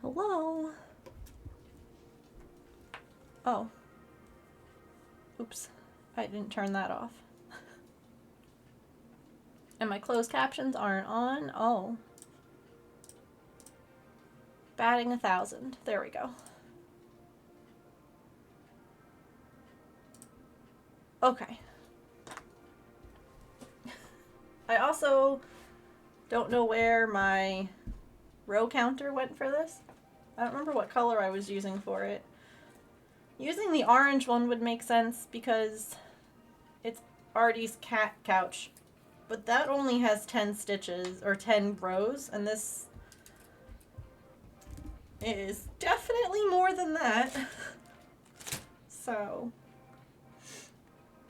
Hello? Oh. Oops. I didn't turn that off. And my closed captions aren't on. Oh. Batting 1,000. There we go. Okay. I also don't know where my row counter went for this. I don't remember what color I was using for it. Using the orange one would make sense because it's Artie's cat couch. But that only has 10 stitches, or 10 rows, and this is definitely more than that. So,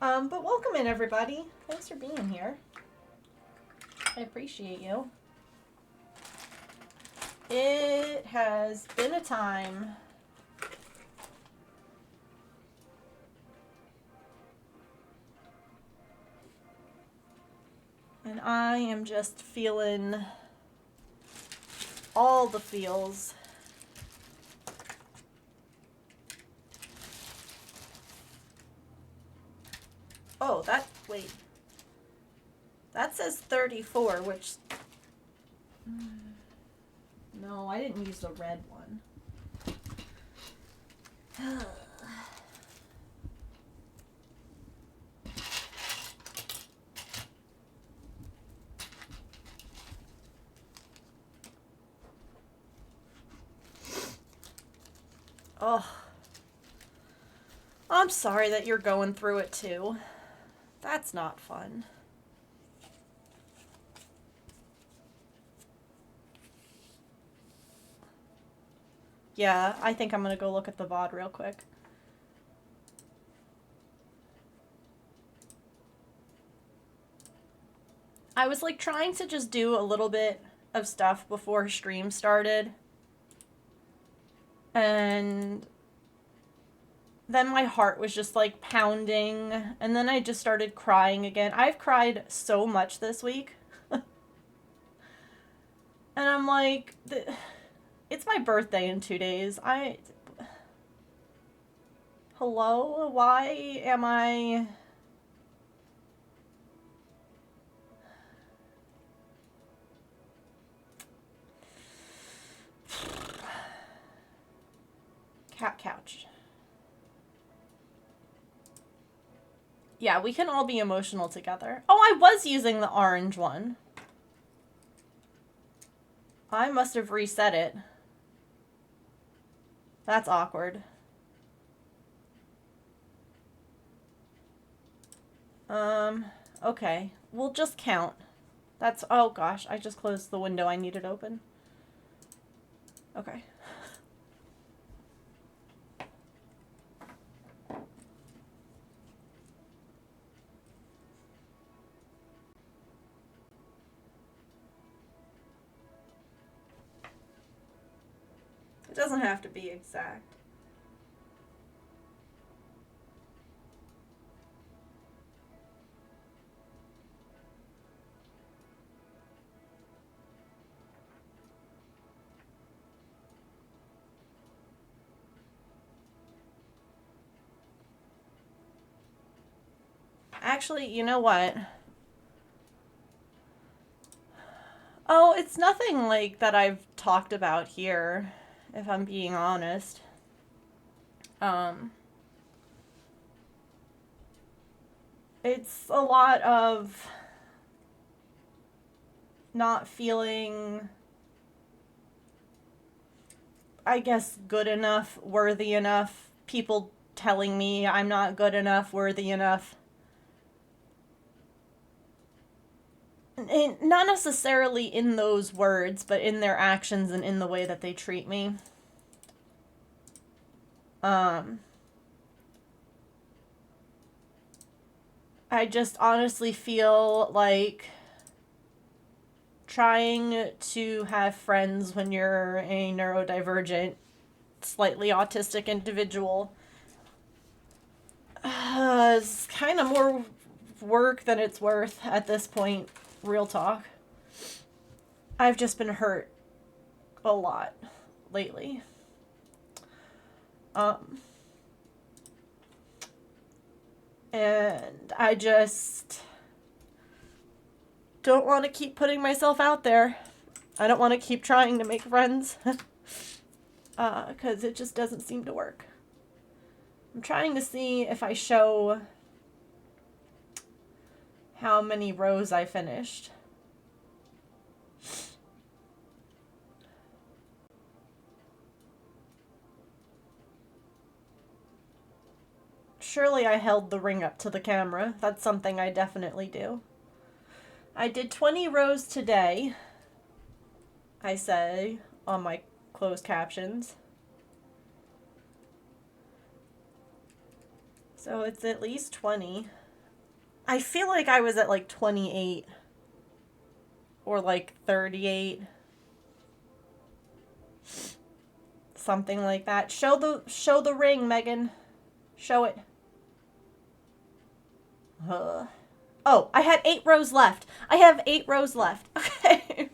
but welcome in, everybody. Thanks for being here. I appreciate you. It has been a time. And I am just feeling all the feels. Oh, wait. That says 34, which... No, I didn't use the red one. Oh. I'm sorry that you're going through it too. That's not fun. Yeah, I think I'm gonna go look at the VOD real quick. I was like trying to just do a little bit of stuff before stream started. And then my heart was just like pounding, and then I just started crying again. I've cried so much this week. And I'm like, it's my birthday in 2 days. Hello? Why am I... Cat couch. Yeah, we can all be emotional together. Oh, I was using the orange one. I must have reset it. That's awkward. Okay. We'll just count. That's... Oh, gosh. I just closed the window I needed open. Okay. It doesn't have to be exact. Actually, you know what? Oh, it's nothing like that I've talked about here, if I'm being honest. It's a lot of not feeling, I guess, good enough, worthy enough, people telling me I'm not good enough, worthy enough. Not necessarily in those words, but in their actions and in the way that they treat me. I just honestly feel like trying to have friends when you're a neurodivergent, slightly autistic individual is kind of more work than it's worth at this point. Real talk. I've just been hurt a lot lately. And I just don't want to keep putting myself out there. I don't want to keep trying to make friends. Because it just doesn't seem to work. I'm trying to see if I show how many rows I finished. Surely I held the ring up to the camera. That's something I definitely do. I did 20 rows today, I say on my closed captions. So it's at least 20. I feel like I was at like 28 or like 38. Something like that. Show the ring, Megan. Show it. Oh, I had 8 rows left. I have 8 rows left. Okay.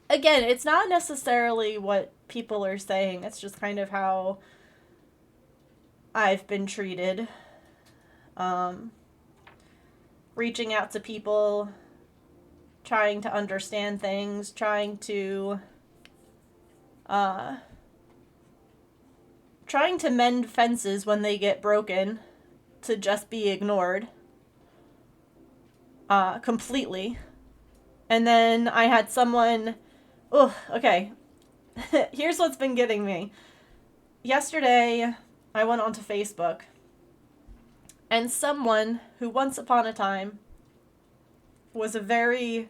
Again, it's not necessarily what people are saying. It's just kind of how I've been treated. Reaching out to people, trying to understand things, trying to mend fences when they get broken, to just be ignored completely. And then I had someone, okay. Here's what's been getting me. Yesterday, I went onto Facebook, and someone who once upon a time was a very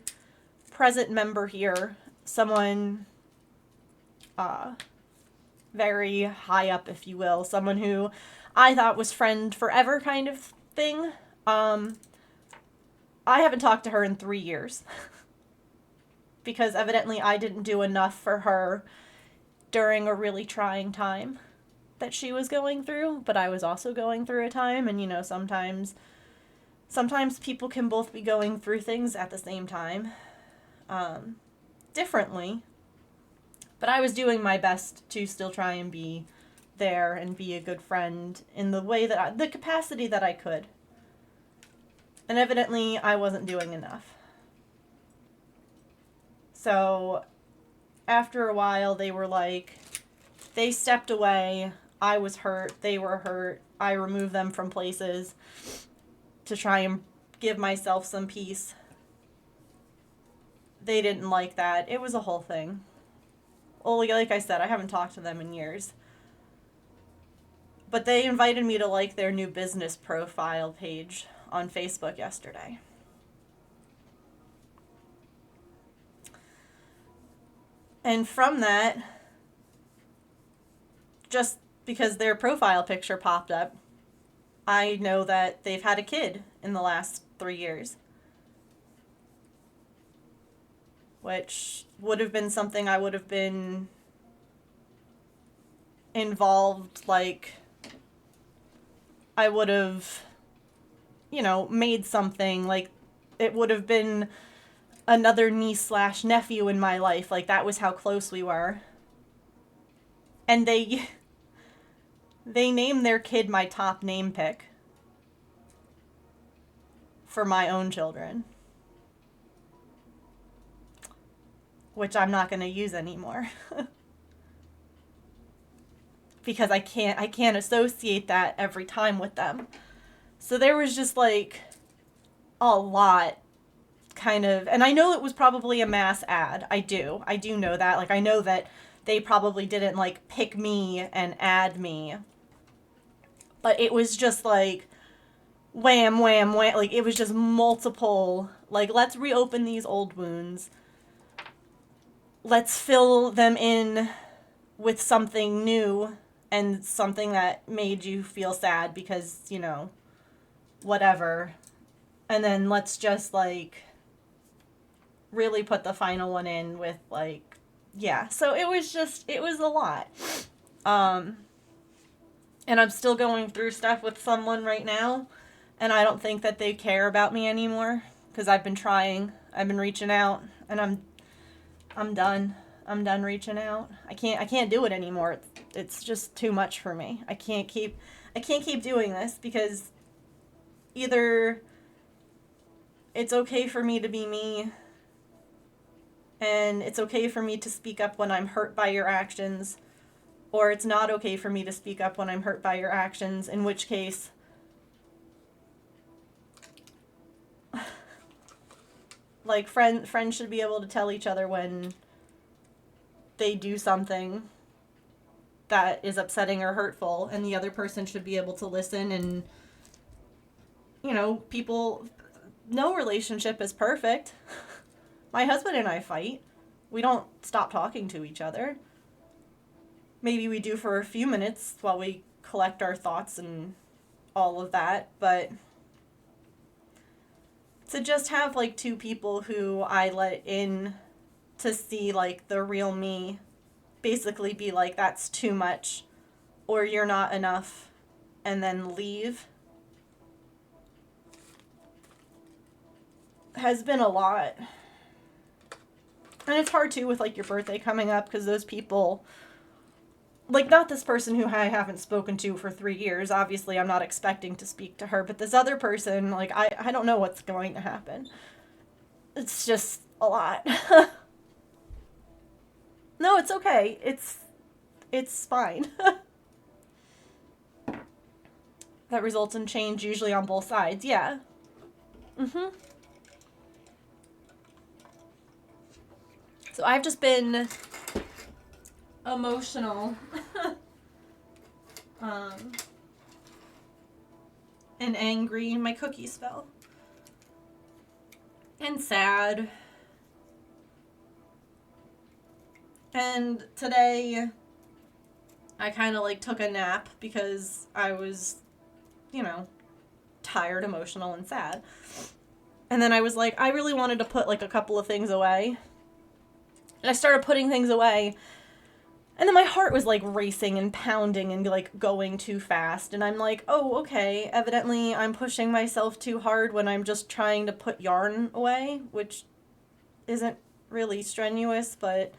present member here, someone very high up, if you will, someone who I thought was friend forever kind of thing. I haven't talked to her in 3 years because evidently I didn't do enough for her during a really trying time that she was going through, but I was also going through a time, and you know, sometimes people can both be going through things at the same time, differently, but I was doing my best to still try and be there and be a good friend in the way that the capacity that I could. And evidently I wasn't doing enough. So after a while they were like, they stepped away, I was hurt, they were hurt, I removed them from places to try and give myself some peace. They didn't like that. It was a whole thing. Well, like I said, I haven't talked to them in years. But they invited me to like their new business profile page on Facebook yesterday. And from that, just because their profile picture popped up, I know that they've had a kid in the last 3 years. Which would have been something I would have been involved, like, I would have, you know, made something, like, it would have been another niece/nephew in my life, like, that was how close we were. And they named their kid my top name pick for my own children, which I'm not going to use anymore. Because I can't associate that every time with them. So there was just like a lot kind of, and I know it was probably a mass ad. I do know that. Like, I know that they probably didn't like pick me and add me. But it was just like wham, wham, wham. Like, it was just multiple, like, let's reopen these old wounds. Let's fill them in with something new and something that made you feel sad because, you know, whatever. And then let's just, like, really put the final one in with, like, yeah. So it was a lot. And I'm still going through stuff with someone right now, and I don't think that they care about me anymore because I've been trying. I've been reaching out, and I'm done. I'm done reaching out. I can't do it anymore. It's just too much for me. I can't keep doing this because either it's okay for me to be me and it's okay for me to speak up when I'm hurt by your actions, or it's not okay for me to speak up when I'm hurt by your actions, in which case like friends should be able to tell each other when they do something that is upsetting or hurtful, and the other person should be able to listen. And people, no relationship is perfect. My husband and I fight. We don't stop talking to each other. Maybe we do for a few minutes while we collect our thoughts and all of that, but to just have like two people who I let in to see like the real me basically be like, that's too much, or you're not enough, and then leave, has been a lot. And it's hard too with like your birthday coming up, because those people, like, not this person who I haven't spoken to for 3 years, obviously I'm not expecting to speak to her, but this other person, like, I don't know what's going to happen. It's just a lot. No, it's okay. It's fine. That results in change usually on both sides, yeah. So I've just been emotional and angry. My cookies fell. And sad. And today I kind of like took a nap because I was, tired, emotional, and sad. And then I was like, I really wanted to put like a couple of things away. And I started putting things away. And then my heart was like racing and pounding and like going too fast. And I'm like, oh, okay, evidently I'm pushing myself too hard when I'm just trying to put yarn away, which isn't really strenuous, but...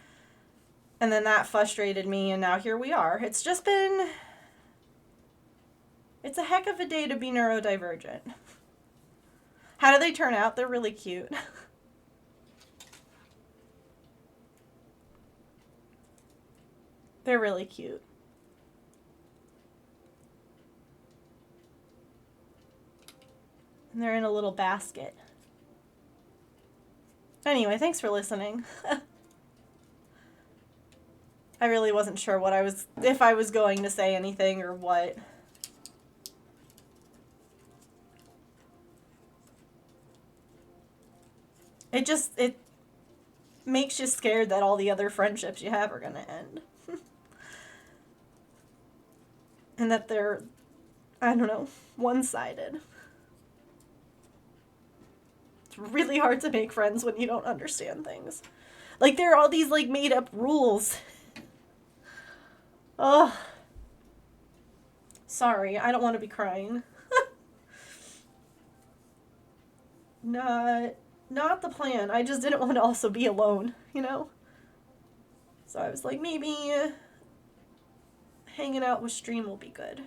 And then that frustrated me, and now here we are. It's just been... It's a heck of a day to be neurodivergent. How do they turn out? They're really cute. They're really cute. And they're in a little basket. Anyway, thanks for listening. I really wasn't sure if I was going to say anything or what. It makes you scared that all the other friendships you have are going to end. And that they're, I don't know, one-sided. It's really hard to make friends when you don't understand things. Like, there are all these, like, made-up rules. Ugh. Sorry, I don't want to be crying. Not the plan. I just didn't want to also be alone, So I was like, maybe hanging out with Stream will be good.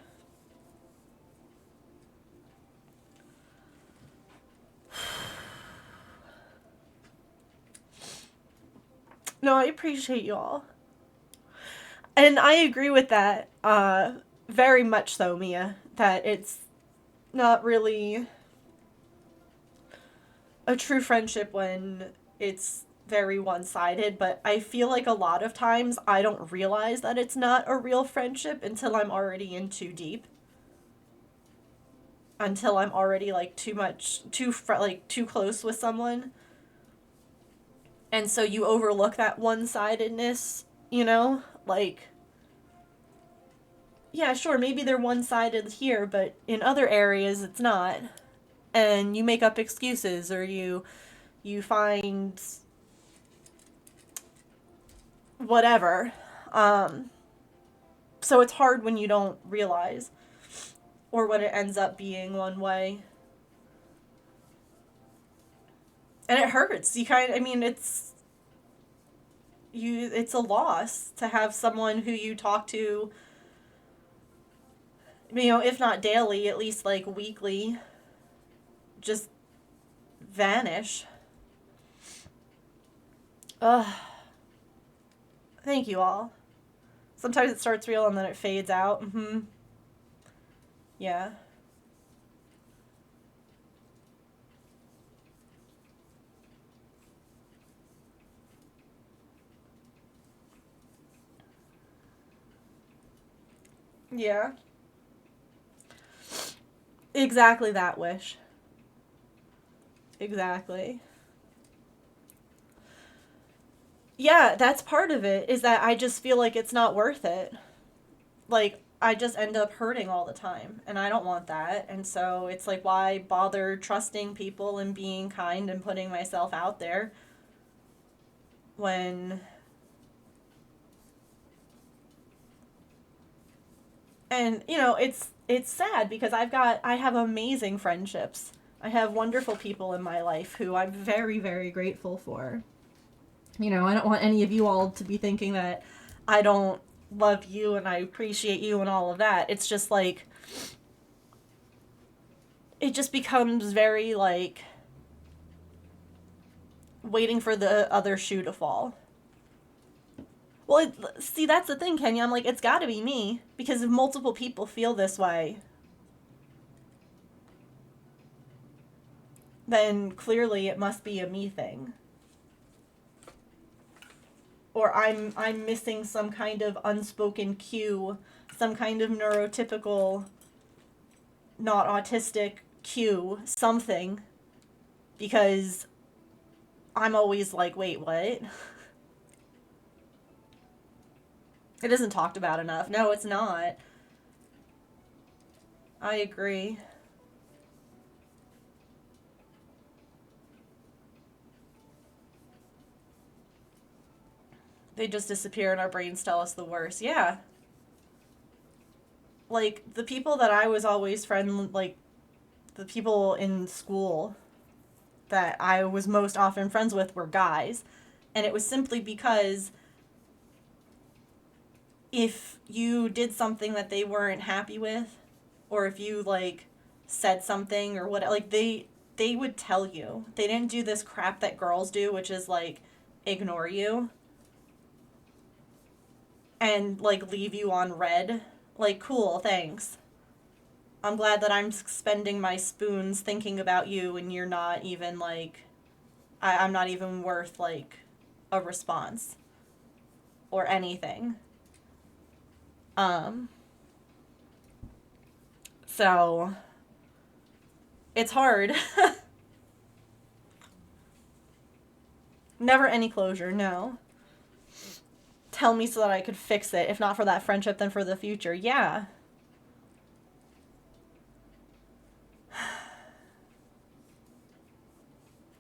No, I appreciate y'all. And I agree with that, very much so, Mia, that it's not really a true friendship when it's very one-sided, but I feel like a lot of times I don't realize that it's not a real friendship until I'm already in too deep. Until I'm already, like, too close with someone. And so you overlook that one-sidedness, Like, yeah, sure, maybe they're one-sided here, but in other areas it's not. And you make up excuses, or you find whatever. So it's hard when you don't realize, or when it ends up being one way. And it hurts. It's... it's a loss to have someone who you talk to, you know, if not daily, at least like weekly, just vanish. Ugh. Thank you all. Sometimes it starts real and then it fades out. Mm-hmm. Yeah. Yeah. Exactly that wish. Exactly. Yeah, that's part of it, is that I just feel like it's not worth it. Like, I just end up hurting all the time, and I don't want that. And so it's like, why bother trusting people and being kind and putting myself out there when. And, you know, it's sad because I have amazing friendships. I have wonderful people in my life who I'm very, very grateful for. You know, I don't want any of you all to be thinking that I don't love you and I appreciate you and all of that. It's just like, it just becomes very like waiting for the other shoe to fall. Well, see, that's the thing, Kenya. I'm like, it's got to be me because if multiple people feel this way, then clearly it must be a me thing. Or I'm missing some kind of unspoken cue, some kind of neurotypical, not autistic cue, something, because I'm always like, wait, what? It isn't talked about enough. No, it's not. I agree. They just disappear and our brains tell us the worst. Yeah. Like, the people that I was always like, the people in school that I was most often friends with were guys. And it was simply because if you did something that they weren't happy with, or if you, like, said something or what, like, they would tell you. They didn't do this crap that girls do, which is, like, ignore you and, like, leave you on red. Like, cool, thanks. I'm glad that I'm spending my spoons thinking about you and you're not even, like, I'm not even worth, like, a response or anything. Um, so it's hard. Never any closure, no. Tell me so that I could fix it. If not for that friendship, then for the future. Yeah.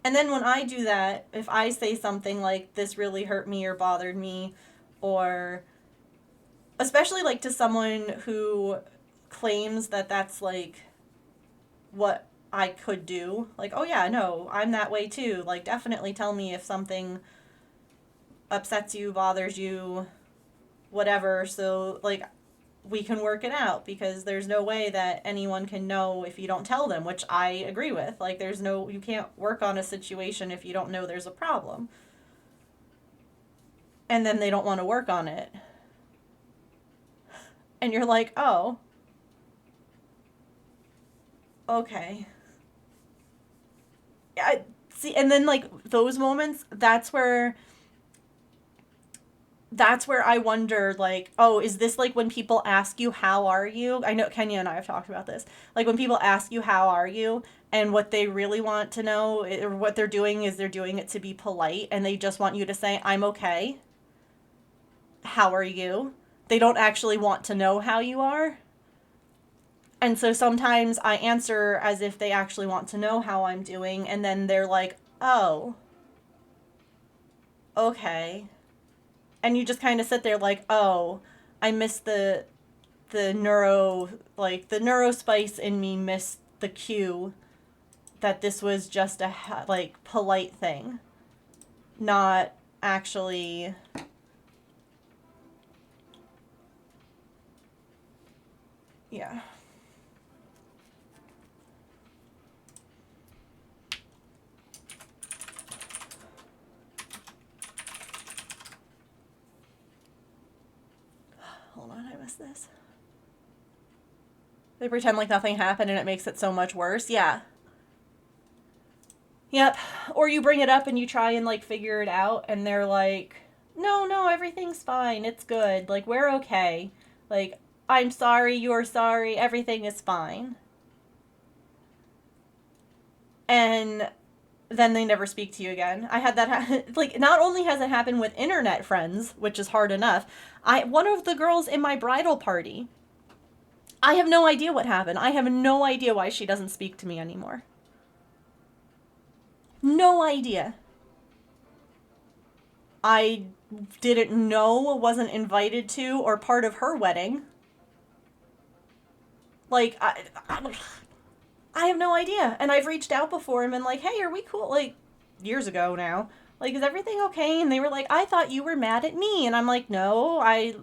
And then when I do that, if I say something like, this really hurt me or bothered me, or especially like to someone who claims that that's like what I could do, like, oh yeah, no, I'm that way too. Like, definitely tell me if something upsets you, bothers you, whatever, so like we can work it out because there's no way that anyone can know if you don't tell them, which I agree with. Like, there's no, you can't work on a situation if you don't know there's a problem. And then they don't want to work on it. And you're like, oh, okay. I see, and then like those moments, that's where I wonder, like, oh, is this like when people ask you, how are you? I know Kenya and I have talked about this. Like, when people ask you, how are you? And what they really want to know, or what they're doing, is they're doing it to be polite, and they just want you to say, I'm okay. How are you? They don't actually want to know how you are. And so sometimes I answer as if they actually want to know how I'm doing, and then they're like, oh, okay. And you just kind of sit there like, oh, I missed the neuro, like the neurospice in me missed the cue that this was just a like polite thing, not actually Yeah. Hold on, I missed this. They pretend like nothing happened and it makes it so much worse. Yeah. Yep. Or you bring it up and you try and like figure it out and they're like, no, everything's fine. It's good. Like, we're okay. Like, I'm sorry, you're sorry, everything is fine. And then they never speak to you again. I had that like, not only has it happened with internet friends, which is hard enough, one of the girls in my bridal party, I have no idea what happened. I have no idea why she doesn't speak to me anymore. No idea. I didn't know, wasn't invited to, or part of her wedding. Like, I have no idea. And I've reached out before and been like, hey, are we cool? Like, years ago now. Like, is everything okay? And they were like, I thought you were mad at me. And I'm like, no, I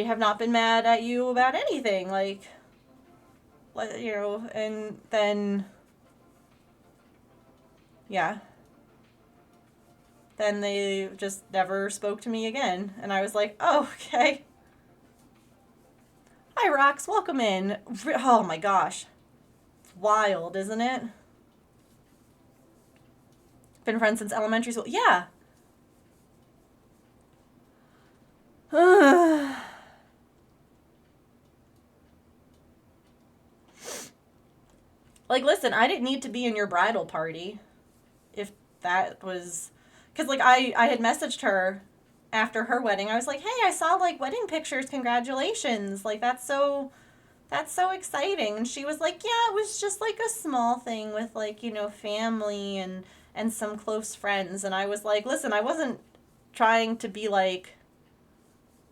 have not been mad at you about anything. Like, you know, and then, yeah. Then they just never spoke to me again. And I was like, oh, okay. Hi, Rox. Welcome in. Oh my gosh. It's wild, isn't it? Been friends since elementary school. Yeah. Like, listen, I didn't need to be in your bridal party if that was. Because, like, I had messaged her after her wedding. I was like, hey, I saw, like, wedding pictures. Congratulations. Like, that's so exciting. And she was like, yeah, it was just, like, a small thing with, like, you know, family and some close friends. And I was like, listen, I wasn't trying to be like,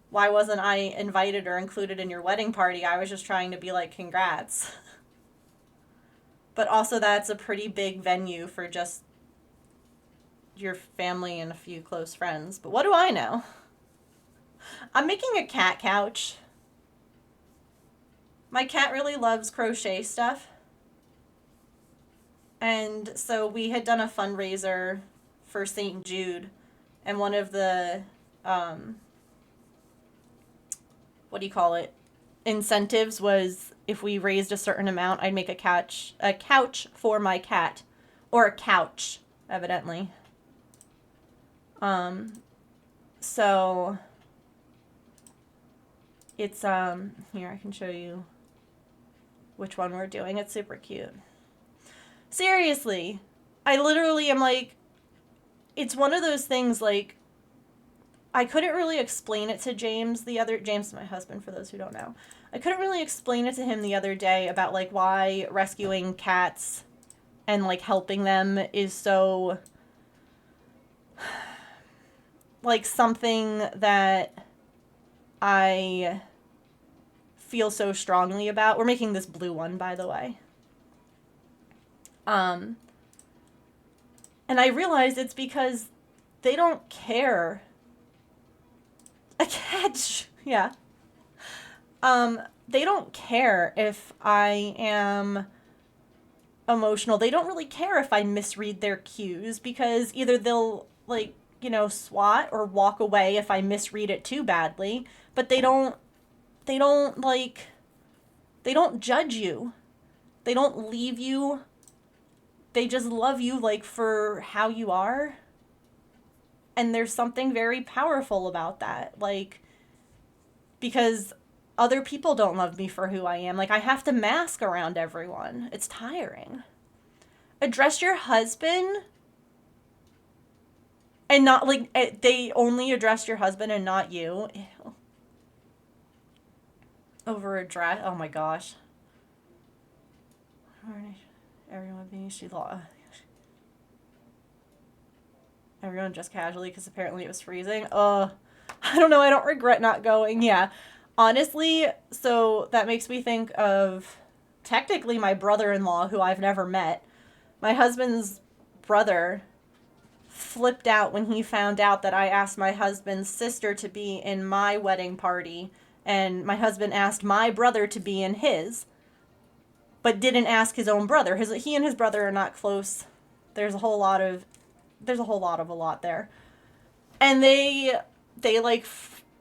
why wasn't I invited or included in your wedding party? I was just trying to be like, congrats. But also, that's a pretty big venue for just your family and a few close friends. But what do I know? I'm making a cat couch. My cat really loves crochet stuff. And so we had done a fundraiser for St. Jude. And one of the, what do you call it? Incentives was if we raised a certain amount, I'd make a couch for my cat. Or a couch, evidently. So it's here I can show you which one we're doing. It's super cute. Seriously, I literally am like, it's one of those things like, I couldn't really explain it to James, my husband, for those who don't know. I couldn't really explain it to him the other day about like why rescuing cats and like helping them is so like something that I feel so strongly about. We're making this blue one, by the way. And I realized it's because they don't care. A cat, yeah. They don't care if I am emotional. They don't really care if I misread their cues because either they'll like, you know, swat or walk away if I misread it too badly, but they don't judge you. They don't leave you. They just love you like for how you are. And there's something very powerful about that. Like, because other people don't love me for who I am. Like, I have to mask around everyone. It's tiring. Address your husband and not, like, they only address your husband and not you. Ew. Over a dress. Oh my gosh. Everyone being everyone just casually because apparently it was freezing. I don't know. I don't regret not going. Yeah. Honestly, so that makes me think of technically my brother-in-law who I've never met. My husband's brother flipped out when he found out that I asked my husband's sister to be in my wedding party And my husband asked my brother to be in his, but didn't ask his own brother. He and his brother are not close. There's a whole lot of a lot there. And they like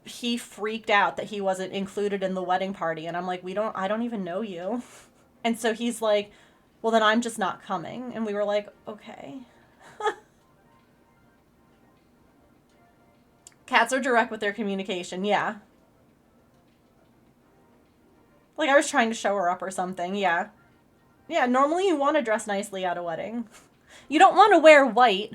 he freaked out that he wasn't included in the wedding party, and I'm like, I don't even know you. And so he's like, well, then I'm just not coming. And we were like, okay. Cats are direct with their communication, yeah. Like, I was trying to show her up or something, yeah. Yeah, normally you want to dress nicely at a wedding. You don't want to wear white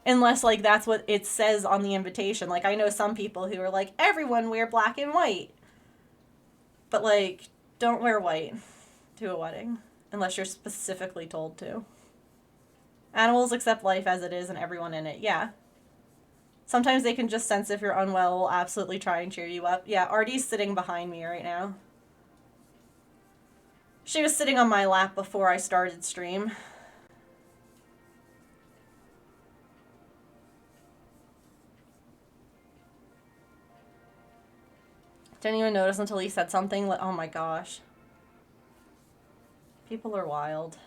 unless, like, that's what it says on the invitation. Like, I know some people who are like, everyone wear black and white. But, like, don't wear white to a wedding unless you're specifically told to. Animals accept life as it is and everyone in it, yeah. Sometimes they can just sense if you're unwell, will absolutely try and cheer you up. Yeah, Artie's sitting behind me right now. She was sitting on my lap before I started stream. Didn't even notice until he said something. Like, oh my gosh. People are wild.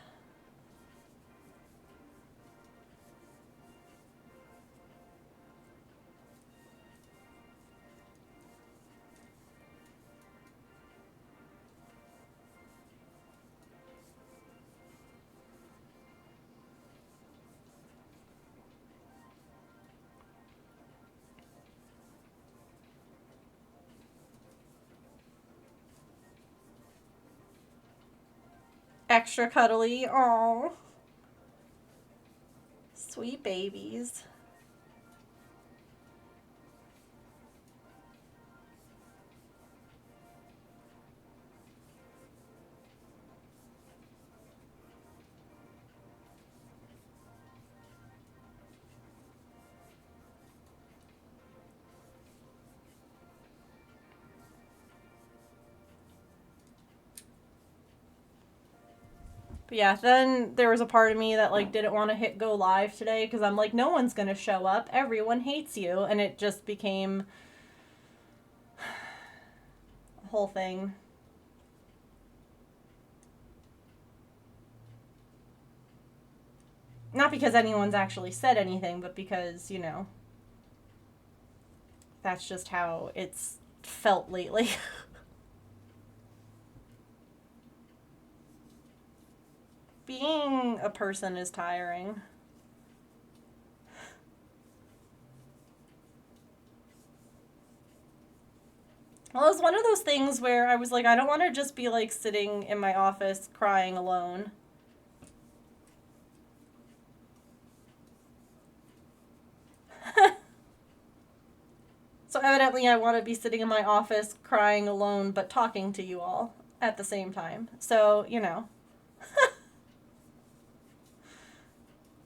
Extra cuddly. Aww. Sweet babies. But yeah, then there was a part of me that like didn't want to hit go live today because I'm like, no one's gonna show up. Everyone hates you, and it just became a whole thing. Not because anyone's actually said anything, but because, you know, that's just how it's felt lately. Being a person is tiring. Well, it was one of those things where I was like, I don't want to just be like sitting in my office crying alone. So evidently I want to be sitting in my office crying alone but talking to you all at the same time. So, you know.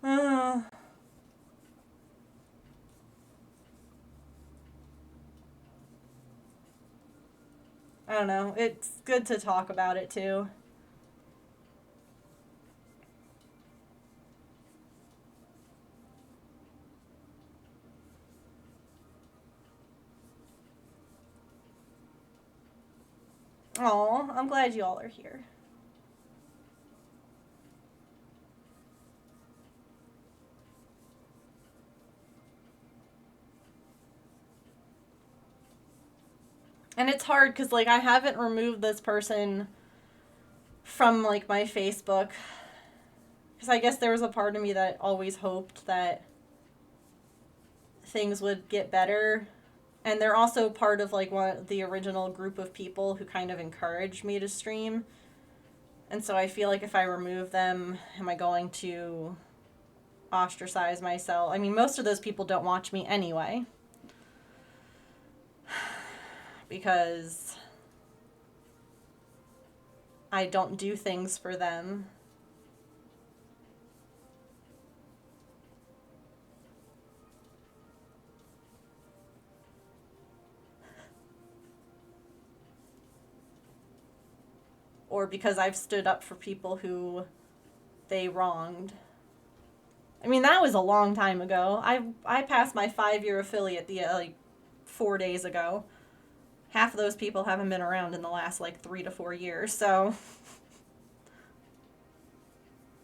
I don't know. It's good to talk about it too. Aw, I'm glad you all are here. And it's hard because, like, I haven't removed this person from, like, my Facebook. Because I guess there was a part of me that always hoped that things would get better. And they're also part of, like, the original group of people who kind of encouraged me to stream. And so I feel like if I remove them, am I going to ostracize myself? I mean, most of those people don't watch me anyway. Because I don't do things for them. Or because I've stood up for people who they wronged. I mean, that was a long time ago. I passed my 5-year affiliate like 4 days ago. half of those people haven't been around in the last like 3 to 4 years, so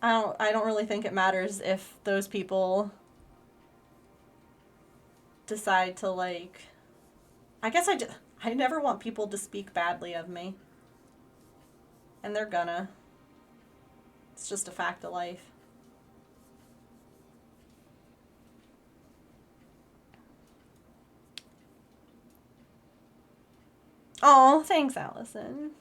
I don't really think it matters if those people decide to like, I guess I never want people to speak badly of me. And they're gonna. It's just a fact of life. Oh, thanks, Allison.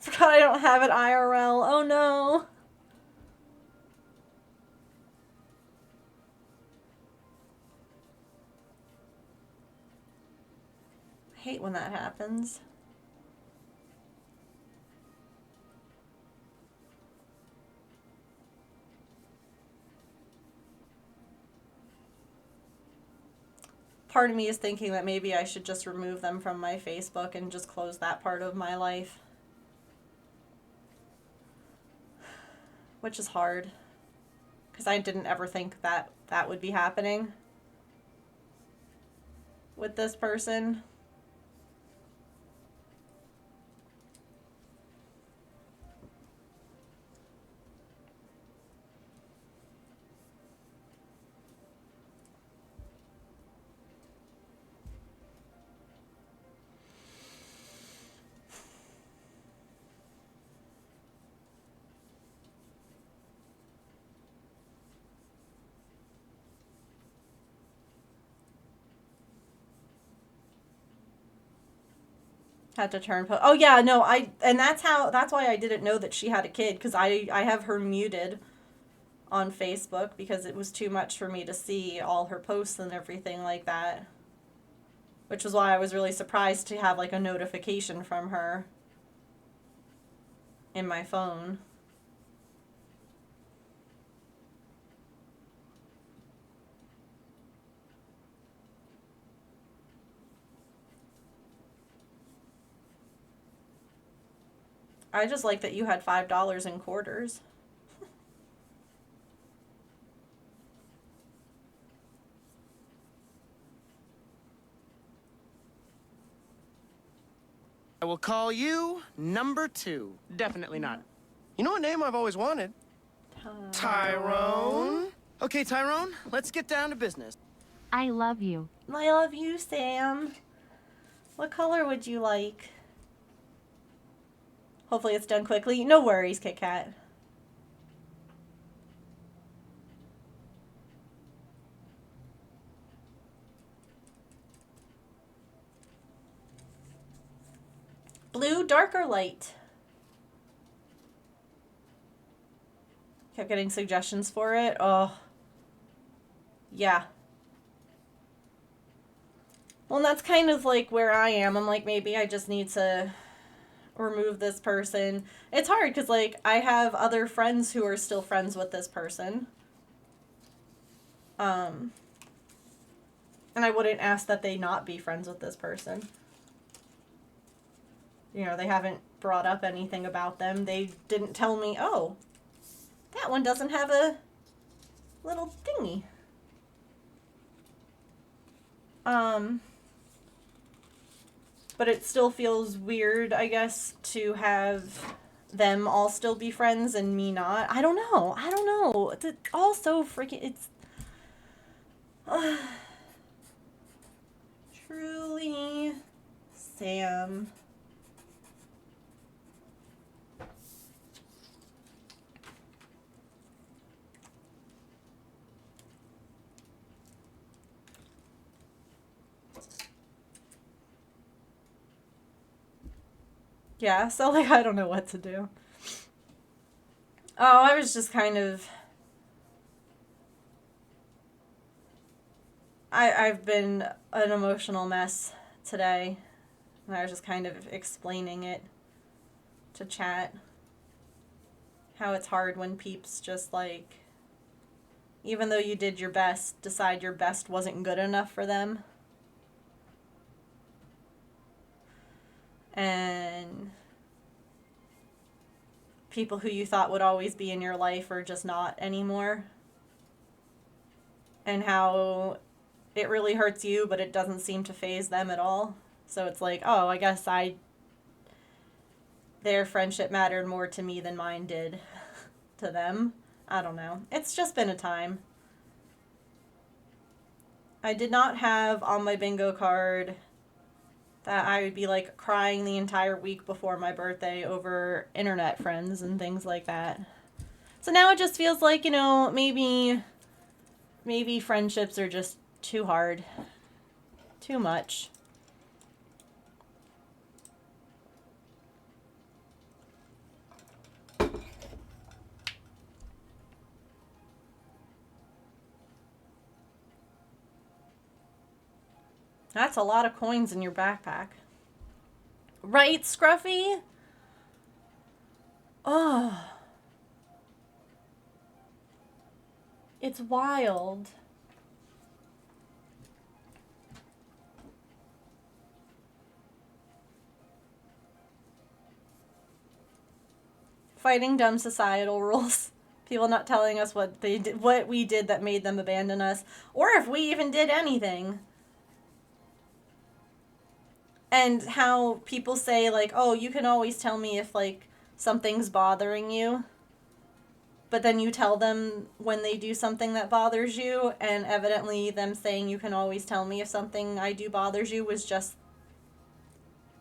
Forgot I don't have it IRL. Oh no. I hate when that happens. Part of me is thinking that maybe I should just remove them from my Facebook and just close that part of my life. Which is hard. Because I didn't ever think that that would be happening with this person. Had to turn oh yeah, no, and that's why I didn't know that she had a kid, because I have her muted on Facebook because it was too much for me to see all her posts and everything like that. Which was why I was really surprised to have like a notification from her in my phone. I just like that you had $5 in quarters. I will call you number 2. Definitely not. You know what name I've always wanted? Tyrone. Okay, Tyrone, let's get down to business. I love you. I love you, Sam. What color would you like? Hopefully it's done quickly. No worries, Kit Kat. Blue, dark or light? Kept getting suggestions for it. Oh. Yeah. Well, and that's kind of like where I am. I'm like, maybe I just need to remove this person. It's hard because, like, I have other friends who are still friends with this person. And I wouldn't ask that they not be friends with this person. You know, they haven't brought up anything about them. They didn't tell me, oh, that one doesn't have a little thingy. But it still feels weird, I guess, to have them all still be friends and me not. I don't know. I don't know. It's all so freaking... It's... Truly, Sam. Yeah, so, like, I don't know what to do. Oh, I was just kind of... I've been an emotional mess today. And I was just kind of explaining it to chat. How it's hard when peeps just, like... Even though you did your best, decide your best wasn't good enough for them. And... people who you thought would always be in your life are just not anymore. And how it really hurts you, but it doesn't seem to faze them at all. So it's like, oh, I guess their friendship mattered more to me than mine did to them. I don't know. It's just been a time. I did not have on my bingo card that I would be like crying the entire week before my birthday over internet friends and things like that. So now it just feels like, you know, maybe friendships are just too hard. Too much. That's a lot of coins in your backpack. Right, Scruffy? Oh. It's wild. Fighting dumb societal rules. People not telling us what they did, what we did that made them abandon us, or if we even did anything. And how people say, like, oh, you can always tell me if, like, something's bothering you. But then you tell them when they do something that bothers you, and evidently them saying you can always tell me if something I do bothers you was just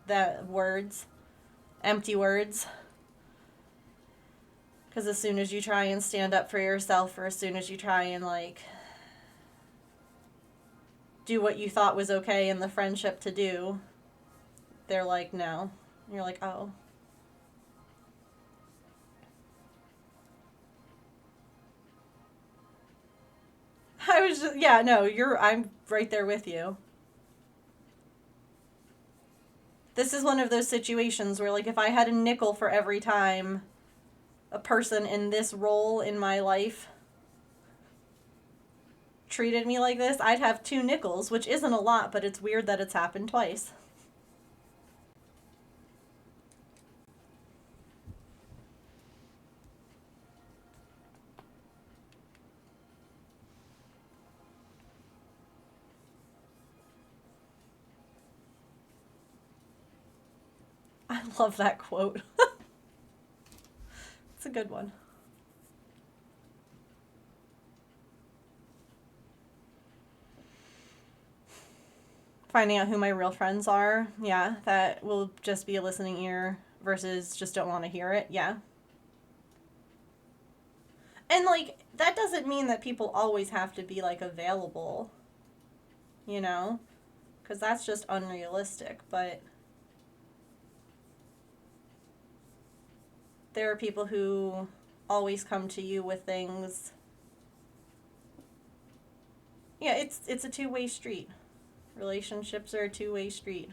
that words. Empty words. Because as soon as you try and stand up for yourself, or as soon as you try and, like, do what you thought was okay in the friendship to do, they're like, no. And you're like, oh. I was just, yeah, no, I'm right there with you. This is one of those situations where, like, if I had a nickel for every time a person in this role in my life treated me like this, I'd have 2 nickels, which isn't a lot, but it's weird that it's happened twice. I love that quote. It's a good one. Finding out who my real friends are, yeah, that will just be a listening ear versus just don't want to hear it, yeah. And, like, that doesn't mean that people always have to be, like, available, you know? Because that's just unrealistic, but there are people who always come to you with things. Yeah, it's a two-way street. Relationships are a two-way street.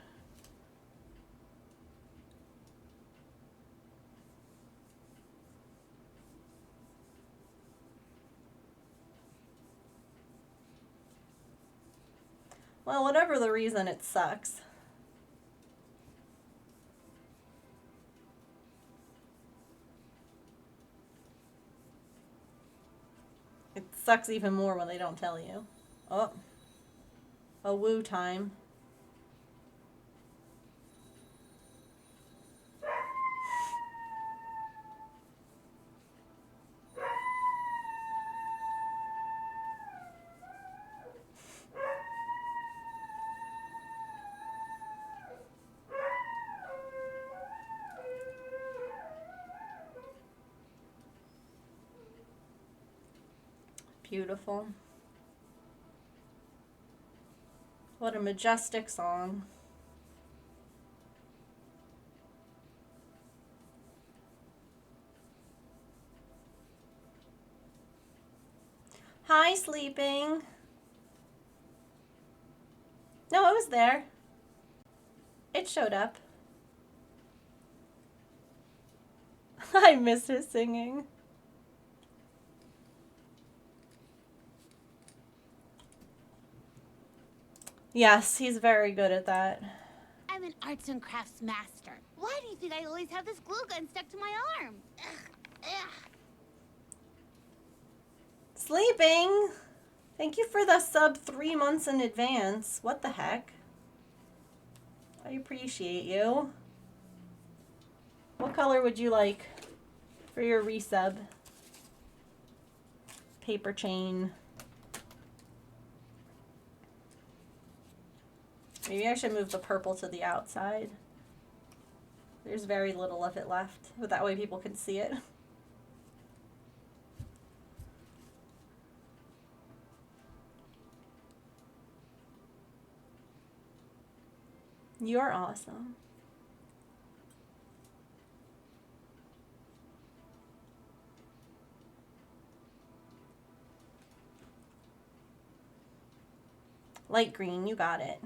Well, whatever the reason, it sucks. It sucks even more when they don't tell you. Oh. A woo time. Beautiful. What a majestic song. Hi, sleeping. No, it was there. It showed up. I miss his singing. Yes, he's very good at that. I'm an arts and crafts master. Why do you think I always have this glue gun stuck to my arm? Ugh. Bing. Thank you for the sub 3 months in advance. What the heck? I appreciate you. What color would you like for your resub? Paper chain. Maybe I should move the purple to the outside. There's very little of it left, but that way people can see it. You're awesome. Light green, you got it.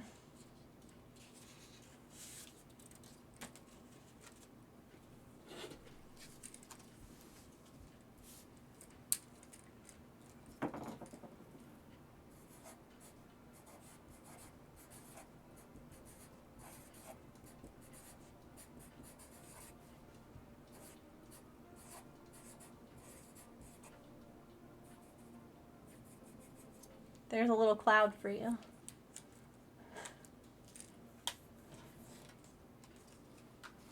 There's a little cloud for you.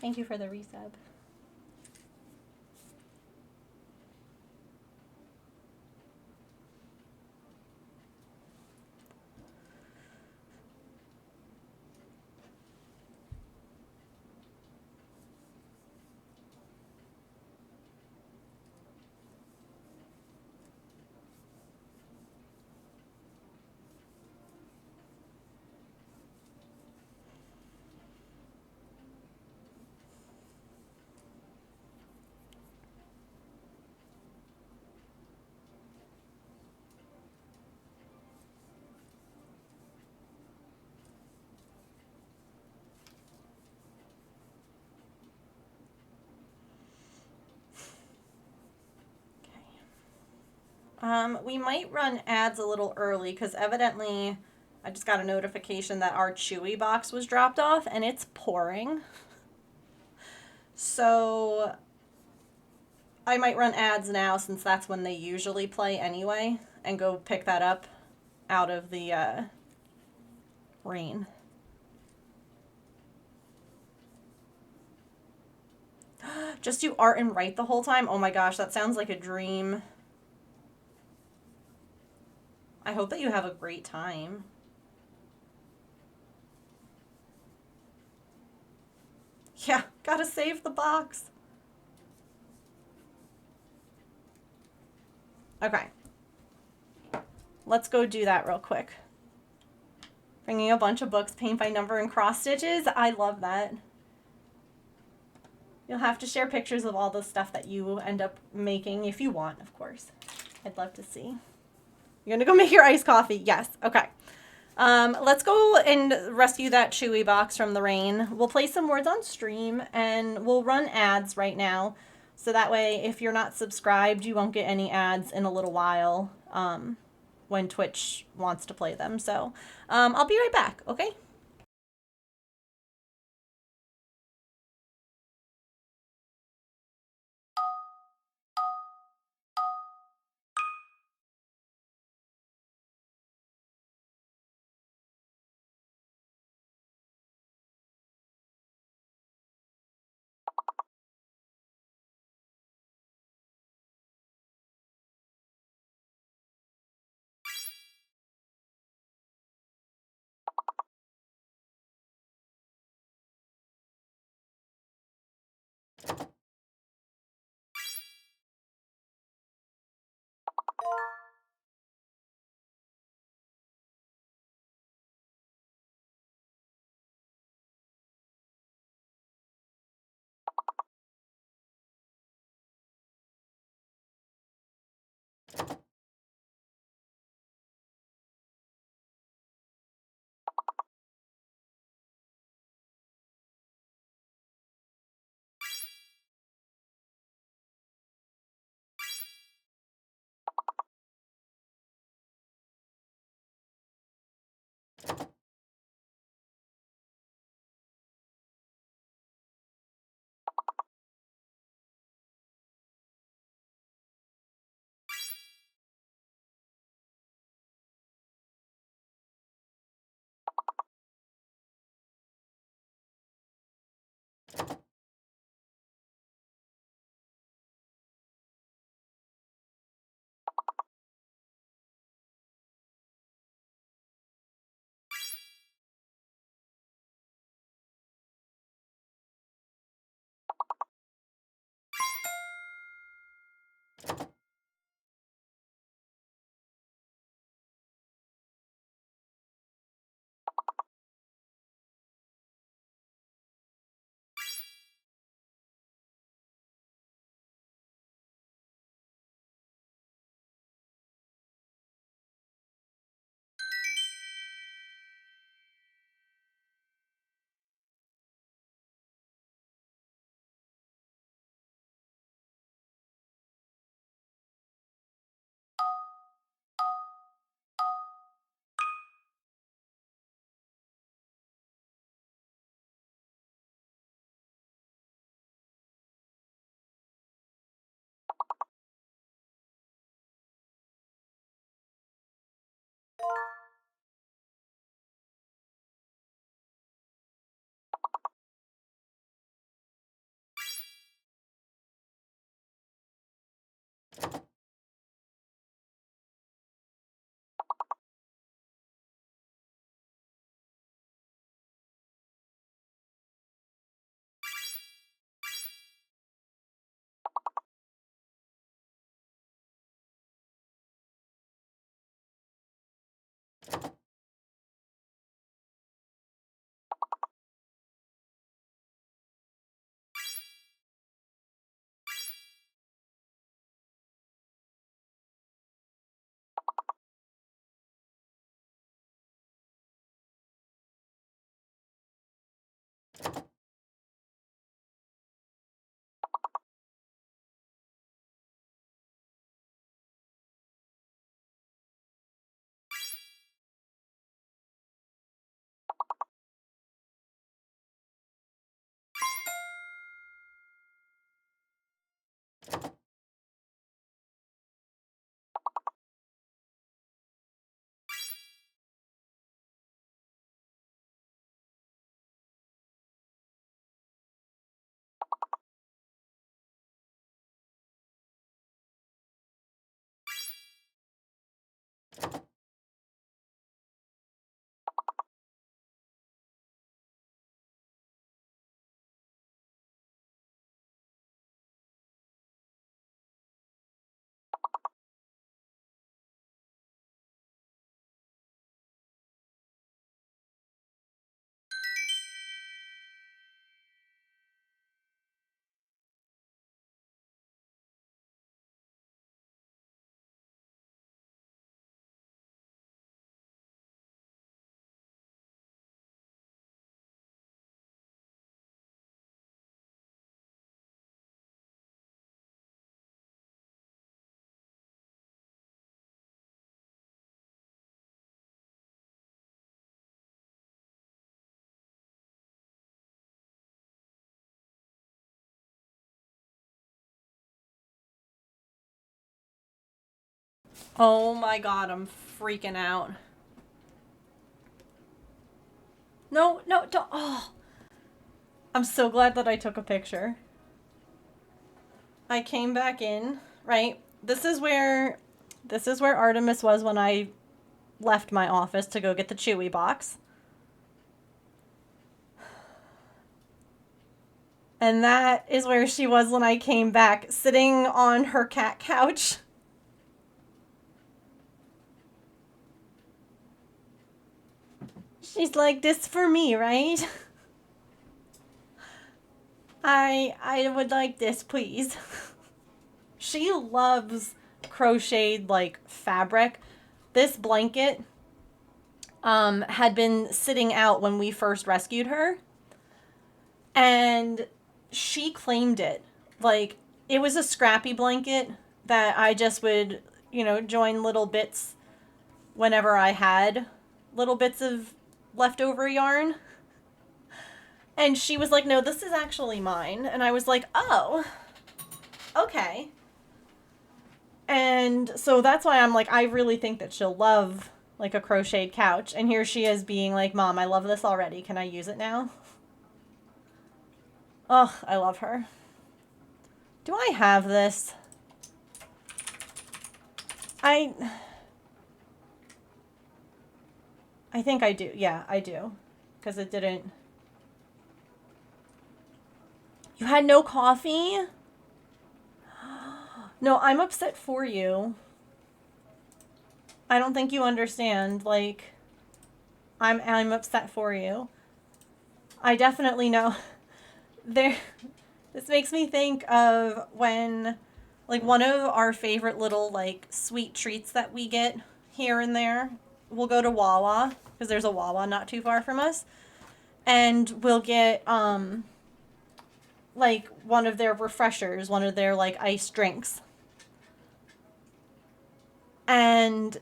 Thank you for the resub. We might run ads a little early because evidently I just got a notification that our Chewy box was dropped off and it's pouring. So I might run ads now since that's when they usually play anyway and go pick that up out of the rain. Just do art and write the whole time? Oh my gosh, that sounds like a dream. I hope that you have a great time. Yeah, gotta save the box. Okay. Let's go do that real quick. Bringing a bunch of books, paint by number and cross stitches. I love that. You'll have to share pictures of all the stuff that you end up making if you want, of course. I'd love to see. You're gonna go make your iced coffee? Yes. Okay. Let's go and rescue that Chewy box from the rain. We'll play some words on stream and we'll run ads right now. So that way, if you're not subscribed, you won't get any ads in a little while when Twitch wants to play them. So I'll be right back, okay? Oh my god, I'm freaking out. No, no, don't. Oh. I'm so glad that I took a picture. I came back in, right? This is where Artemis was when I left my office to go get the Chewy box. And that is where she was when I came back, sitting on her cat couch. She's like, "This for me, right? I would like this, please." She loves crocheted like fabric. This blanket had been sitting out when we first rescued her, and she claimed it. Like, it was a scrappy blanket that I just would, join little bits whenever I had little bits of leftover yarn. And she was like, "No, this is actually mine." And I was like, "Oh, okay." And so that's why I'm like, I really think that she'll love like a crocheted couch. And here she is being like, "Mom, I love this already. Can I use it now?" Oh, I love her. Do I have this? I think I do. Yeah, I do. Because it didn't... You had no coffee? No, I'm upset for you. I don't think you understand. Like, I'm upset for you. I definitely know. This makes me think of when, like, one of our favorite little, like, sweet treats that we get here and there. We'll go to Wawa, because there's a Wawa not too far from us. And we'll get, like, one of their refreshers, one of their, like, iced drinks. And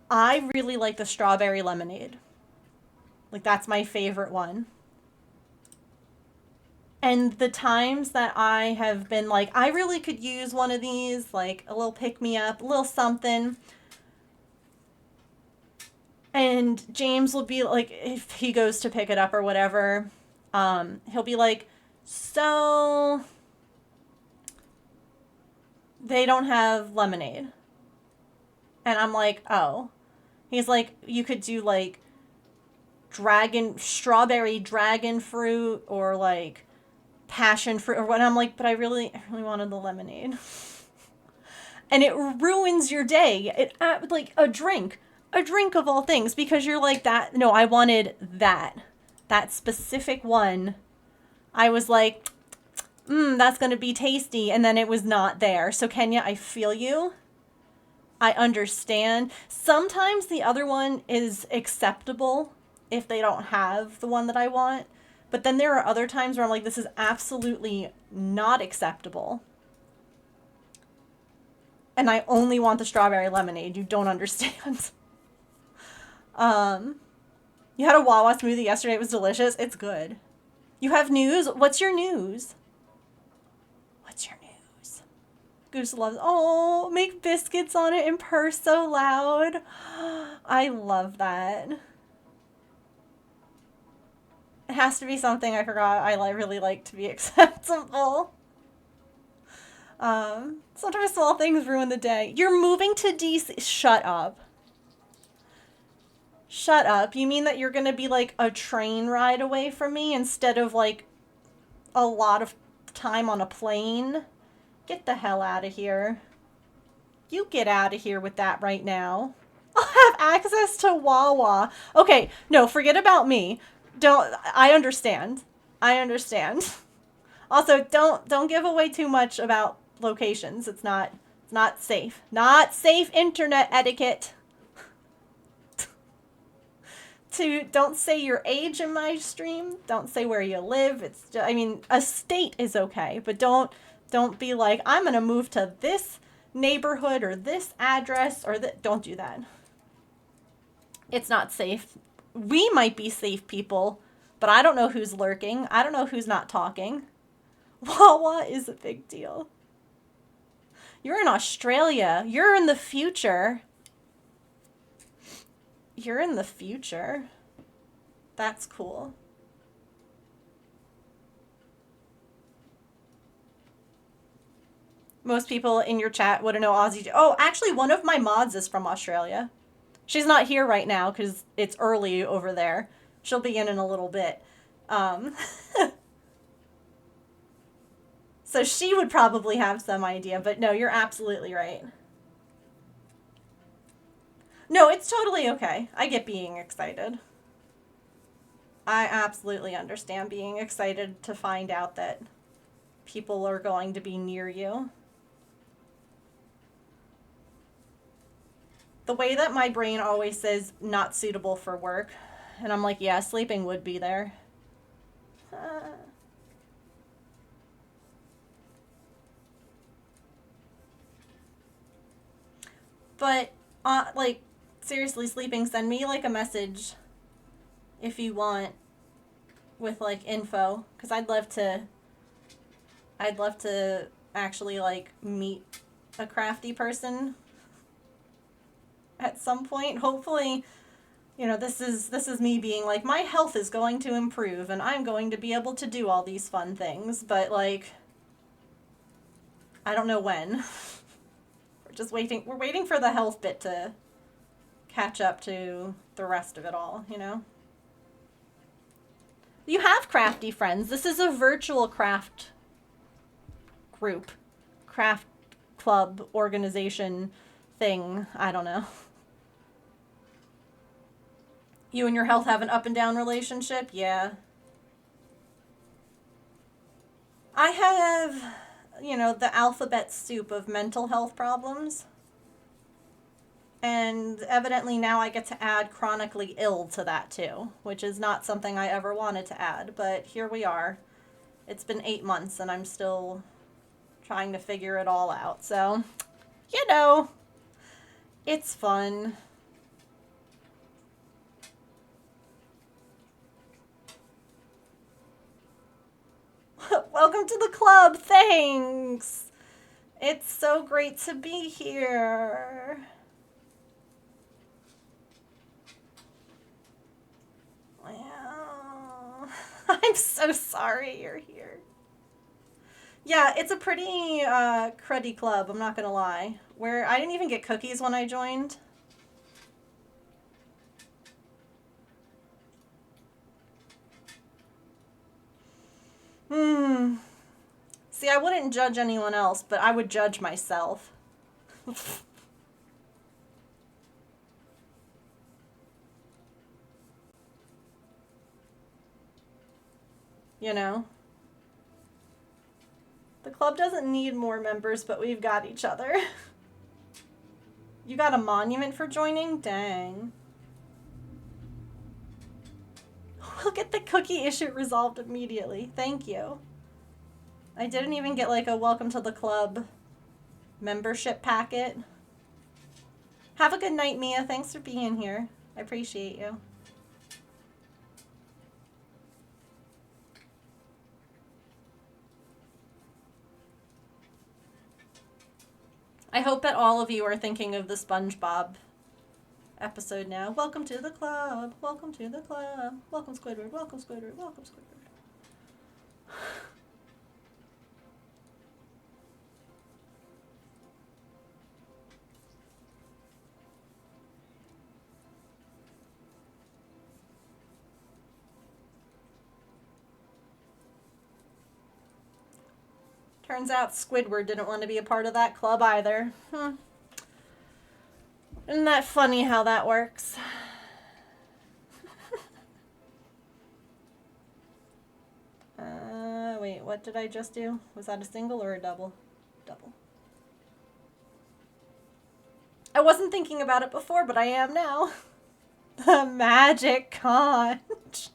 I really like the strawberry lemonade. Like, that's my favorite one. And the times that I have been like, I really could use one of these, like a little pick-me-up, a little something. And James will be like, if he goes to pick it up or whatever, he'll be like, "So they don't have lemonade." And I'm like, "Oh." He's like, "You could do like strawberry dragon fruit or like passion fruit or what." I'm like, "But I really wanted the lemonade." And it ruins your day. It like a drink of all things, because you're like, that. No, I wanted that specific one. I was like, that's gonna be tasty, and then it was not there. So Kenya, I feel you. I understand. Sometimes the other one is acceptable if they don't have the one that I want. But then there are other times where I'm like, this is absolutely not acceptable. And I only want the strawberry lemonade. You don't understand. You had a Wawa smoothie yesterday. It was delicious. It's good. You have news? What's your news? What's your news? Goose loves... Oh, make biscuits on it and purr so loud. I love that. It has to be something I forgot I really like to be acceptable. Sometimes small things ruin the day. You're moving to DC. Shut up. Shut up. You mean that you're gonna be like a train ride away from me instead of like a lot of time on a plane? Get the hell out of here. You get out of here with that right now. I'll have access to Wawa. Okay, no, forget about me. I understand. I understand. Also, don't give away too much about locations. It's not safe. Not safe internet etiquette. Don't say your age in my stream. Don't say where you live. It's just, I mean, a state is okay, but don't be like, I'm going to move to this neighborhood or this address or that. Don't do that. It's not safe. We might be safe people, but I don't know who's lurking. I don't know who's not talking. Wawa is a big deal. You're in Australia. You're in the future. You're in the future. That's cool. Most people in your chat wouldn't know Aussie. Oh, actually, one of my mods is from Australia. She's not here right now because it's early over there. She'll be in a little bit. So she would probably have some idea, but no, you're absolutely right. No, it's totally okay. I get being excited. I absolutely understand being excited to find out that people are going to be near you. The way that my brain always says not suitable for work, and I'm like, yeah, sleeping would be there. But, like, seriously, sleeping, send me, like, a message if you want with, like, info. Because I'd love to actually, like, meet a crafty person at some point. Hopefully, you know, this is me being like, my health is going to improve and I'm going to be able to do all these fun things. But, like, I don't know when. We're waiting for the health bit to catch up to the rest of it all, you know? You have crafty friends. This is a virtual craft group. Craft club, organization, thing. I don't know. You and your health have an up and down relationship? Yeah. I have, you know, the alphabet soup of mental health problems. And evidently now I get to add chronically ill to that too, which is not something I ever wanted to add, but here we are. It's been 8 months and I'm still trying to figure it all out. So, you know, it's fun. Welcome to the club. Thanks. It's so great to be here. Wow. I'm so sorry you're here. Yeah, it's a pretty cruddy club, I'm not gonna lie. Where I didn't even get cookies when I joined. See, I wouldn't judge anyone else, but I would judge myself. You know? The club doesn't need more members, but we've got each other. You got a monument for joining? Dang. We'll get the cookie issue resolved immediately. Thank you. I didn't even get like a welcome to the club membership packet. Have a good night, Mia. Thanks for being here. I appreciate you. I hope that all of you are thinking of the SpongeBob episode now. Welcome to the club. Welcome to the club. Welcome, Squidward. Welcome, Squidward. Welcome, Squidward. Turns out Squidward didn't want to be a part of that club either. Isn't that funny how that works? Wait, what did I just do? Was that a single or a double? Double. I wasn't thinking about it before, but I am now. The magic conch.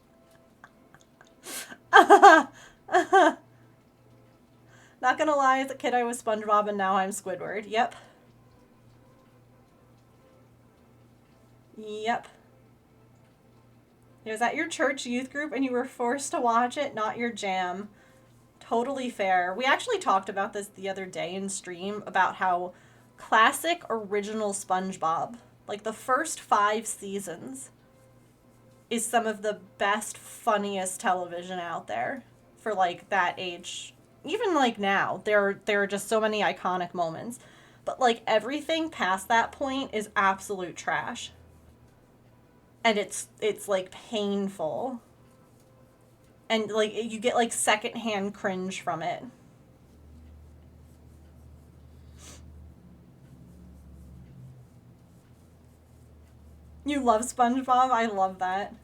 Not gonna lie, as a kid I was SpongeBob and now I'm Squidward. Yep. Yep. It was at your church youth group and you were forced to watch it, not your jam. Totally fair. We actually talked about this the other day in stream about how classic original SpongeBob, like the first 5 seasons, is some of the best, funniest television out there for like that age. Even like now, there are just so many iconic moments. But like everything past that point is absolute trash. And it's like painful. And like you get like secondhand cringe from it. You love SpongeBob? I love that.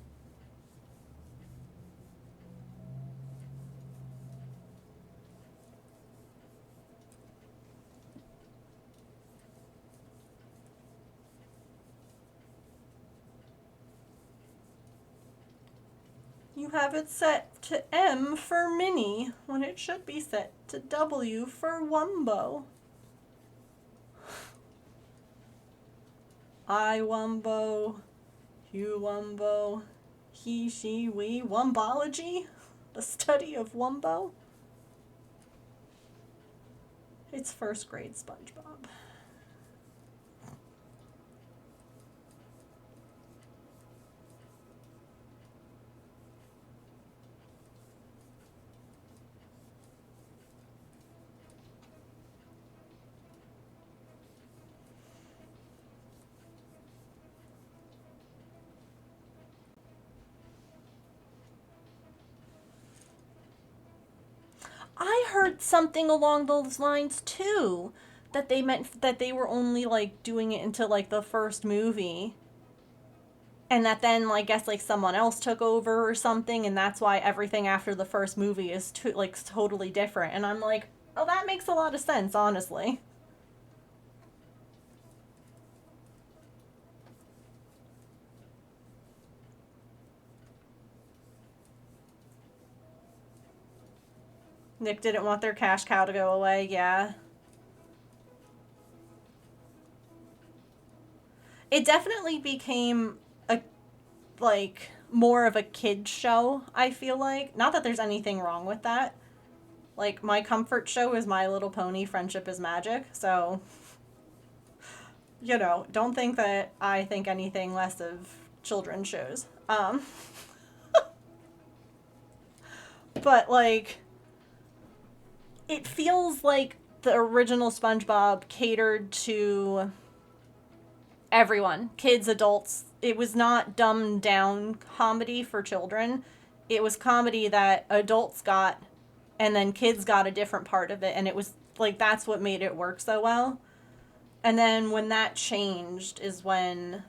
You have it set to M for Minnie, when it should be set to W for Wumbo. I Wumbo, you Wumbo, he, she, we, Wumbology? The study of Wumbo? It's first grade SpongeBob. I heard something along those lines too. That they meant that they were only like doing it into like the first movie. And that then, I guess, like someone else took over or something, and that's why everything after the first movie is like totally different. And I'm like, oh, that makes a lot of sense, honestly. Nick didn't want their cash cow to go away, yeah. It definitely became a, like, more of a kid's show, I feel like. Not that there's anything wrong with that. Like, my comfort show is My Little Pony, Friendship is Magic, so, you know, don't think that I think anything less of children's shows. But, like, it feels like the original SpongeBob catered to everyone, kids, adults. It was not dumbed down comedy for children. It was comedy that adults got, and then kids got a different part of it, and it was like that's what made it work so well. And then when that changed is when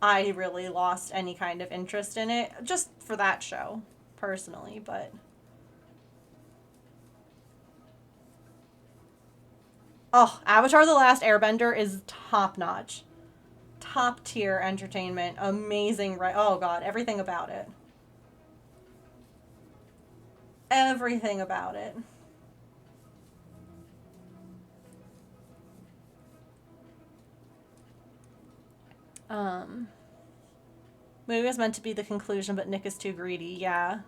I really lost any kind of interest in it, just for that show, personally, but oh, Avatar The Last Airbender is top notch. Top tier entertainment. Amazing. Oh, God. Everything about it. Everything about it. Movie was meant to be the conclusion, but Nick is too greedy. Yeah.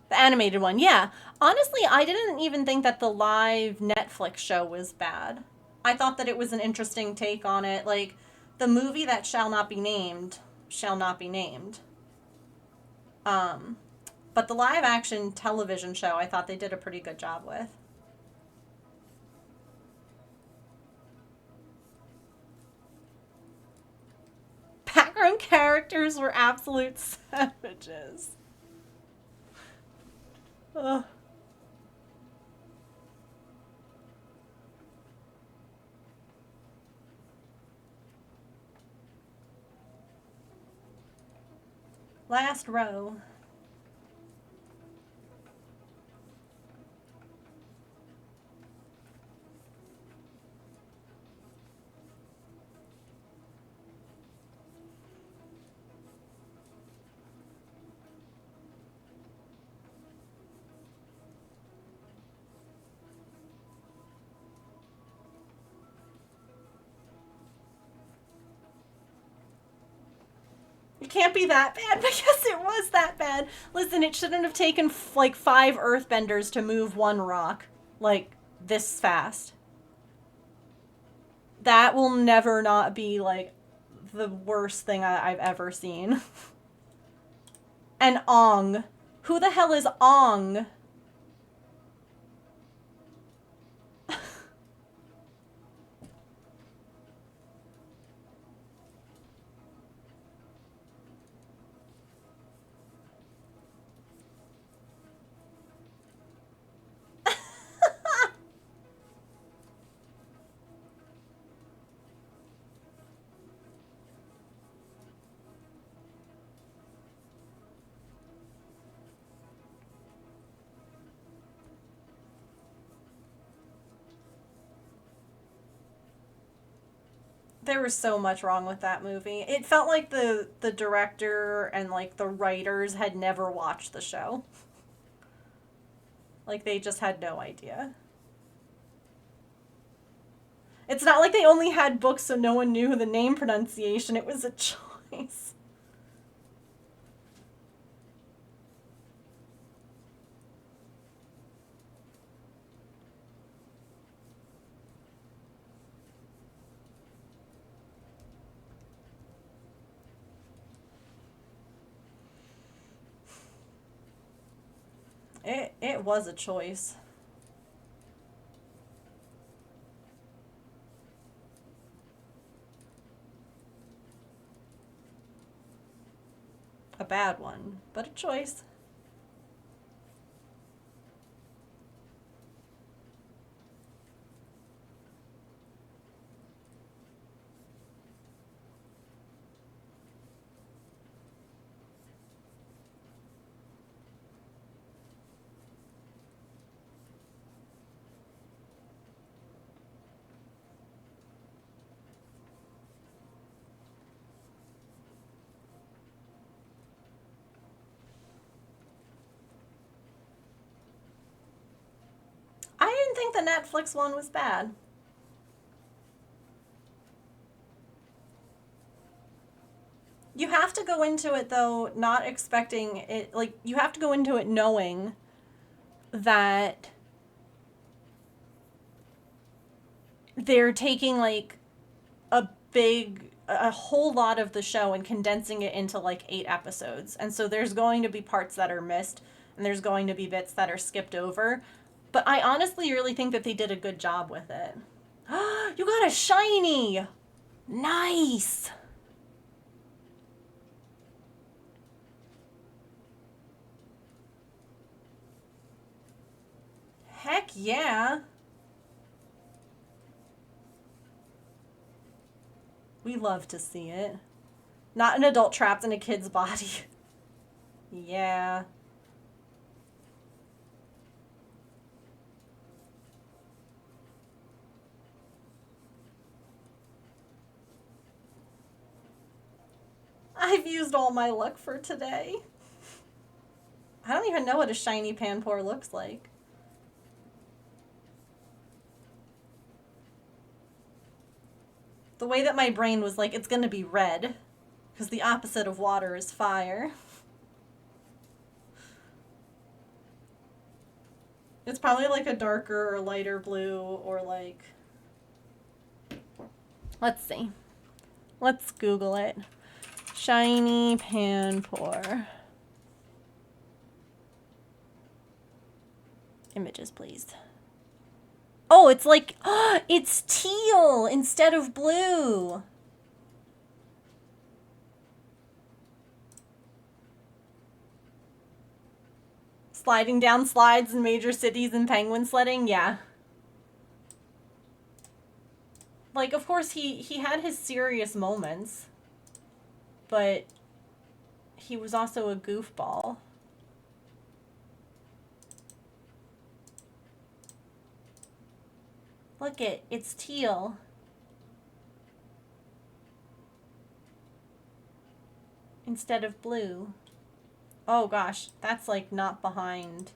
The animated one. Yeah. Honestly, I didn't even think that the live Netflix show was bad. I thought that it was an interesting take on it. Like, the movie that shall not be named shall not be named. But the live action television show, I thought they did a pretty good job with. Background characters were absolute savages. Ugh. Last row. It can't be that bad, but yes, it was that bad. Listen, it shouldn't have taken like 5 earthbenders to move one rock like this fast. That will never not be like the worst thing I've ever seen. And Ong. Who the hell is Ong? There was so much wrong with that movie. It felt like the director and like the writers had never watched the show. Like they just had no idea. It's not like they only had books so no one knew the name pronunciation. It was a choice. It was a choice. A bad one, but a choice. I didn't think the Netflix one was bad. You have to go into it though not expecting it, like you have to go into it knowing that they're taking like a whole lot of the show and condensing it into like 8 episodes. And so there's going to be parts that are missed and there's going to be bits that are skipped over. But I honestly really think that they did a good job with it. You got a shiny! Nice! Heck yeah! We love to see it. Not an adult trapped in a kid's body. Yeah. I've used all my luck for today. I don't even know what a shiny Panpour looks like. The way that my brain was like, it's gonna be red. Because the opposite of water is fire. It's probably like a darker or lighter blue or like... Let's see. Let's Google it. Shiny Panpour. Images, please. Oh, it's like... it's teal instead of blue. Sliding down slides in major cities and penguin sledding, yeah. Like, of course, he had his serious moments, but he was also a goofball. Look it's teal. Instead of blue. Oh gosh, that's like not behind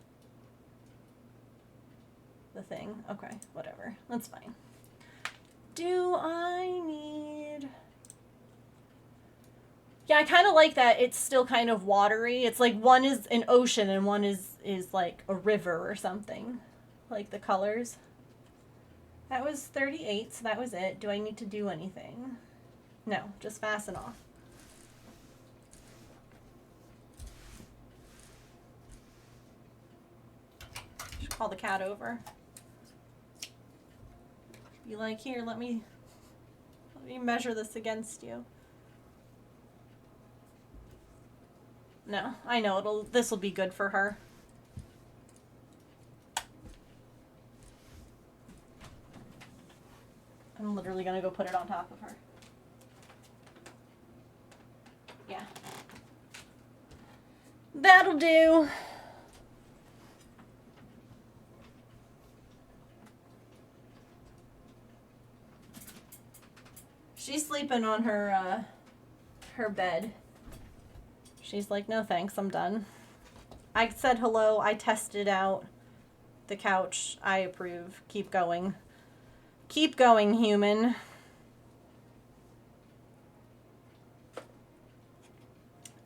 the thing. Okay, whatever. That's fine. Do I need... Yeah, I kind of like that it's still kind of watery. It's like one is an ocean and one is like a river or something. Like the colors. That was 38, so that was it. Do I need to do anything? No, just fasten off. Should call the cat over. Be like, here, let me measure this against you. No, I know this will be good for her. I'm literally gonna go put it on top of her. Yeah. That'll do. She's sleeping on her bed. She's like, no thanks, I'm done. I said hello, I tested out the couch. I approve. Keep going. Keep going, human.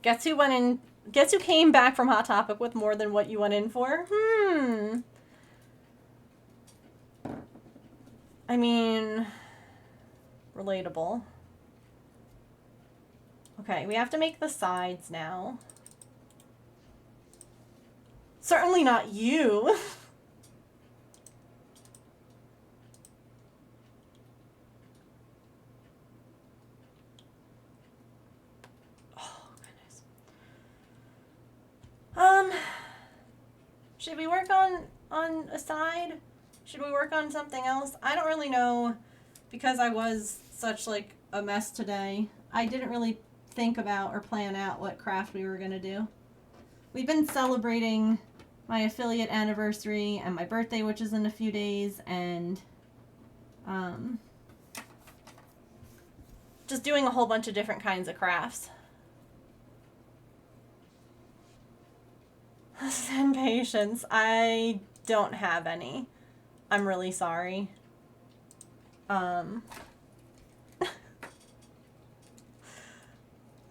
Guess who came back from Hot Topic with more than what you went in for? I mean, relatable. Okay, we have to make the sides now. Certainly not you. Should we work on a side? Should we work on something else? I don't really know, because I was such like a mess today. I didn't really think about or plan out what craft we were gonna do. We've been celebrating my affiliate anniversary and my birthday, which is in a few days, and just doing a whole bunch of different kinds of crafts. Send patience. I don't have any. I'm really sorry.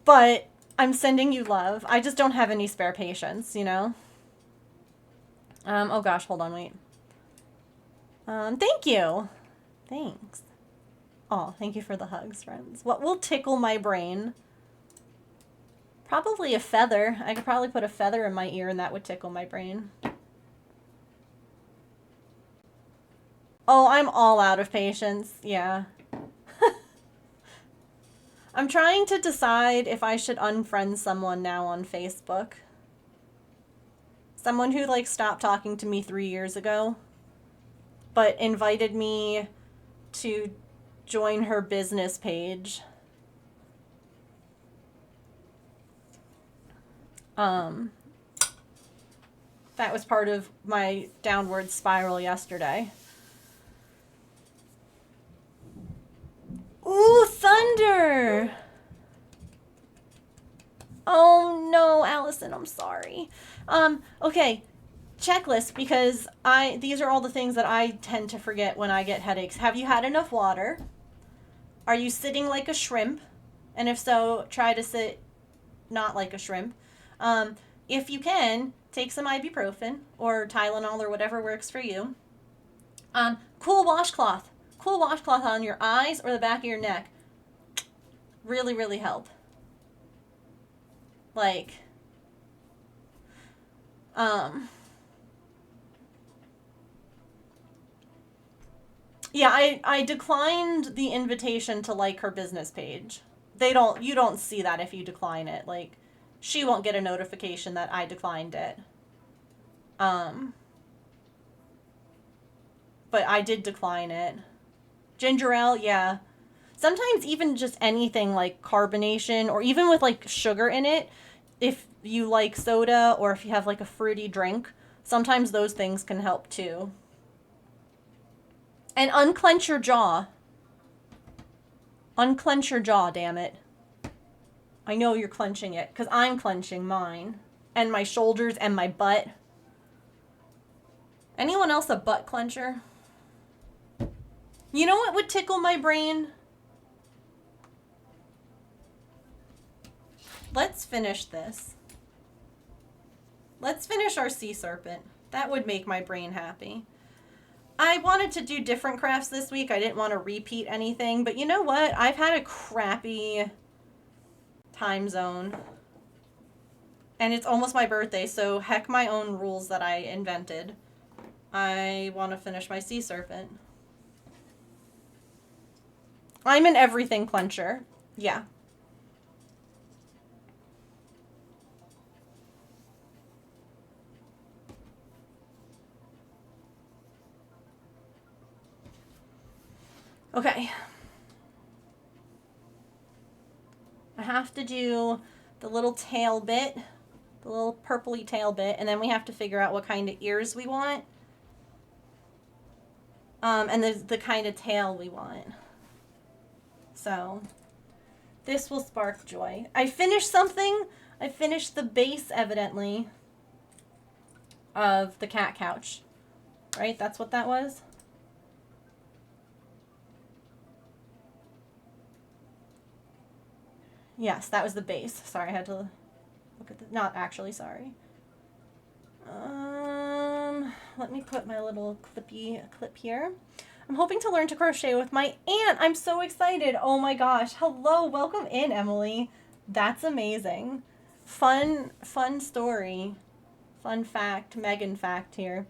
But I'm sending you love. I just don't have any spare patience, you know? Oh gosh, hold on, wait. Thank you. Thanks. Oh, thank you for the hugs, friends. What will tickle my brain? Probably a feather. I could probably put a feather in my ear and that would tickle my brain. Oh, I'm all out of patience. Yeah. I'm trying to decide if I should unfriend someone now on Facebook. Someone who, like, stopped talking to me 3 years ago, but invited me to join her business page. That was part of my downward spiral yesterday. Ooh, thunder! Oh no, Allison, I'm sorry. Okay, checklist, because these are all the things that I tend to forget when I get headaches. Have you had enough water? Are you sitting like a shrimp? And if so, try to sit not like a shrimp. If you can, take some ibuprofen or Tylenol or whatever works for you. Cool washcloth. Cool washcloth on your eyes or the back of your neck. Really, really help. Like, yeah, I declined the invitation to like her business page. You don't see that if you decline it. Like, she won't get a notification that I declined it. But I did decline it. Ginger ale, yeah. Sometimes even just anything like carbonation or even with like sugar in it, if you like soda or if you have like a fruity drink, sometimes those things can help too. And unclench your jaw. Unclench your jaw, damn it. I know you're clenching it because I'm clenching mine. And my shoulders and my butt. Anyone else a butt clencher? You know what would tickle my brain? Let's finish this. Let's finish our sea serpent. That would make my brain happy. I wanted to do different crafts this week. I didn't want to repeat anything, but you know what? I've had a crappy time zone. And it's almost my birthday, so heck my own rules that I invented. I want to finish my sea serpent. I'm an everything clencher. Yeah. Okay. I have to do the little tail bit, the little purpley tail bit, and then we have to figure out what kind of ears we want. And the kind of tail we want. So, this will spark joy. I finished something. I finished the base, evidently, of the cat couch. Right? That's what that was? Yes, that was the base. Sorry, I had to look at the... Not actually, sorry. Let me put my little clip here. I'm hoping to learn to crochet with my aunt. I'm so excited. Oh my gosh. Hello. Welcome in, Emily. That's amazing. Fun story. Fun fact. Megan fact here.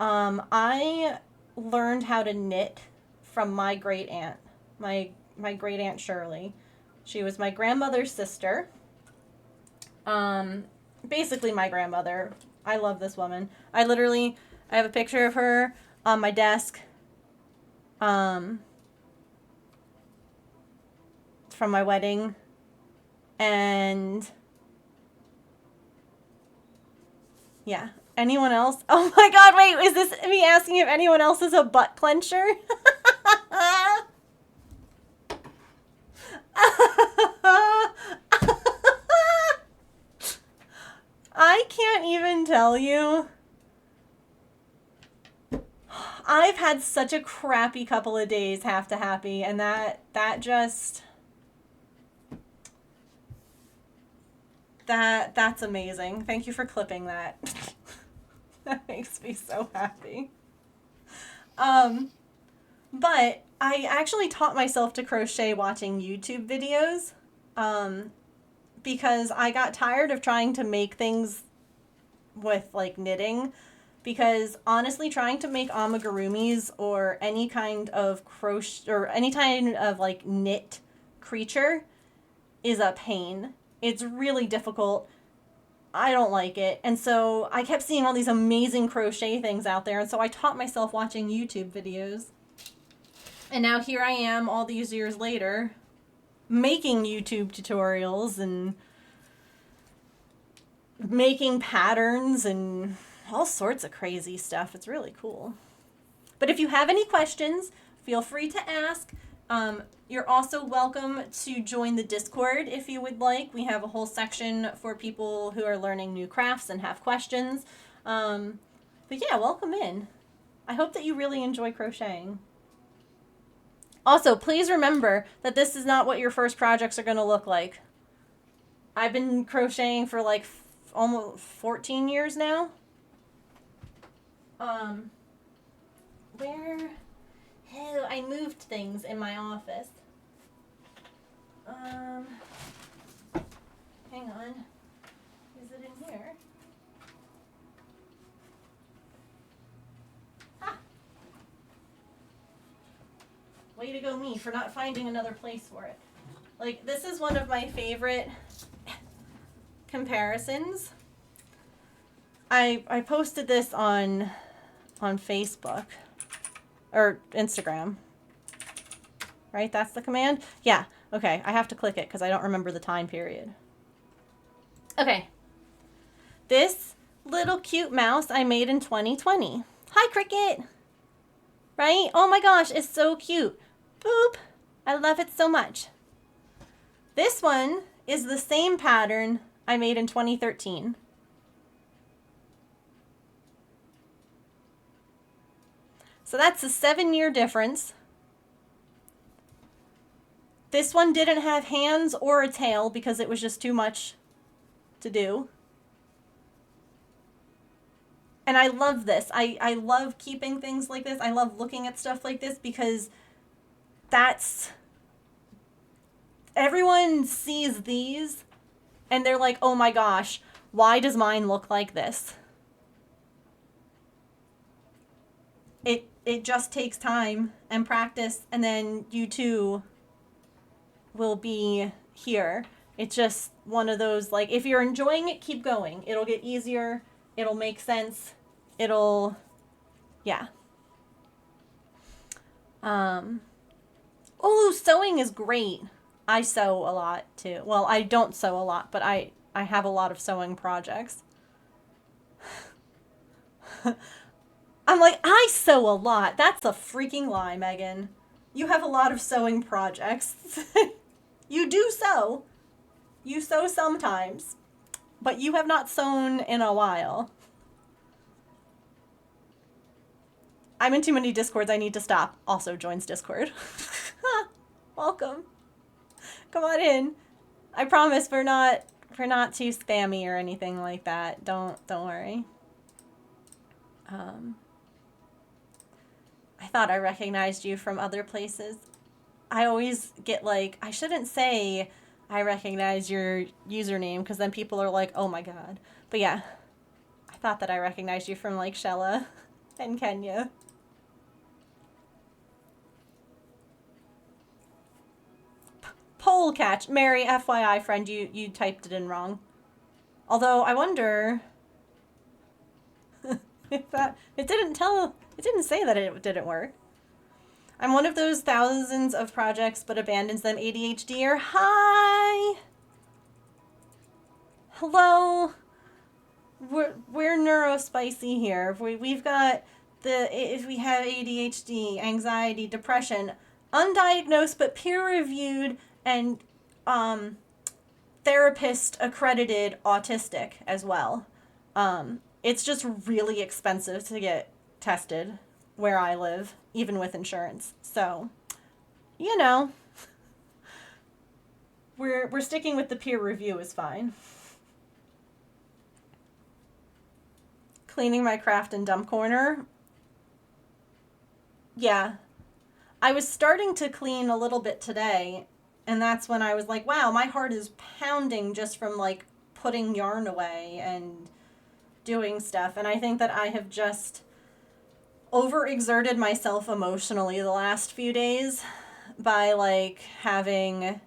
I learned how to knit from my great aunt. My great aunt Shirley. She was my grandmother's sister. Basically my grandmother. I love this woman. I have a picture of her on my desk. From my wedding. And yeah. Anyone else? Oh my god, wait, is this me asking if anyone else is a butt clencher? I can't even tell you. I've had such a crappy couple of days, half to happy, and that's amazing. Thank you for clipping that. That makes me so happy. But I actually taught myself to crochet watching YouTube videos, because I got tired of trying to make things with like knitting, because honestly trying to make amigurumis or any kind of crochet or any kind of like knit creature is a pain. It's really difficult. I don't like it. And so I kept seeing all these amazing crochet things out there, and so I taught myself watching YouTube videos. And now here I am all these years later making YouTube tutorials and making patterns and all sorts of crazy stuff. It's really cool. But if you have any questions, feel free to ask. You're also welcome to join the Discord if you would like. We have a whole section for people who are learning new crafts and have questions. But yeah, welcome in. I hope that you really enjoy crocheting. Also, please remember that this is not what your first projects are going to look like. I've been crocheting for like almost 14 years now. I moved things in my office. Hang on. Is it in here? Ha! Way to go me for not finding another place for it. Like, this is one of my favorite comparisons. I posted this on Facebook or Instagram. Right? That's the command? Yeah. Okay. I have to click it because I don't remember the time period. Okay. This little cute mouse I made in 2020. Hi, Cricket. Right? Oh my gosh, it's so cute. Boop. I love it so much. This one is the same pattern I made in 2013. So that's a 7-year difference. This one didn't have hands or a tail because it was just too much to do. And I love this. I love keeping things like this. I love looking at stuff like this because everyone sees these and they're like, oh my gosh, why does mine look like this? It just takes time and practice, and then you too will be here. It's just one of those, like, if you're enjoying it, keep going. It'll get easier. It'll make sense. Yeah. Oh, sewing is great. I sew a lot too. Well, I don't sew a lot, but I have a lot of sewing projects. I'm like, I sew a lot. That's a freaking lie, Megan. You have a lot of sewing projects. You do sew. You sew sometimes. But you have not sewn in a while. I'm in too many Discords. I need to stop. Also joins Discord. Welcome. Come on in. I promise we're not too spammy or anything like that. Don't worry. I thought I recognized you from other places. I always get like, I shouldn't say I recognize your username because then people are like, oh my god. But yeah, I thought that I recognized you from like Shella and Kenya. Pole catch. Mary, FYI, friend, you typed it in wrong. Although, I wonder if that... It didn't say that it didn't work. I'm one of those thousands of projects but abandons them ADHDer. Hi! Hello! We're neurospicy here. We've got if we have ADHD, anxiety, depression, undiagnosed but peer-reviewed and therapist accredited autistic as well. It's just really expensive to get tested where I live, even with insurance. So, you know, we're sticking with the peer review is fine. Cleaning my craft and dump corner. Yeah. I was starting to clean a little bit today, and that's when I was like, wow, my heart is pounding just from like putting yarn away and doing stuff. And I think that I have just overexerted myself emotionally the last few days by like having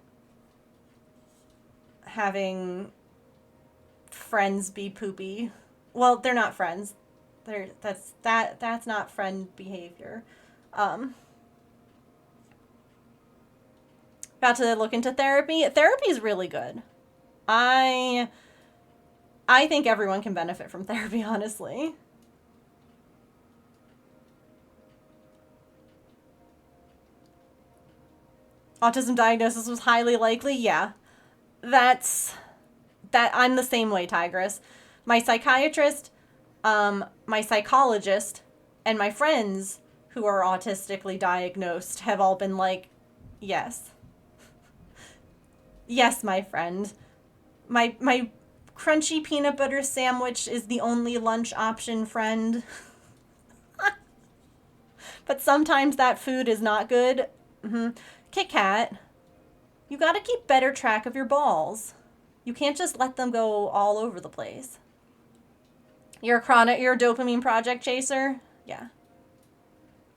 friends be poopy. Well, they're not friends. That's not friend behavior. About to look into therapy. Therapy is really good. I think everyone can benefit from therapy, honestly. Autism diagnosis was highly likely. Yeah. I'm the same way, Tigress. My psychiatrist, my psychologist, and my friends who are autistically diagnosed have all been like, yes. Yes, my friend. My crunchy peanut butter sandwich is the only lunch option, friend. But sometimes that food is not good. Kit Kat, you gotta keep better track of your balls. You can't just let them go all over the place. You're a dopamine project chaser? Yeah.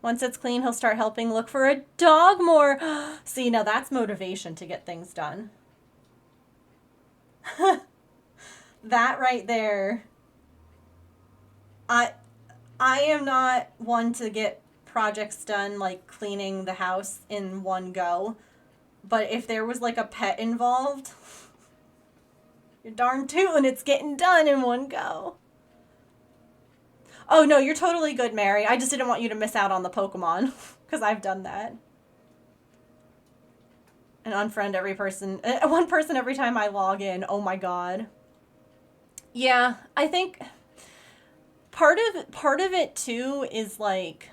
Once it's clean, he'll start helping look for a dog more. See, now that's motivation to get things done. That right there I I am not one to get projects done like cleaning the house in one go. But if there was like a pet involved, you're darn tootin' it's getting done in one go. Oh no, you're totally good, Mary. I just didn't want you to miss out on the Pokemon. Because I've done that. And unfriend every person. One person every time I log in. Oh my god. Yeah, I think part of it too is like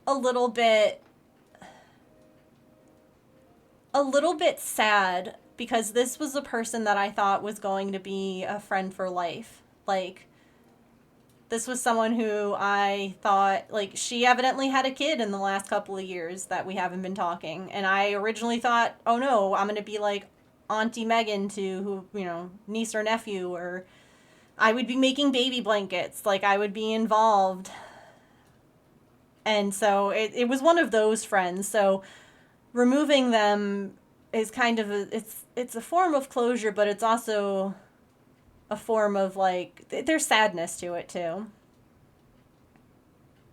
a little bit sad because this was a person that I thought was going to be a friend for life. Like, this was someone who I thought, like, she evidently had a kid in the last couple of years that we haven't been talking. And I originally thought, oh no, I'm going to be like Auntie Megan to who, you know, niece or nephew, or I would be making baby blankets. Like, I would be involved. And so it was one of those friends. So removing them is kind of it's a form of closure, but it's also a form of like there's sadness to it too.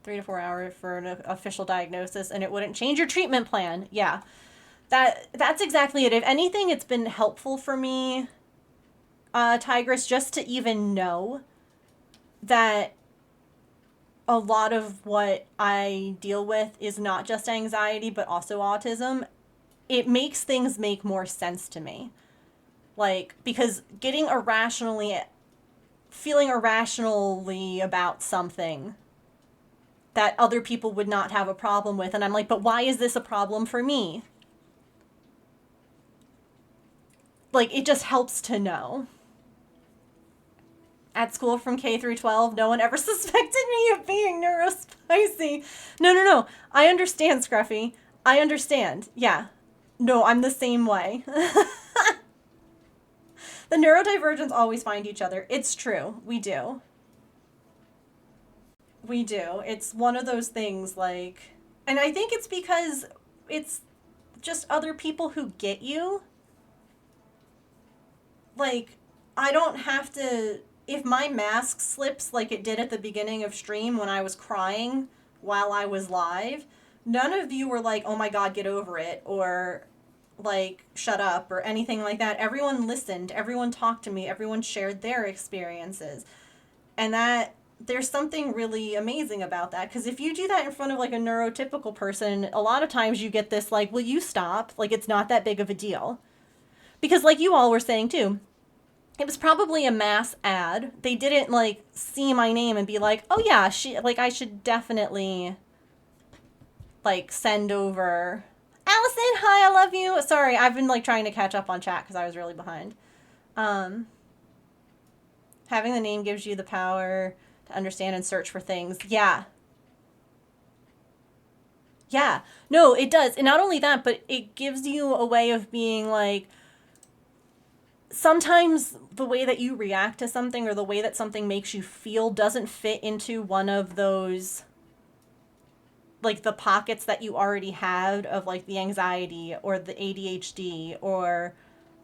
3 to 4 hours for an official diagnosis, and it wouldn't change your treatment plan. Yeah, that's exactly it. If anything, it's been helpful for me, Tigress, just to even know that a lot of what I deal with is not just anxiety, but also autism. It makes things make more sense to me. Like, because feeling irrationally about something that other people would not have a problem with. And I'm like, but why is this a problem for me? Like, it just helps to know. At school from K through 12, no one ever suspected me of being neurospicy. No. I understand, Scruffy. I understand. Yeah. No, I'm the same way. The neurodivergents always find each other. It's true. We do. We do. It's one of those things, like... And I think it's because it's just other people who get you. Like, I don't have to... If my mask slips like it did at the beginning of stream when I was crying while I was live, none of you were like, oh my god, get over it, or like, shut up, or anything like that. Everyone listened, everyone talked to me, everyone shared their experiences. And that, there's something really amazing about that, because if you do that in front of like a neurotypical person, a lot of times you get this like, will you stop? Like, it's not that big of a deal. Because like you all were saying too, it was probably a mass ad. They didn't like see my name and be like, oh yeah, I should definitely like send over. Allison, hi, I love you. Sorry, I've been like trying to catch up on chat because I was really behind. Having the name gives you the power to understand and search for things. Yeah. Yeah. No, it does. And not only that, but it gives you a way of being like, sometimes the way that you react to something or the way that something makes you feel doesn't fit into one of those, like, the pockets that you already had of, like, the anxiety or the ADHD or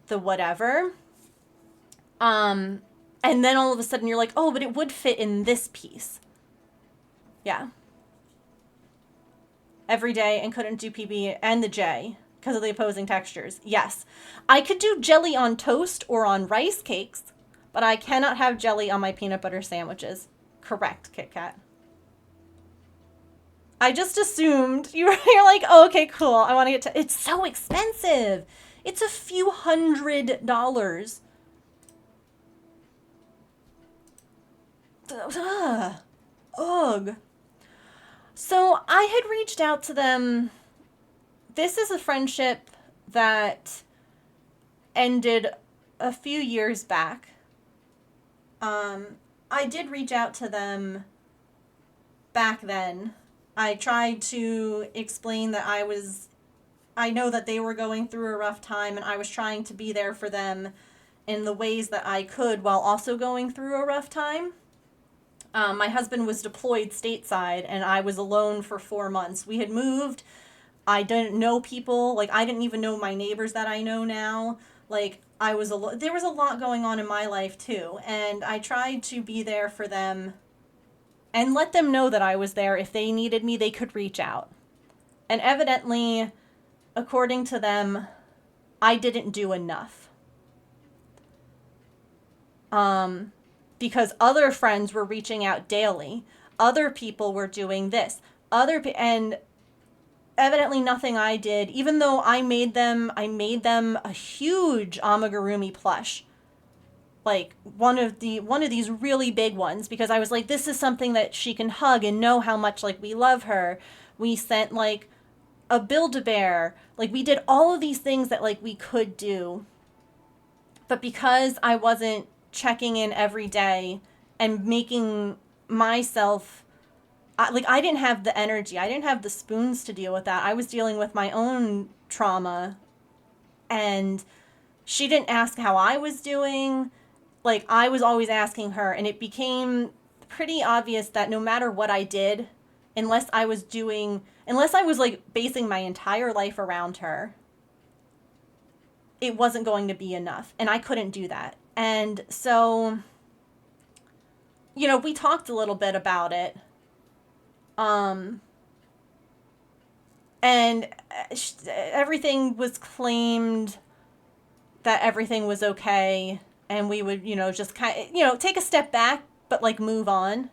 the whatever. And then all of a sudden you're like, oh, but it would fit in this piece. Yeah. Every day and couldn't do PB and the J. Because of the opposing textures. Yes. I could do jelly on toast or on rice cakes, but I cannot have jelly on my peanut butter sandwiches. Correct, Kit Kat. I just assumed you're like, oh, okay, cool. I want to get to... It's so expensive. It's a few $100s. Ugh. So I had reached out to them... This is a friendship that ended a few years back. I did reach out to them back then. I tried to explain that I know that they were going through a rough time, and I was trying to be there for them in the ways that I could while also going through a rough time. My husband was deployed stateside, and I was alone for 4 months. We had moved. I didn't know people. Like, I didn't even know my neighbors that I know now. Like, there was a lot going on in my life too, and I tried to be there for them and let them know that I was there. If they needed me, they could reach out. And evidently, according to them, I didn't do enough. Because other friends were reaching out daily. Other people were doing this. And evidently nothing I did, even though I made them a huge amigurumi plush. Like one of these really big ones, because I was like, this is something that she can hug and know how much like we love her. We sent like a Build-A-Bear. Like, we did all of these things that like we could do. But because I wasn't checking in every day and making myself I didn't have the energy. I didn't have the spoons to deal with that. I was dealing with my own trauma, and she didn't ask how I was doing. Like, I was always asking her, and it became pretty obvious that no matter what I did, unless I was like basing my entire life around her, it wasn't going to be enough. And I couldn't do that. And so, we talked a little bit about it. And everything was claimed that everything was okay, and we would, just kind of, take a step back, but like move on.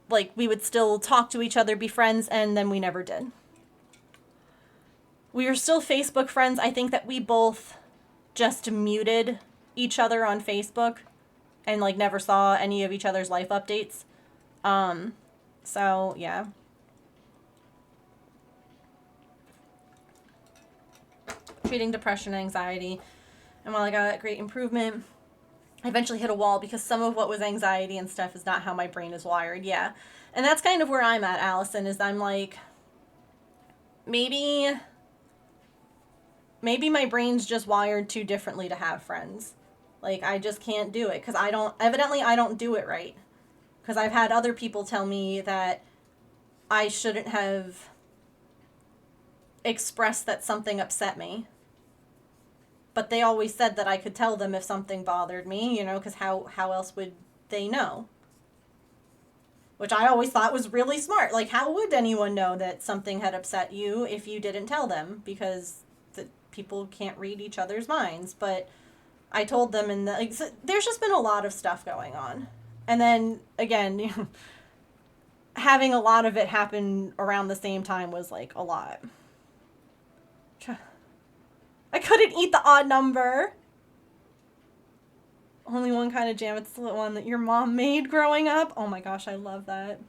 Like, we would still talk to each other, be friends, and then we never did. We were still Facebook friends. I think that we both just muted each other on Facebook and like never saw any of each other's life updates. So, yeah. Treating depression and anxiety. And while I got great improvement, I eventually hit a wall because some of what was anxiety and stuff is not how my brain is wired. Yeah. And that's kind of where I'm at, Allison, is I'm like, maybe my brain's just wired too differently to have friends. Like, I just can't do it because I don't do it right. Because I've had other people tell me that I shouldn't have expressed that something upset me. But they always said that I could tell them if something bothered me, because how else would they know? Which I always thought was really smart. Like, how would anyone know that something had upset you if you didn't tell them? Because people can't read each other's minds. But I told them, and there's just been a lot of stuff going on. And then, again, having a lot of it happen around the same time was, like, a lot. I couldn't eat the odd number. Only one kind of jam. It's the one that your mom made growing up. Oh my gosh, I love that.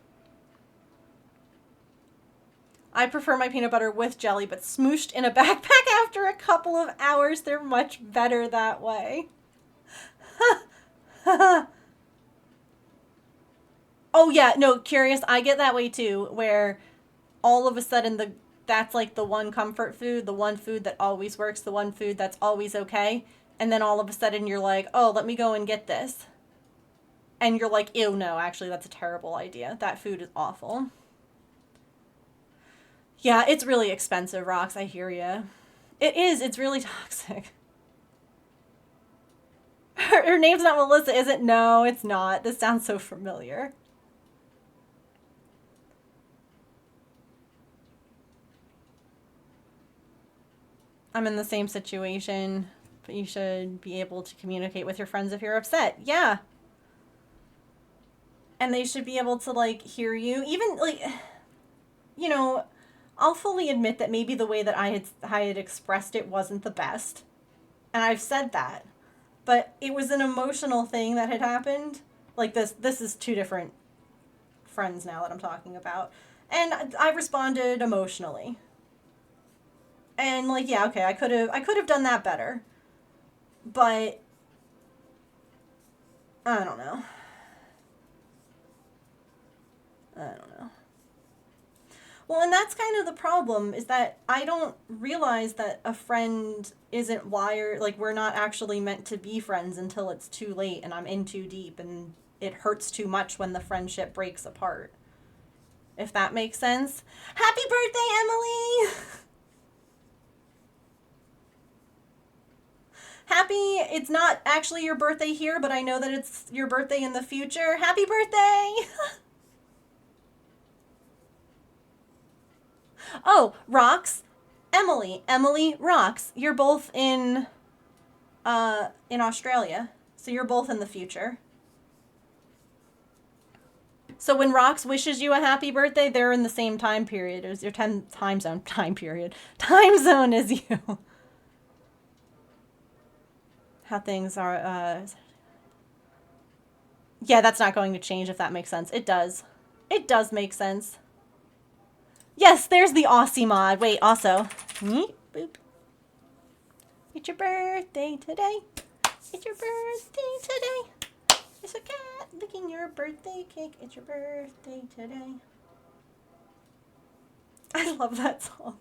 I prefer my peanut butter with jelly, but smooshed in a backpack after a couple of hours. They're much better that way. Oh yeah, no, curious. I get that way too, where all of a sudden that's like the one comfort food, the one food that always works, the one food that's always okay. And then all of a sudden you're like, oh, let me go and get this. And you're like, ew, no, actually that's a terrible idea. That food is awful. Yeah, it's really expensive, Rox. I hear ya. It is. It's really toxic. Her name's not Melissa, is it? No, it's not. This sounds so familiar. I'm in the same situation, but you should be able to communicate with your friends if you're upset. Yeah. And they should be able to, like, hear you. Even, like, I'll fully admit that maybe the way that I had expressed it wasn't the best. And I've said that. But it was an emotional thing that had happened. Like, this is two different friends now that I'm talking about. And I responded emotionally. And, like, yeah, okay, I could have done that better. But I don't know. Well, and that's kind of the problem, is that I don't realize that a friend isn't wired, like, we're not actually meant to be friends until it's too late and I'm in too deep and it hurts too much when the friendship breaks apart. If that makes sense. Happy birthday, Emily! Happy, it's not actually your birthday here, but I know that it's your birthday in the future. Happy birthday! Oh, Rocks. Emily. Emily, Rocks. You're both in Australia. So you're both in the future. So when Rocks wishes you a happy birthday, they're in the same time period as your time zone as you. How things are, yeah, that's not going to change if that makes sense. It does. It does make sense. Yes, there's the Aussie mod. Wait, also. Boop. It's your birthday today. It's your birthday today. It's a cat licking your birthday cake. It's your birthday today. I love that song.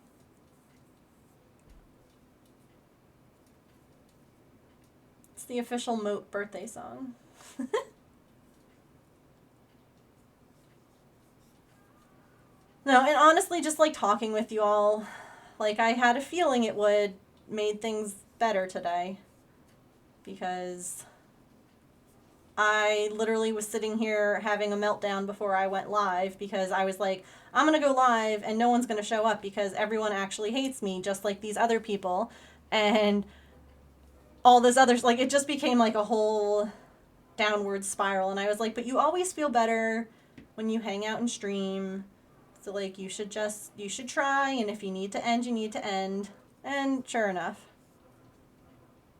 It's the official Moat birthday song. No, and honestly, just like talking with you all, like I had a feeling it would made things better today. Because I literally was sitting here having a meltdown before I went live because I was like, I'm going to go live and no one's going to show up because everyone actually hates me just like these other people. And all this others, like it just became like a whole downward spiral. And I was like, but you always feel better when you hang out and stream. So like you should try, and if you need to end, you need to end. And sure enough,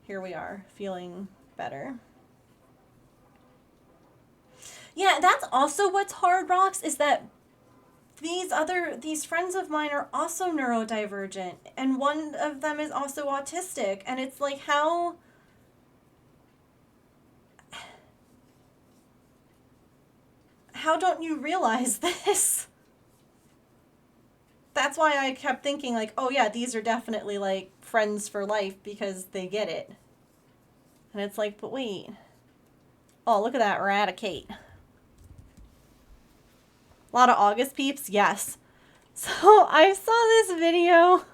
here we are, feeling better. Yeah, that's also what's hard, Rocks, is that these friends of mine are also neurodivergent, and one of them is also autistic, and it's like how don't you realize this? That's why I kept thinking like, oh yeah, these are definitely like friends for life because they get it. And it's like, but wait. Oh, look at that Eradicate. A lot of August peeps? Yes. So I saw this video.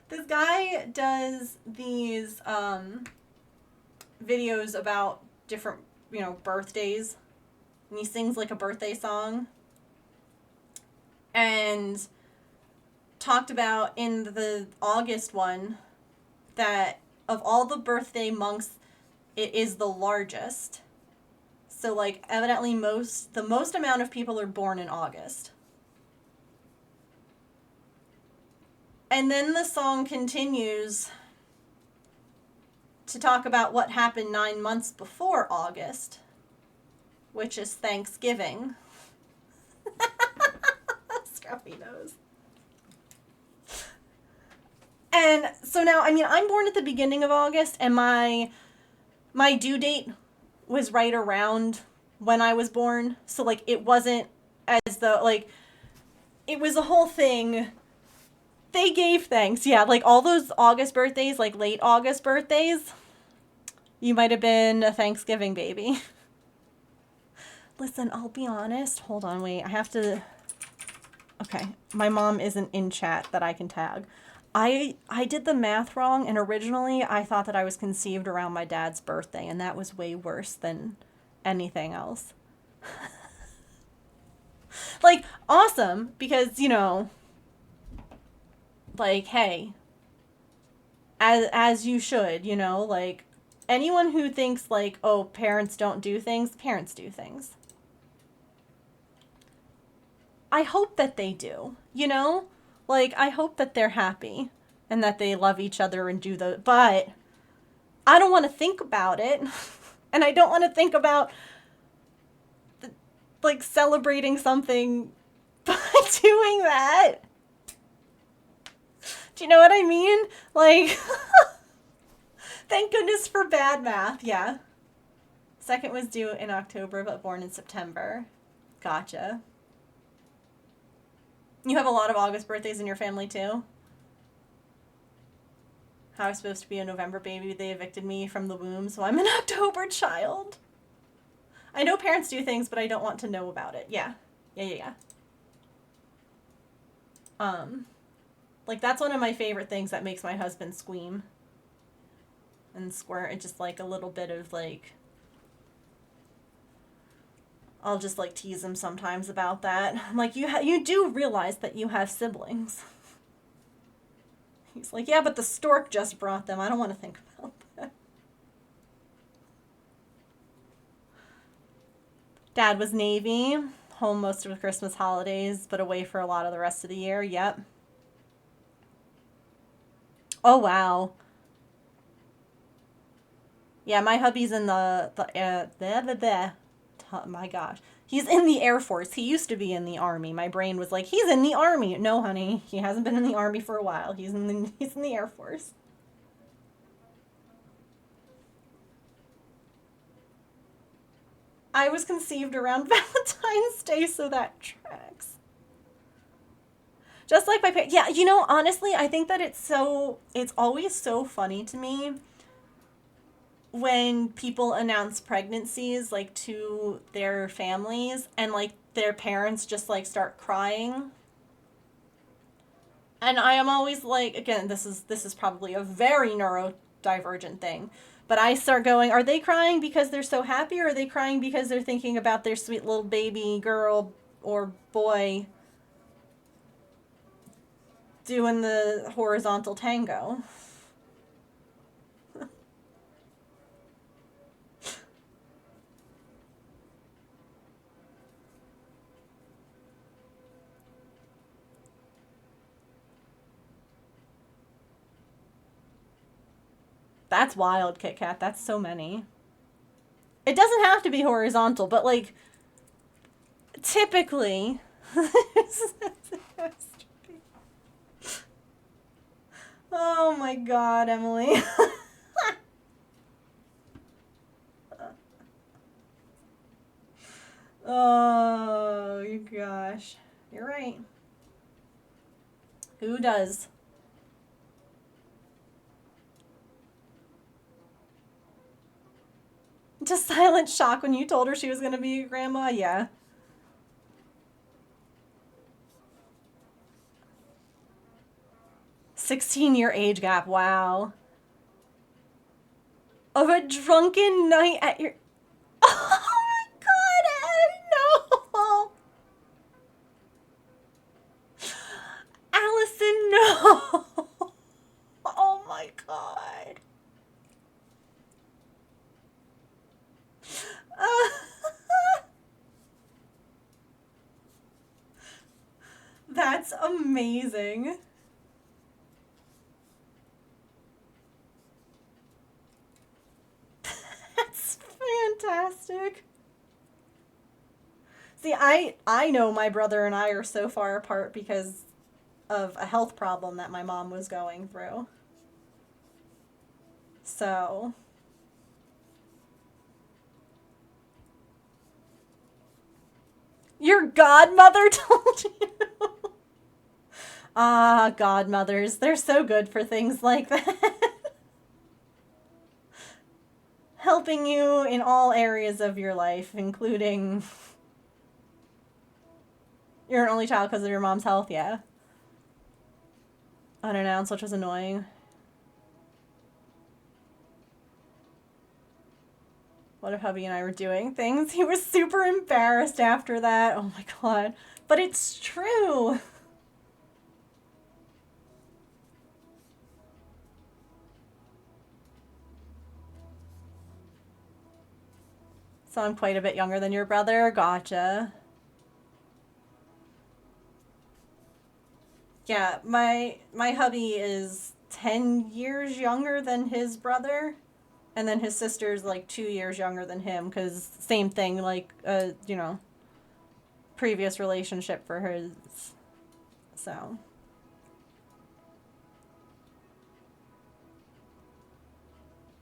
This guy does these videos about different, birthdays. And he sings like a birthday song. And talked about in the August one that of all the birthday months, it is the largest. So like evidently the most amount of people are born in August. And then the song continues to talk about what happened 9 months before August, which is Thanksgiving. Scruffy nose. And so now, I mean, I'm born at the beginning of August, and my due date was right around when I was born. So, like, it wasn't as though, like, it was a whole thing. They gave thanks. Yeah, like, all those August birthdays, like, late August birthdays, you might have been a Thanksgiving baby. Listen, I'll be honest. Hold on, wait. I have to... Okay, my mom isn't in chat that I can tag. I did the math wrong, and originally I thought that I was conceived around my dad's birthday, and that was way worse than anything else. Like, awesome, because, like, hey, as you should, like, anyone who thinks, like, oh, parents don't do things, parents do things. I hope that they do, Like, I hope that they're happy and that they love each other and do but I don't want to think about it. And I don't want to think about, like, celebrating something by doing that. Do you know what I mean? Like, thank goodness for bad math, yeah. Second was due in October, but born in September. Gotcha. You have a lot of August birthdays in your family, too? How I was supposed to be a November baby, they evicted me from the womb, so I'm an October child. I know parents do things, but I don't want to know about it. Yeah. Yeah. Like, that's one of my favorite things that makes my husband squeam and squirt. It's just, like, a little bit of, like... I'll just, like, tease him sometimes about that. I'm like, you do realize that you have siblings. He's like, yeah, but the stork just brought them. I don't want to think about that. Dad was Navy, home most of the Christmas holidays, but away for a lot of the rest of the year. Yep. Oh, wow. Yeah, my hubby's in oh my gosh. He's in the Air Force. He used to be in the Army. My brain was like, he's in the Army. No, honey. He hasn't been in the Army for a while. He's in the Air Force. I was conceived around Valentine's Day, so that tracks. Just like my parents. Yeah, you know, honestly, I think that it's always so funny to me when people announce pregnancies, like, to their families, and, like, their parents just, like, start crying. And I am always like, again, this is probably a very neurodivergent thing, but I start going, are they crying because they're so happy, or are they crying because they're thinking about their sweet little baby girl or boy doing the horizontal tango? That's wild, Kit Kat. That's so many. It doesn't have to be horizontal, but, like, typically... Oh my god, Emily. Oh, gosh. You're right. Who does? Just silent shock when you told her she was going to be a grandma? Yeah. "16-year age gap, wow. Of a drunken night at your... Oh my god, no! Allison, no! Oh my god. That's amazing. That's fantastic. See, I know my brother and I are so far apart because of a health problem that my mom was going through. So... Your godmother told you? Ah, godmothers. They're so good for things like that. Helping you in all areas of your life, including... You're an only child because of your mom's health, yeah. Unannounced, which was annoying. What if hubby and I were doing things? He was super embarrassed after that. Oh my god. But it's true. So I'm quite a bit younger than your brother. Gotcha. Yeah, my hubby is 10 years younger than his brother. And then his sister's like 2 years younger than him, because same thing, like, you know, previous relationship for his, so.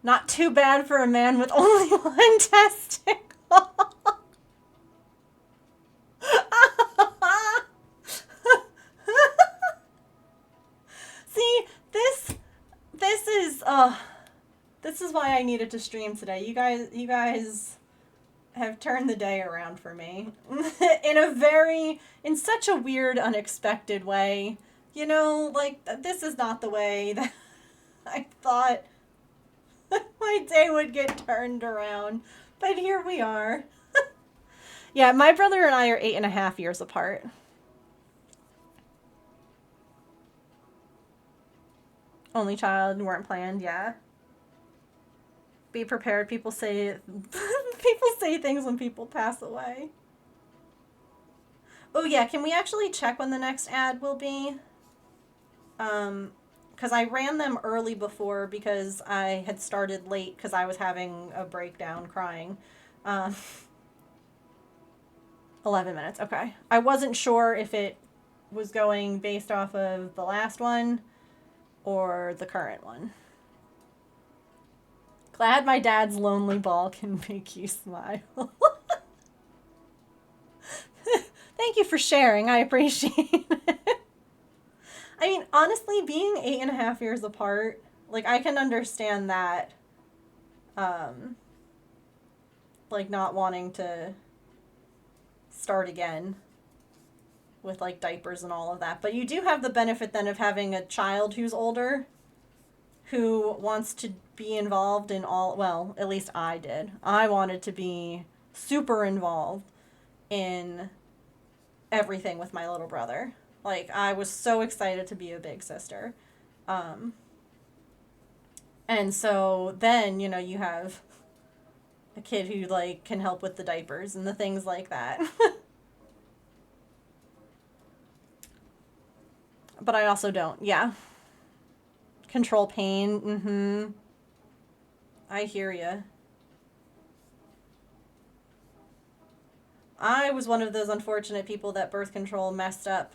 Not too bad for a man with only one testicle. See, this is why I needed to stream today. You guys have turned the day around for me in such a weird, unexpected way. You know, like, this is not the way that I thought my day would get turned around. But here we are. Yeah, my brother and I are 8.5 years apart. Only child, weren't planned, yeah. Be prepared, people say people say things when people pass away. Oh yeah, can we actually check when the next ad will be? Because I ran them early before because I had started late because I was having a breakdown crying. 11 minutes, okay. I wasn't sure if it was going based off of the last one or the current one. Glad my dad's lonely ball can make you smile. Thank you for sharing. I appreciate it. I mean, honestly, being 8.5 years apart, like, I can understand that, like, not wanting to start again with, like, diapers and all of that. But you do have the benefit then of having a child who's older who wants to be involved in all, well, at least I did. I wanted to be super involved in everything with my little brother. Like, I was so excited to be a big sister. And so then, you know, you have a kid who, like, can help with the diapers and the things like that. But I also don't, yeah. Control pain, I hear ya. I was one of those unfortunate people that birth control messed up.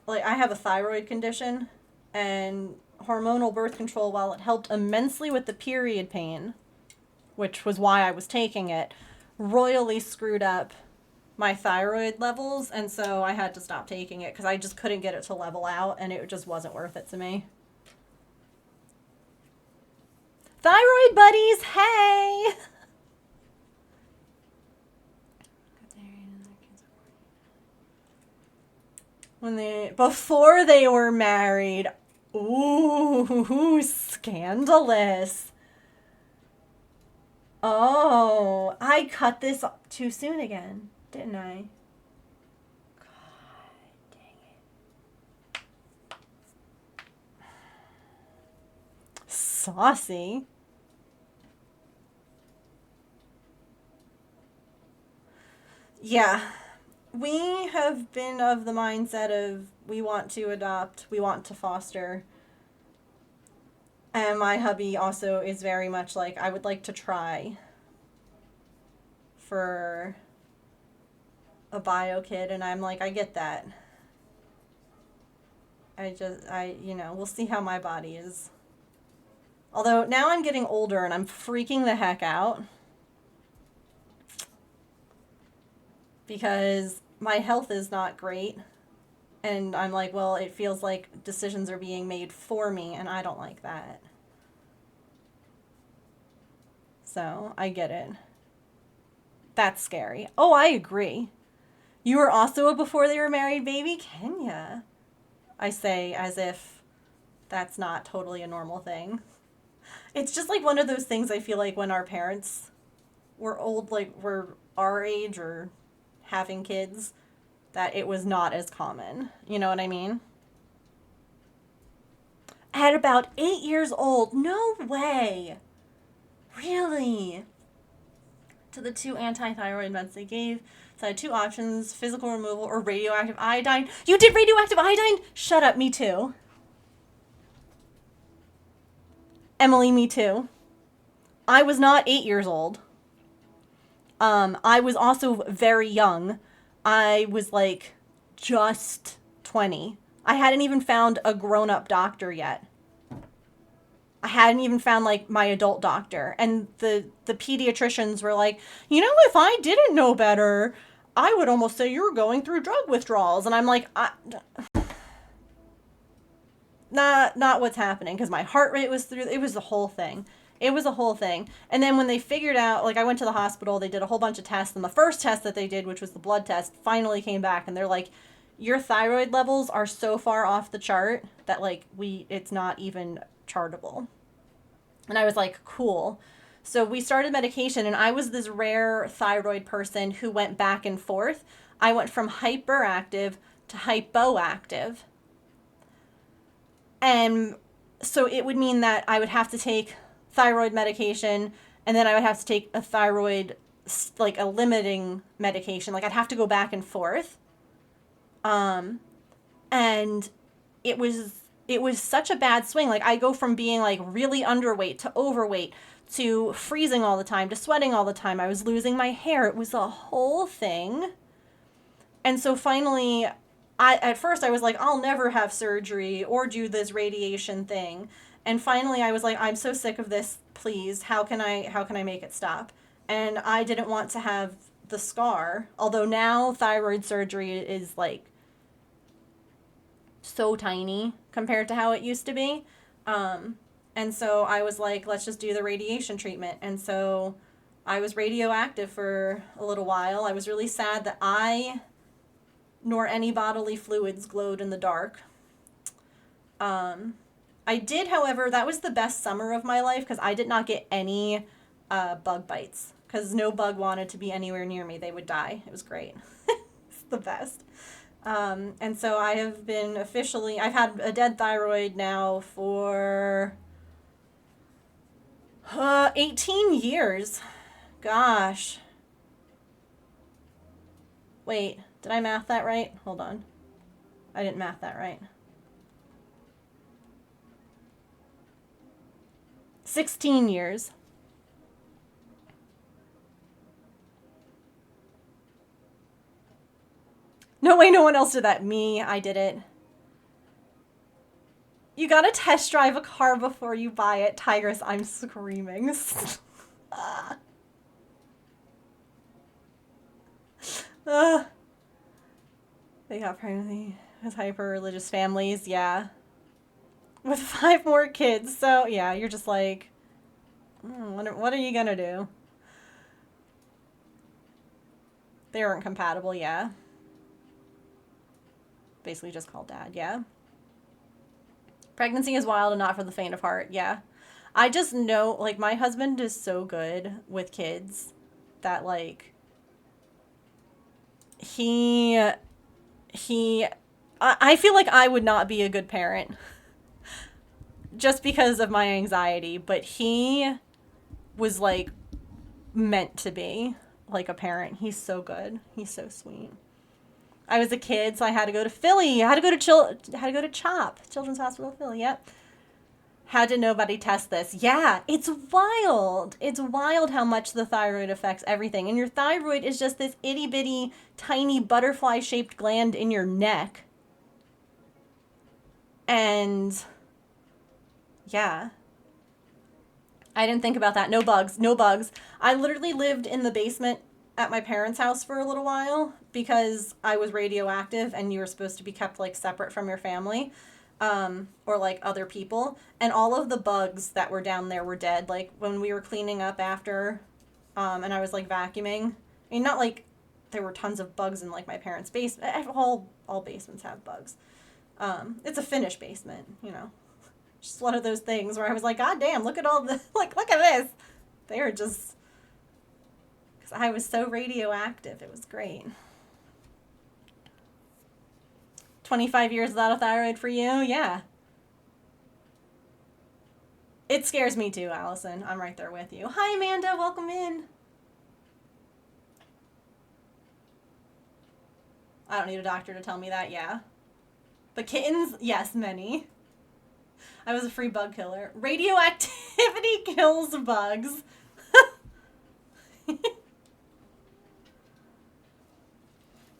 Like, I have a thyroid condition, and hormonal birth control, while it helped immensely with the period pain, which was why I was taking it, royally screwed up my thyroid levels, and so I had to stop taking it because I just couldn't get it to level out, and it just wasn't worth it to me. Thyroid buddies, hey! Before they were married. Ooh, scandalous. Oh, I cut this too soon again, didn't I? God dang it. Saucy. Yeah. We have been of the mindset of we want to adopt, we want to foster. And my hubby also is very much like, I would like to try for a bio kid. And I'm like, I get that. We'll see how my body is. Although now I'm getting older and I'm freaking the heck out. Because my health is not great. And I'm like, well, it feels like decisions are being made for me, and I don't like that. So, I get it. That's scary. Oh, I agree. You were also a before they were married baby? Kenya. I say as if that's not totally a normal thing. It's just like one of those things I feel like when our parents were old, like were our age or having kids, that it was not as common. You know what I mean? At about 8 years old. No way. Really? To the 2 anti-thyroid meds they gave. So I had 2 options, physical removal or radioactive iodine. You did radioactive iodine? Shut up, me too. Emily, me too. I was not 8 years old. I was also very young. I was like just 20. I hadn't even found a grown-up doctor yet. I hadn't even found like my adult doctor. And the pediatricians were like, you know, if I didn't know better, I would almost say you're going through drug withdrawals. And I'm like, not what's happening, because my heart rate was through, it was the whole thing. It was a whole thing. And then when they figured out, like, I went to the hospital, they did a whole bunch of tests, and the first test that they did, which was the blood test, finally came back, and they're like, your thyroid levels are so far off the chart that, like, it's not even chartable. And I was like, cool. So we started medication, and I was this rare thyroid person who went back and forth. I went from hyperactive to hypoactive. And so it would mean that I would have to take thyroid medication, and then I would have to take a thyroid, like a limiting medication. Like I'd have to go back and forth. And it was such a bad swing. Like I go from being like really underweight to overweight to freezing all the time to sweating all the time. I was losing my hair. It was a whole thing. And so finally, at first I was like, I'll never have surgery or do this radiation thing. And finally I was like, I'm so sick of this. Please, how can I make it stop? And I didn't want to have the scar. Although now thyroid surgery is like so tiny compared to how it used to be. And so I was like, let's just do the radiation treatment. And so I was radioactive for a little while. I was really sad that I nor any bodily fluids glowed in the dark. I did, however, that was the best summer of my life because I did not get any bug bites because no bug wanted to be anywhere near me. They would die. It was great. It's the best. And so I have been I've had a dead thyroid now for 18 years. Gosh. Wait, did I math that right? Hold on. I didn't math that right. 16 years. No way, no one else did that. Me, I did it. You gotta test drive a car before you buy it. Tigress, I'm screaming. They got pregnancy with hyper-religious families, yeah. With 5 more kids, so yeah, you're just like, what are you gonna do? They weren't compatible, yeah. Basically just called dad, yeah. Pregnancy is wild and not for the faint of heart, yeah. I just know, like, my husband is so good with kids that, like, I feel like I would not be a good parent just because of my anxiety, but he was, like, meant to be, like, a parent. He's so good. He's so sweet. I was a kid, so I had to go to Philly. I had to go to CHOP, Children's Hospital of Philly, yep. How did nobody test this? Yeah, it's wild. It's wild how much the thyroid affects everything. And your thyroid is just this itty bitty, tiny butterfly-shaped gland in your neck. And yeah. I didn't think about that. No bugs. No bugs. I literally lived in the basement at my parents' house for a little while because I was radioactive and you were supposed to be kept like separate from your family or like other people. And all of the bugs that were down there were dead. Like when we were cleaning up after and I was like vacuuming. I mean, not like there were tons of bugs in like my parents' basement. All basements have bugs. It's a Finnish basement, you know. Just one of those things where I was like, God damn, look at all the, like, look at this. They were just, because I was so radioactive. It was great. 25 years without a thyroid for you? Yeah. It scares me too, Allison. I'm right there with you. Hi, Amanda. Welcome in. I don't need a doctor to tell me that, yeah. But kittens, yes, many. I was a free bug killer. Radioactivity kills bugs.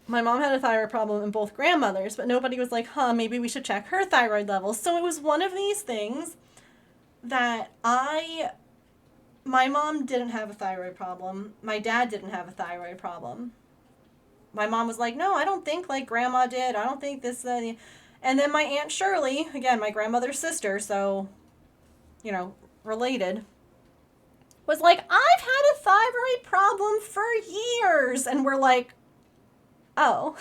My mom had a thyroid problem in both grandmothers, but nobody was like, maybe we should check her thyroid levels. So it was one of these things that my mom didn't have a thyroid problem. My dad didn't have a thyroid problem. My mom was like, no, I don't think like grandma did. I don't think this, and then my Aunt Shirley, again, my grandmother's sister, so, you know, related. was like, I've had a thyroid problem for years. And we're like, oh.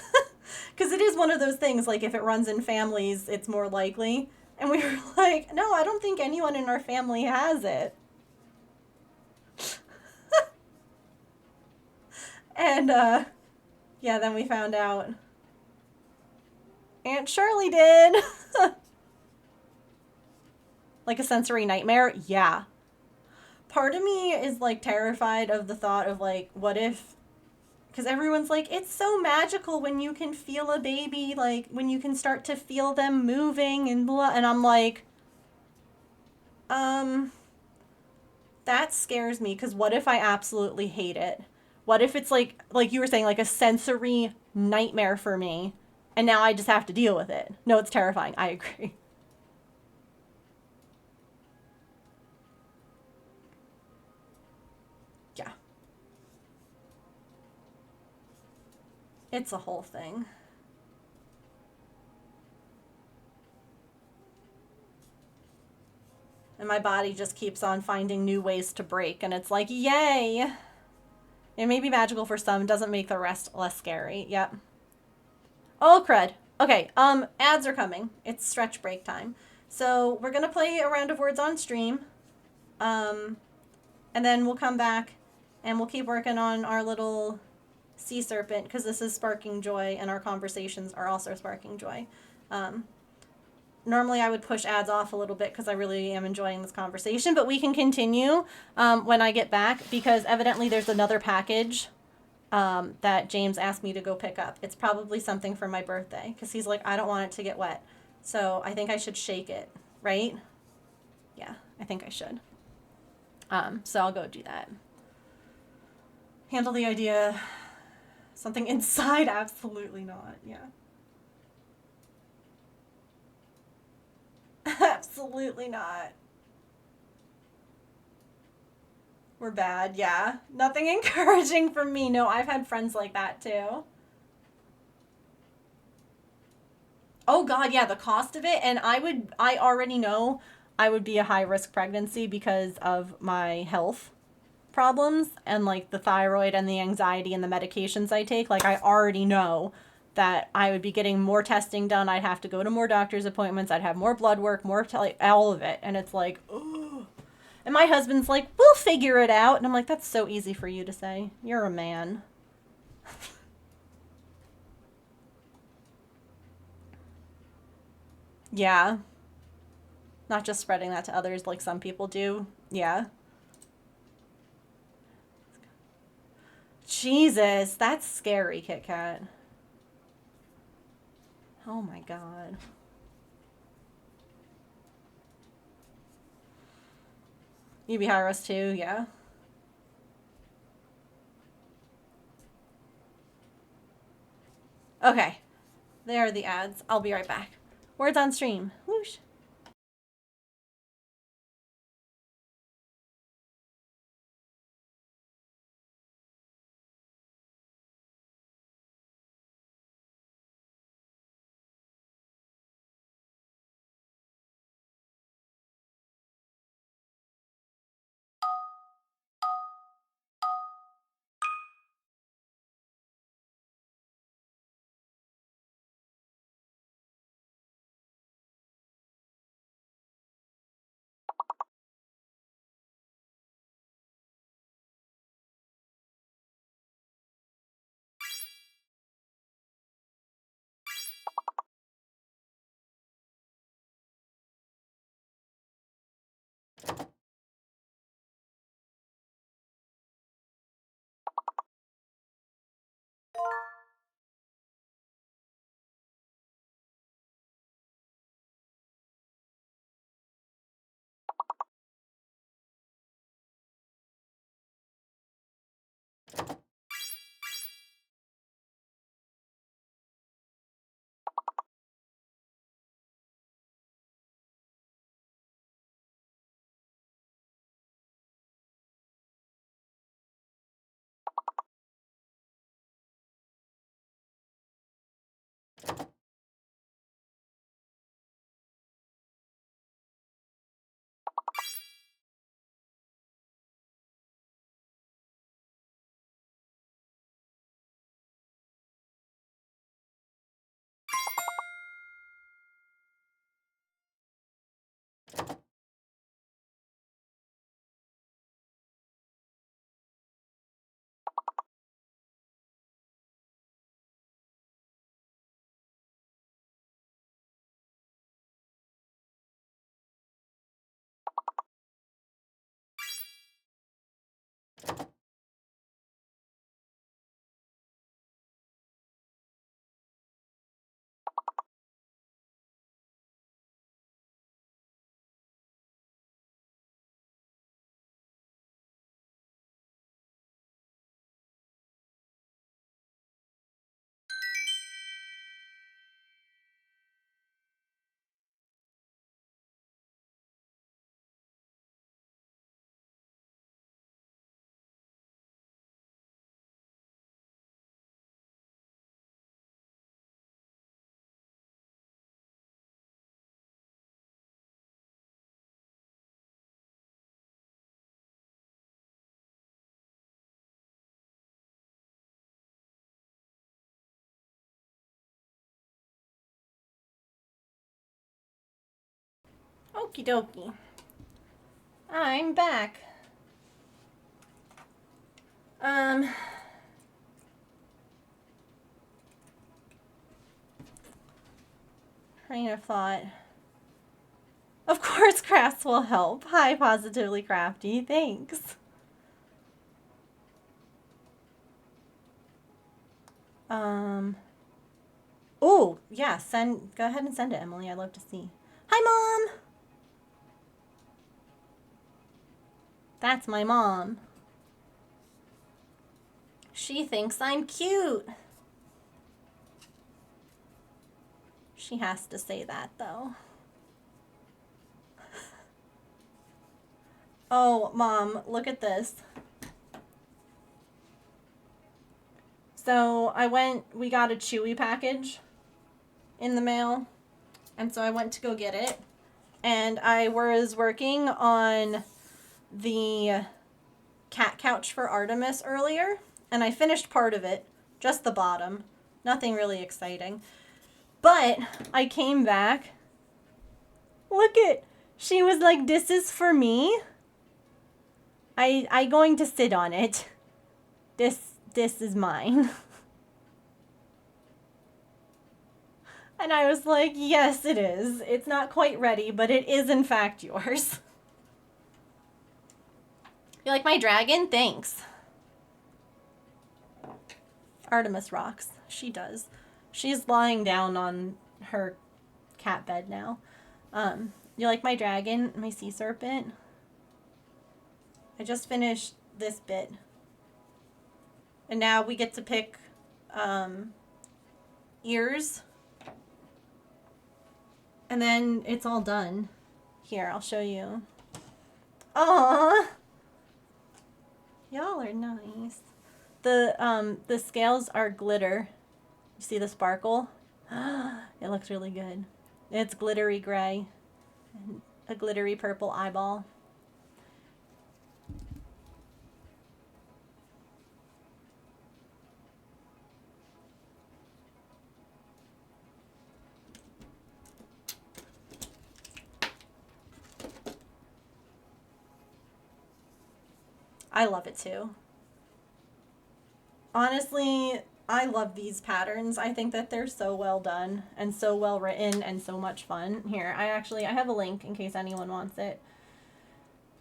Because it is one of those things, like, if it runs in families, it's more likely. And we were like, no, I don't think anyone in our family has it. And, yeah, then we found out Aunt Shirley did. Like a sensory nightmare? Yeah. Part of me is, like, terrified of the thought of, like, what if... Because everyone's like, it's so magical when you can feel a baby, like, when you can start to feel them moving and blah. And I'm like, that scares me, because what if I absolutely hate it? What if it's like you were saying, like a sensory nightmare for me, and now I just have to deal with it? No, it's terrifying. I agree. Yeah. It's a whole thing. And my body just keeps on finding new ways to break, and it's like, yay! It may be magical for some, doesn't make the rest less scary. Yep. Oh, crud. Okay, ads are coming. It's stretch break time. So we're gonna play a round of words on stream. And then we'll come back and we'll keep working on our little sea serpent, because this is sparking joy and our conversations are also sparking joy. Normally I would push ads off a little bit because I really am enjoying this conversation, but we can continue when I get back, because evidently there's another package that James asked me to go pick up. It's probably something for my birthday, because he's like, I don't want it to get wet. So I think I should shake it, right? Yeah, I think I should. So I'll go do that. Handle the idea. Something inside? Absolutely not. Yeah. Absolutely not. We're bad, yeah. Nothing encouraging from me. No, I've had friends like that too. Oh god, yeah, the cost of it. And I already know I would be a high risk pregnancy because of my health problems and like the thyroid and the anxiety and the medications I take. Like, I already know that I would be getting more testing done. I'd have to go to more doctor's appointments. I'd have more blood work, like all of it. And it's like, oh. And my husband's like, we'll figure it out. And I'm like, that's so easy for you to say. You're a man. Yeah. Not just spreading that to others like some people do. Yeah. Jesus, that's scary, Kit Kat. Oh my god. You be high risk too, yeah. Okay. There are the ads. I'll be right back. Words on stream. Whoosh. Okie dokie. I'm back. Train of thought. Of course crafts will help. Hi, Positively Crafty. Thanks. Oh, yeah, go ahead and send it, Emily. I'd love to see. Hi, Mom! That's my mom. She thinks I'm cute. She has to say that, though. Oh, Mom, look at this. So we got a Chewy package in the mail, and so I went to go get it, and I was working on the cat couch for Artemis earlier, and I finished part of it, just the bottom, nothing really exciting, but I came back, look it, she was like, this is for me, I going to sit on it, this is mine. And I was like, yes, it is. It's not quite ready, but it is in fact yours. You like my dragon? Thanks. Artemis rocks. She does. She's lying down on her cat bed now. You like my dragon? My sea serpent? I just finished this bit. And now we get to pick ears. And then it's all done. Here, I'll show you. Aww! Y'all are nice. The scales are glitter. You see the sparkle? It looks really good. It's glittery gray. And a glittery purple eyeball. I love it too. Honestly, I love these patterns. I think that they're so well done and so well written and so much fun. Here, I have a link in case anyone wants it.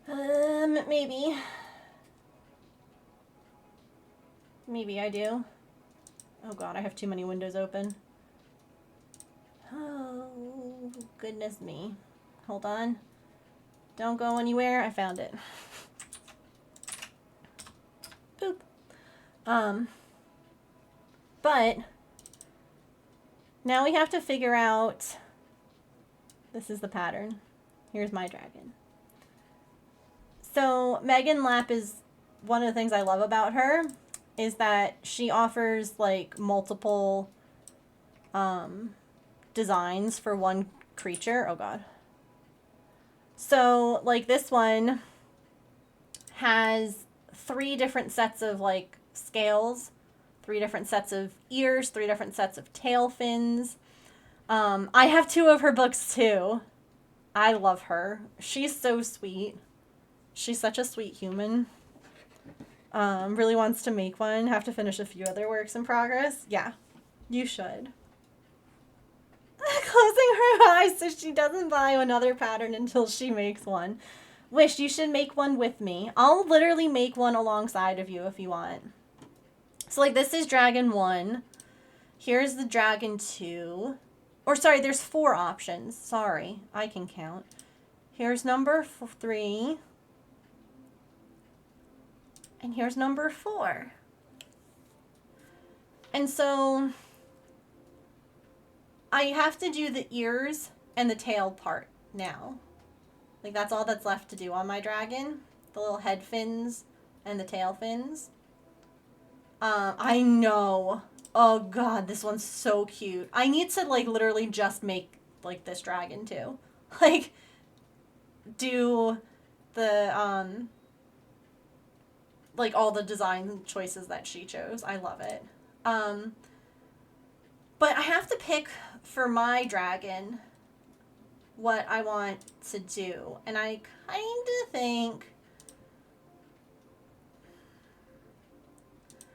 Maybe. Maybe I do. Oh god, I have too many windows open. Oh, goodness me. Hold on. Don't go anywhere. I found it. Boop. But now we have to figure out, this is the pattern. Here's my dragon. So Megan Lapp is, one of the things I love about her is that she offers like multiple designs for one creature. Oh god. So like this one has 3 different sets of like scales, 3 different sets of ears, 3 different sets of tail fins. I have 2 of her books too. I love her. She's so sweet. She's such a sweet human. Really wants to make one. Have to finish a few other works in progress. Yeah, you should. Closing her eyes so she doesn't buy another pattern until she makes one. Wish, you should make one with me. I'll literally make one alongside of you if you want. So like this is Dragon 1. Here's the Dragon 2. Or sorry, there's 4 options. Sorry, I can count. Here's number 3. And here's number 4. And so I have to do the ears and the tail part now. Like that's all that's left to do on my dragon. The little head fins and the tail fins. I know. Oh god, this one's so cute. I need to like literally just make like this dragon too. Like do the like all the design choices that she chose. I love it. But I have to pick for my dragon what I want to do. And I kind of think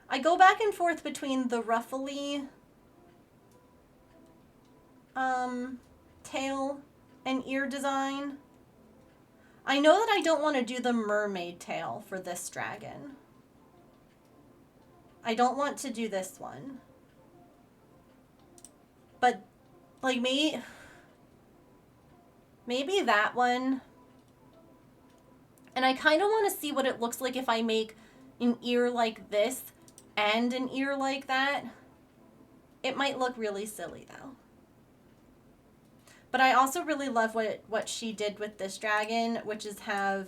I go back and forth between the ruffly tail and ear design. I know that I don't want to do the mermaid tail for this dragon. I don't want to do this one. But, like, maybe that one. And I kind of want to see what it looks like if I make an ear like this and an ear like that. It might look really silly, though. But I also really love what she did with this dragon, which is have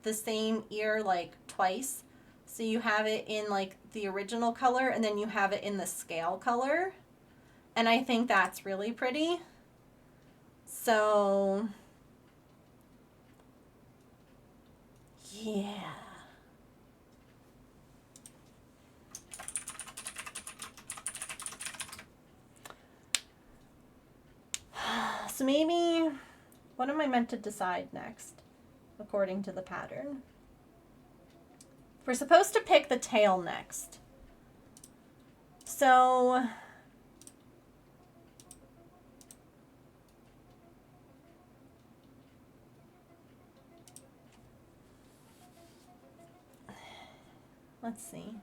the same ear, like, twice. So you have it in, like, the original color, and then you have it in the scale color. And I think that's really pretty. So, yeah. So maybe, what am I meant to decide next, according to the pattern? We're supposed to pick the tail next. So, let's see.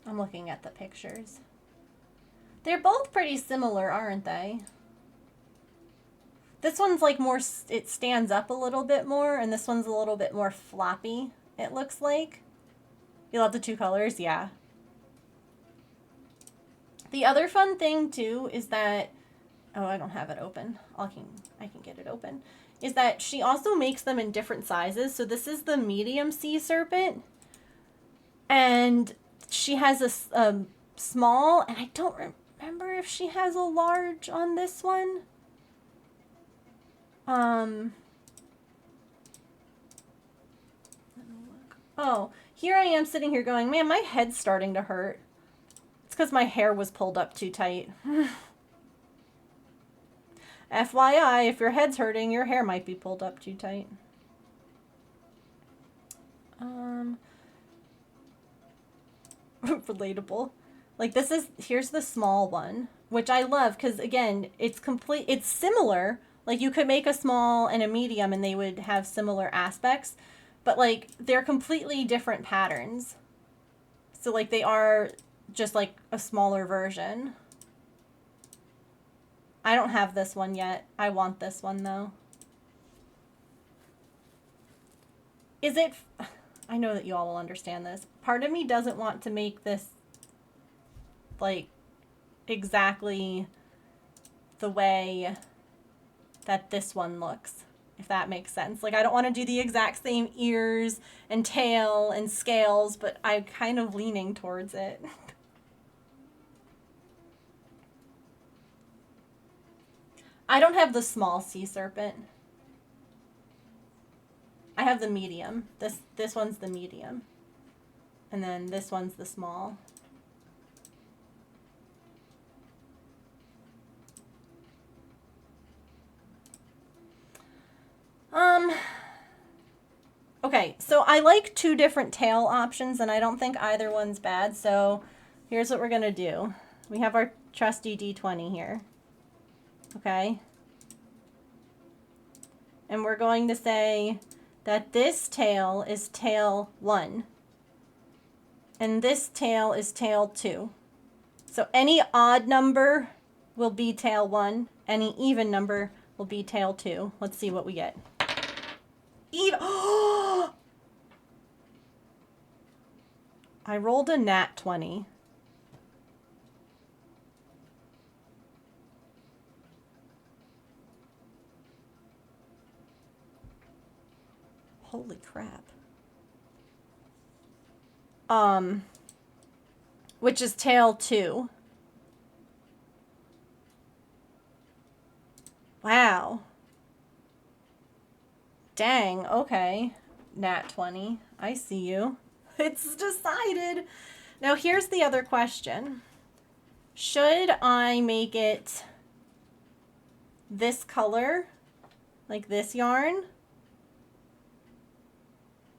I'm looking at the pictures. They're both pretty similar, aren't they? This one's like more, it stands up a little bit more, and this one's a little bit more floppy, it looks like. You love the two colors? Yeah. The other fun thing, too, is that, oh, I don't have it open. I can get it open. Is that she also makes them in different sizes. So this is the medium sea serpent. And she has a small, and I don't remember if she has a large on this one. Oh, here I am sitting here going, man, my head's starting to hurt. It's because my hair was pulled up too tight. FYI, if your head's hurting, your hair might be pulled up too tight. Relatable. Like here's the small one, which I love because again, it's similar. Like you could make a small and a medium and they would have similar aspects, but like they're completely different patterns. So like they are just like a smaller version. I don't have this one yet. I want this one though. I know that you all will understand this. Part of me doesn't want to make this like exactly the way that this one looks, if that makes sense. Like I don't want to do the exact same ears and tail and scales, but I'm kind of leaning towards it. I don't have the small sea serpent. I have the medium. This one's the medium. And then this one's the small. Okay, so I like two different tail options, and I don't think either one's bad, so here's what we're going to do. We have our trusty D20 here. Okay? And we're going to say that this tail is tail 1. And this tail is tail 2. So any odd number will be tail 1. Any even number will be tail 2. Let's see what we get. Even. Oh! I rolled a nat 20. Holy crap. Which is tail 2. Wow. Dang, okay. Nat 20. I see you. It's decided. Now here's the other question. Should I make it this color? Like this yarn?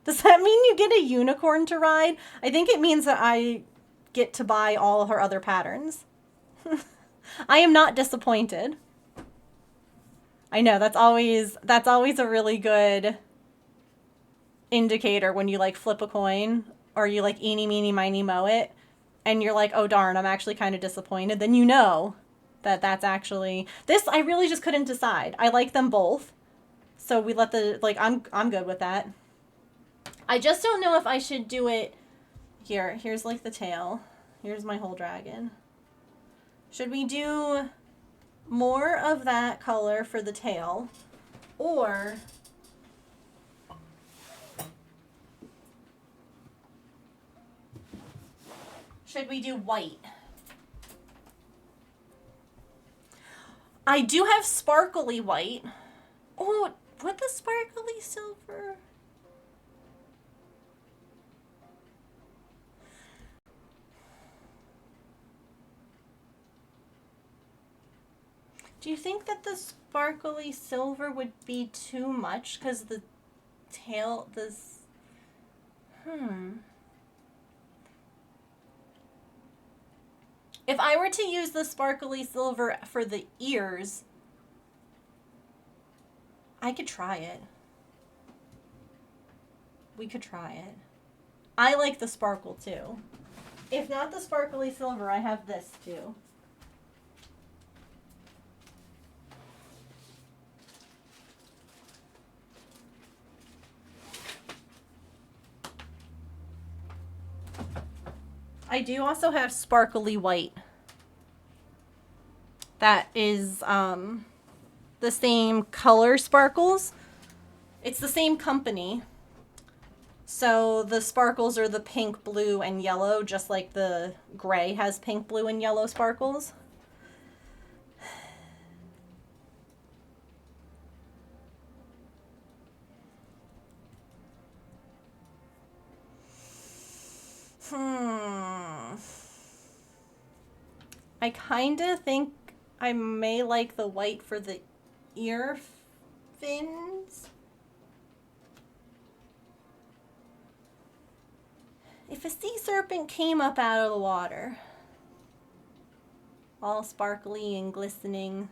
Does that mean you get a unicorn to ride? I think it means that I get to buy all her other patterns. I am not disappointed. I know, that's always a really good indicator when you like flip a coin or you like eeny meeny miny moe it and you're like, oh darn, I'm actually kind of disappointed. Then you know that that's actually this. I really just couldn't decide. I like them both, so we let the like I'm good with that. I just don't know if I should do it here. Here's like the tail. Here's my whole dragon. Should we do more of that color for the tail, or should we do white? I do have sparkly white. Oh, what the sparkly silver? Do you think that the sparkly silver would be too much? Because the tail, this... If I were to use the sparkly silver for the ears, I could try it. We could try it. I like the sparkle too. If not the sparkly silver, I have this too. I do also have sparkly white. That is the same color sparkles. It's the same company. So the sparkles are the pink, blue, and yellow, just like the gray has pink, blue, and yellow sparkles. I kind of think I may like the white for the ear fins. If a sea serpent came up out of the water, all sparkly and glistening,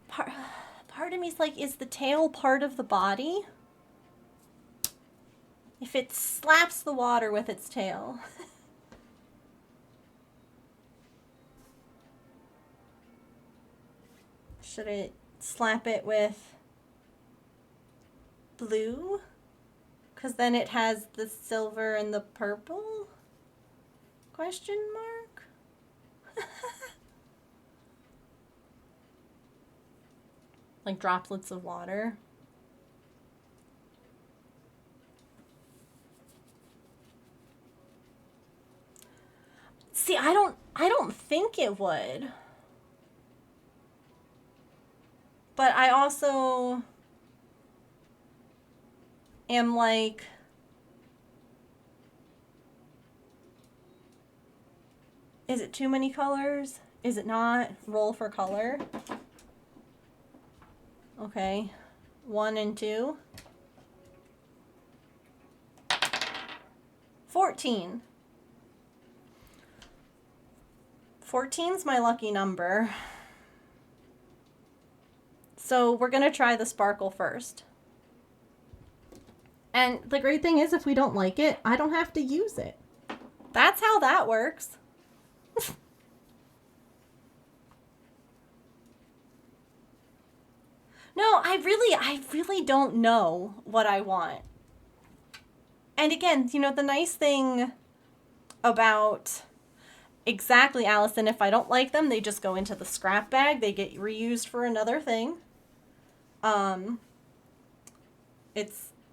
part of me's like, is the tail part of the body? If it slaps the water with its tail. Should it slap it with blue? Because then it has the silver and the purple? Question mark? Like droplets of water. See, I don't think it would. But I also am like, is it too many colors? Is it not? Roll for color. Okay. 1 and 2. 14. 14's my lucky number. So we're going to try the sparkle first. And the great thing is, if we don't like it, I don't have to use it. That's how that works. No, I really don't know what I want. And again, you know, the nice thing about exactly, Allison, if I don't like them, they just go into the scrap bag. They get reused for another thing.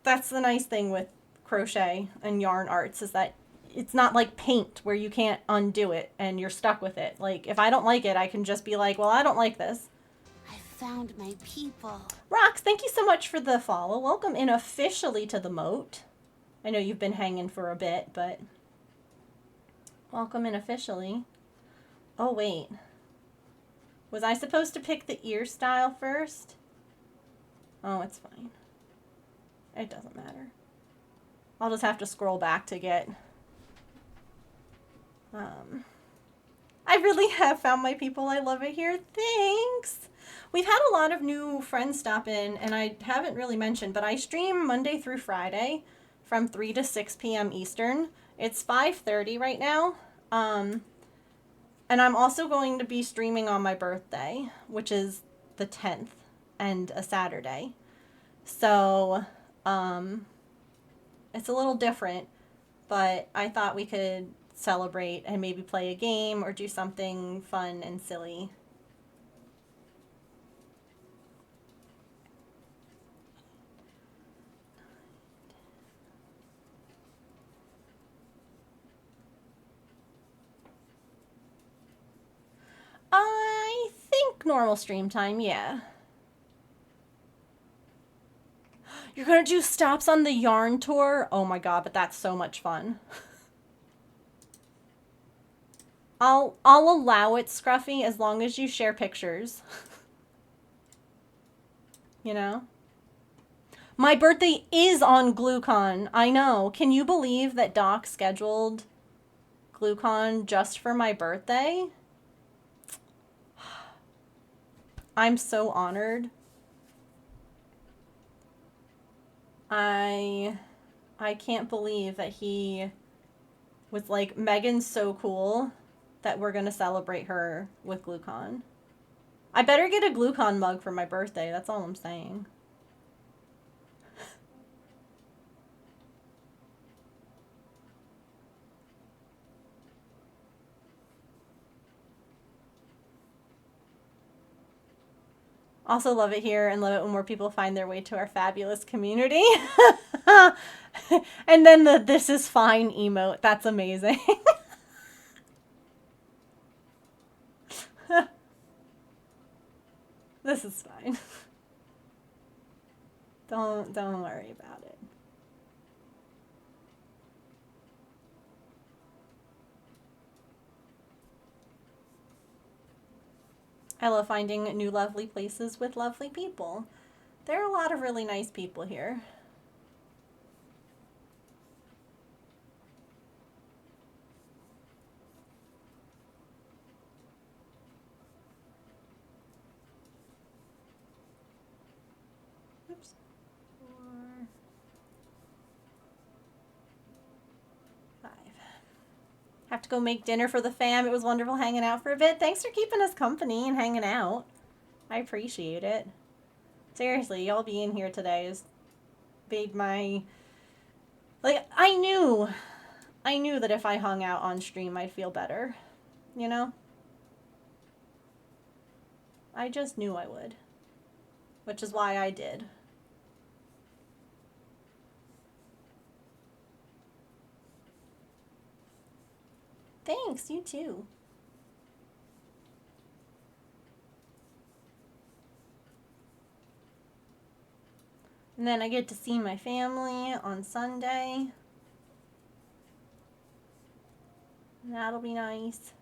That's the nice thing with crochet and yarn arts, is that it's not like paint where you can't undo it and you're stuck with it. Like, if I don't like it, I can just be like, well, I don't like this. found my people. Rox, thank you so much for the follow. Welcome in officially to the moat. I know you've been hanging for a bit, but welcome in officially. Oh, wait. Was I supposed to pick the ear style first? Oh, it's fine. It doesn't matter. I'll just have to scroll back to get... I really have found my people. I love it here. Thanks! We've had a lot of new friends stop in, and I haven't really mentioned, but I stream Monday through Friday from 3 to 6 p.m. Eastern. It's 5:30 right now. And I'm also going to be streaming on my birthday, which is the 10th, and a Saturday. So, it's a little different, but I thought we could celebrate and maybe play a game or do something fun and silly. I think normal stream time, yeah. You're gonna do stops on the yarn tour? Oh my god, but that's so much fun. I'll allow it, Scruffy, as long as you share pictures. You know? My birthday is on GlueCon. I know. Can you believe that Doc scheduled GlueCon just for my birthday? I'm so honored. I can't believe that he was like, Megan's so cool that we're gonna celebrate her with GlueCon. I better get a GlueCon mug for my birthday, that's all I'm saying. Also love it here and love it when more people find their way to our fabulous community. And then the "this is fine" emote. That's amazing. This is fine. Don't worry about it. I love finding new lovely places with lovely people. There are a lot of really nice people here. Oops. 4, 5. Have to go make dinner for the fam. It was wonderful hanging out for a bit. Thanks for keeping us company and hanging out. I appreciate it. Seriously, y'all being here today has made my... Like, I knew that if I hung out on stream, I'd feel better. You know? I just knew I would. Which is why I did. Thanks, you too. And then I get to see my family on Sunday. That'll be nice.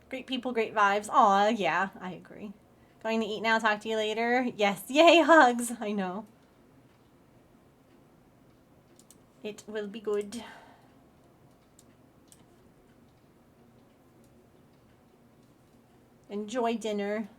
Great people, great vibes. Aw, yeah, I agree. Going to eat now, talk to you later. Yes, yay, hugs. I know. It will be good. Enjoy dinner.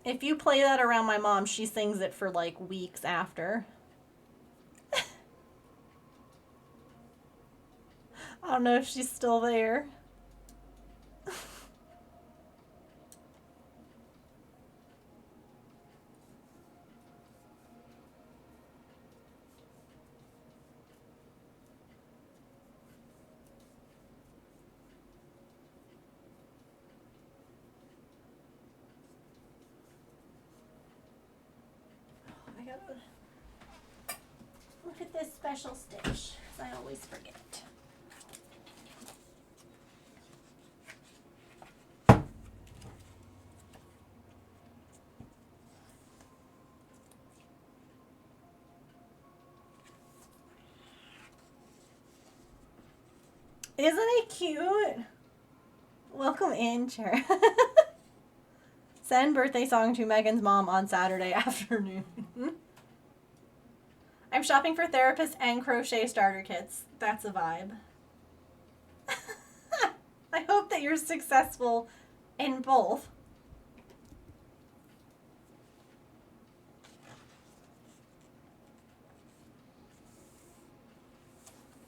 If you play that around my mom, she sings it for like weeks after. I don't know if she's still there. special stitch, 'cause I always forget. Isn't it cute? Welcome in, Chair. Send birthday song to Megan's mom on Saturday afternoon. I'm shopping for therapist and crochet starter kits. That's a vibe. I hope that you're successful in both.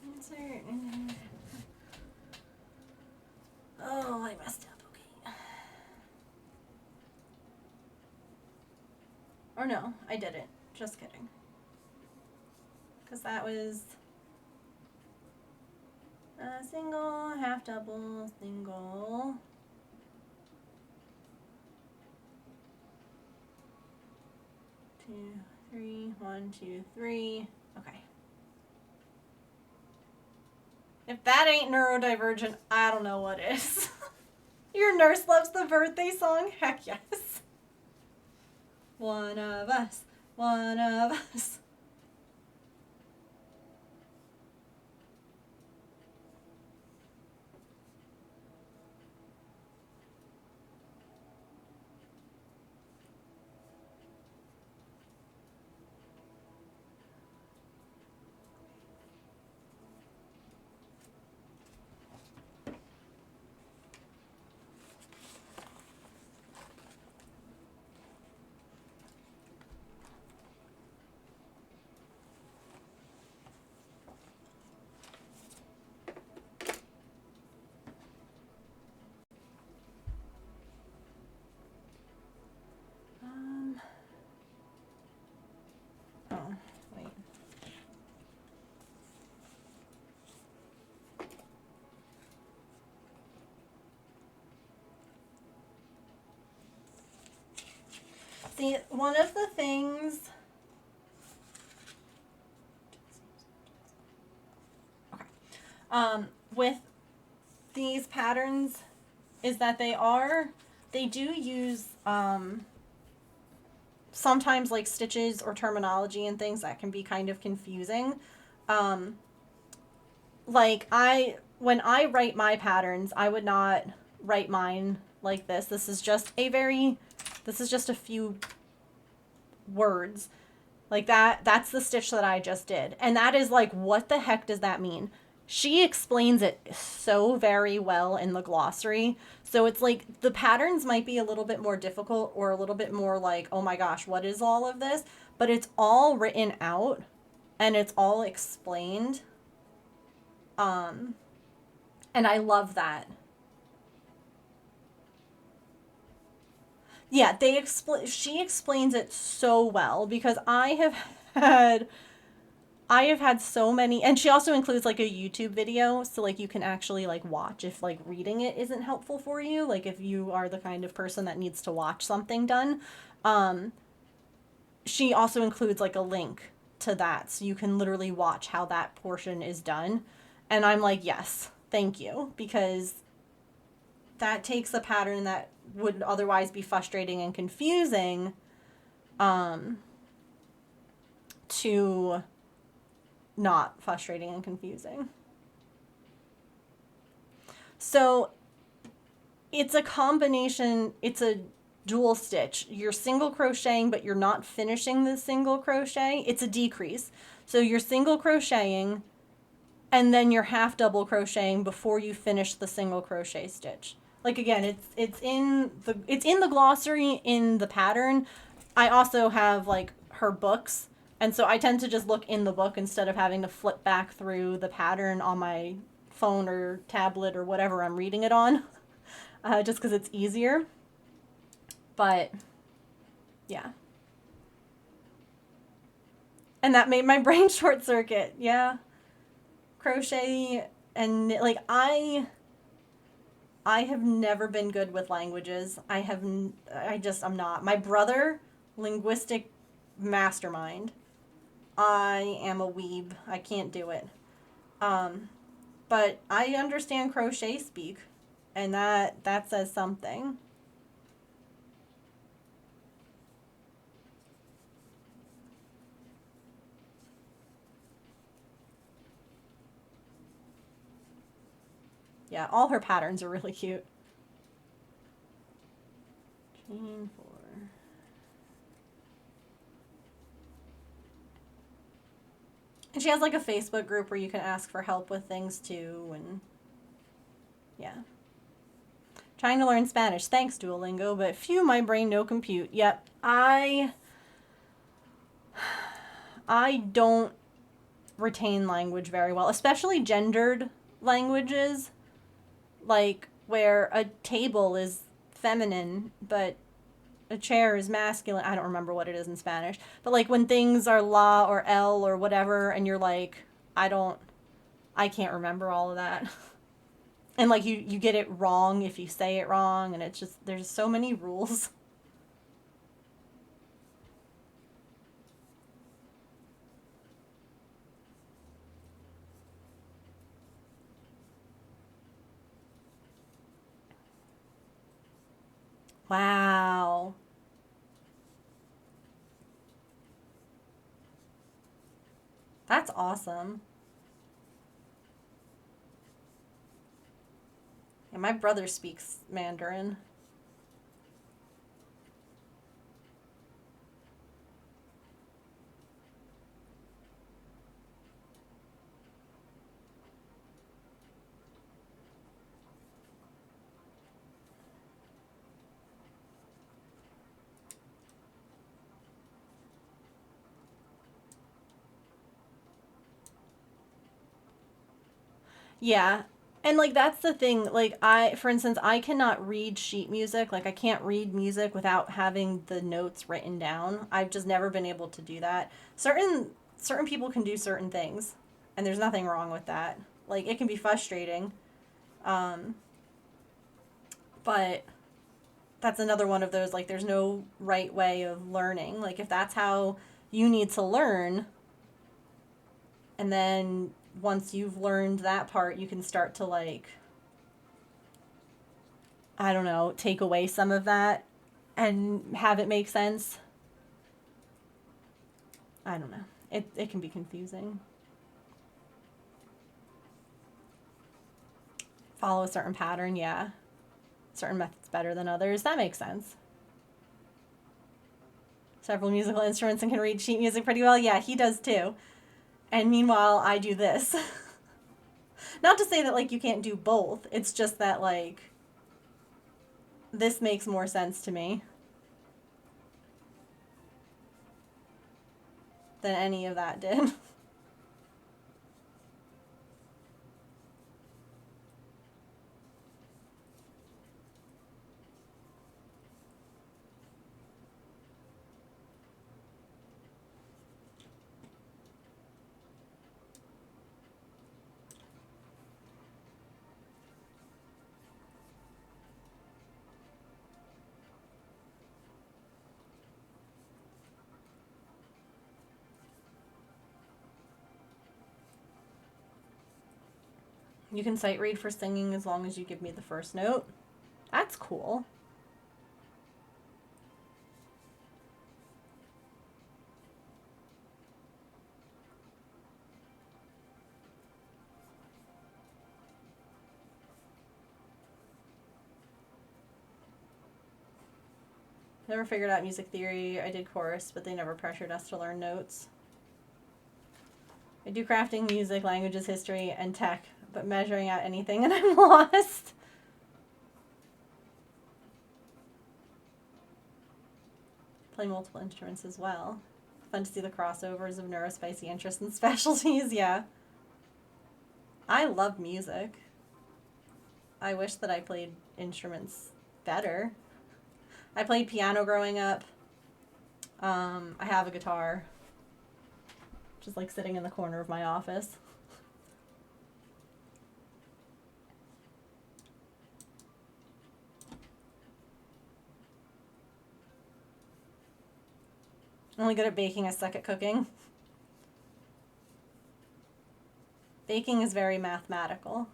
Insert. Oh, I messed up. Okay. Or no, I didn't. Just kidding. Because that was a single, half double, single. Two, three, 1, 2, 3. Okay. If that ain't neurodivergent, I don't know what is. Your nurse loves the birthday song? Heck yes. One of us. One of us. Oh, wait. See, one of the things... Okay. With these patterns is that they do use, sometimes like stitches or terminology and things that can be kind of confusing. Like when I write my patterns, I would not write mine like this. This is just a few words. Like that's the stitch that I just did. And that is like, what the heck does that mean? She explains it so very well in the glossary. So it's like the patterns might be a little bit more difficult or a little bit more like, oh my gosh, what is all of this? But it's all written out and it's all explained. And I love that. Yeah, she explains it so well because I have had so many, and she also includes like a YouTube video, so like you can actually like watch if like reading it isn't helpful for you, like if you are the kind of person that needs to watch something done. She also includes like a link to that, so you can literally watch how that portion is done. And I'm like, yes, thank you, because that takes a pattern that would otherwise be frustrating and confusing to not frustrating and confusing. So it's a combination, it's a dual stitch. You're single crocheting, but you're not finishing the single crochet. It's a decrease. So you're single crocheting and then you're half double crocheting before you finish the single crochet stitch. Like again, it's in the glossary in the pattern. I also have like her books, and so I tend to just look in the book instead of having to flip back through the pattern on my phone or tablet or whatever I'm reading it on, just because it's easier. But yeah, and that made my brain short circuit. Yeah, crochet and like I have never been good with languages. I'm not. My brother, linguistic mastermind. I am a weeb. I can't do it. But I understand crochet speak, and that says something. Yeah, all her patterns are really cute. Chain 4. And she has like a Facebook group where you can ask for help with things too, and yeah. Trying to learn Spanish. Thanks, Duolingo, but phew, my brain no compute. Yep. I don't retain language very well, especially gendered languages, like where a table is feminine, but a chair is masculine. I don't remember what it is in Spanish, but like when things are la or el or whatever, and you're like, I can't remember all of that. And like you get it wrong if you say it wrong, and it's just, there's so many rules. Wow. That's awesome. Yeah, my brother speaks Mandarin. Yeah. And like that's the thing, like for instance, I cannot read sheet music. Like I can't read music without having the notes written down. I've just never been able to do that. Certain people can do certain things, and there's nothing wrong with that. Like it can be frustrating. Um but that's another one of those, like there's no right way of learning. Like if that's how you need to learn, and then once you've learned that part, you can start to like, I don't know, take away some of that and have it make sense. I don't know. It can be confusing. Follow a certain pattern, yeah. Certain methods better than others. That makes sense. Several musical instruments and can read sheet music pretty well. Yeah, he does too. And meanwhile, I do this. Not to say that like you can't do both. It's just that like this makes more sense to me than any of that did. You can sight read for singing as long as you give me the first note. That's cool. Never figured out music theory. I did chorus, but they never pressured us to learn notes. I do crafting, music, languages, history, and tech, but measuring out anything and I'm lost. Play multiple instruments as well. Fun to see the crossovers of neurospicy interests and specialties, yeah. I love music. I wish that I played instruments better. I played piano growing up. I have a guitar. Just like sitting in the corner of my office. Only good at baking, I suck at cooking. Baking is very mathematical.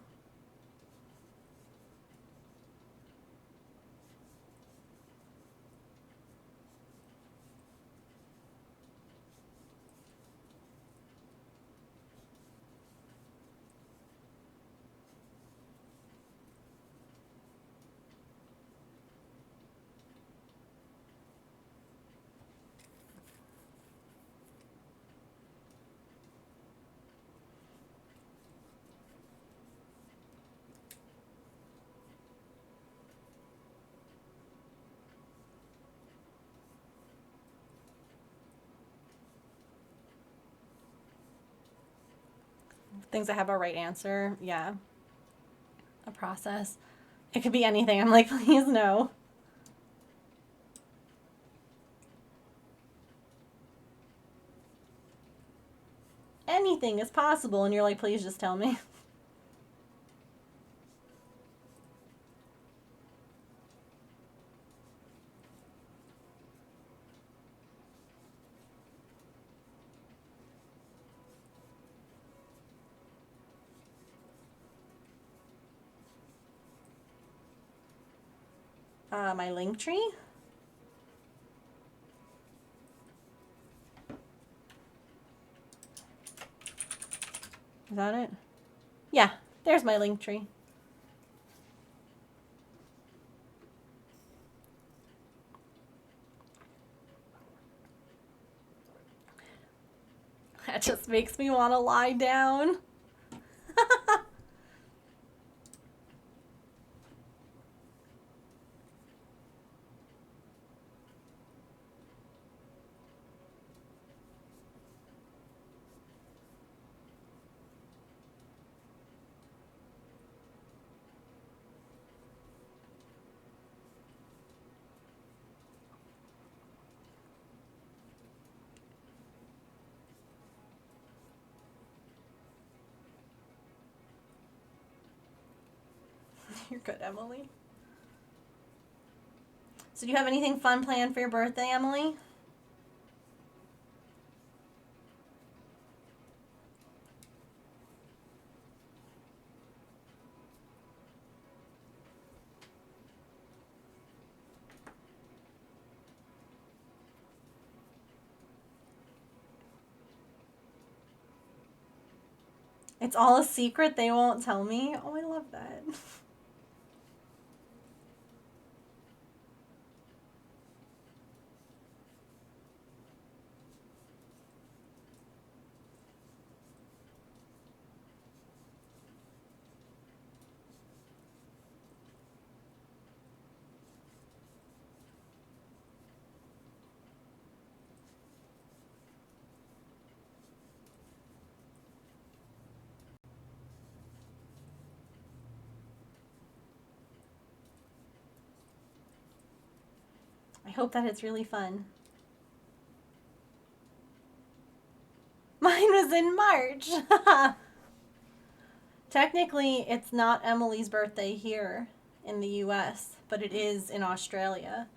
Things that have a right answer, yeah. A process. It could be anything. I'm like, please no. Anything is possible, and you're like, please just tell me. My link tree? Is that it? Yeah, there's my link tree. That just makes me want to lie down. You're good, Emily. So do you have anything fun planned for your birthday, Emily? It's all a secret. They won't tell me. Oh, I love that. I hope that it's really fun. Mine was in March. Technically, it's not Emily's birthday here in the US, but it is in Australia.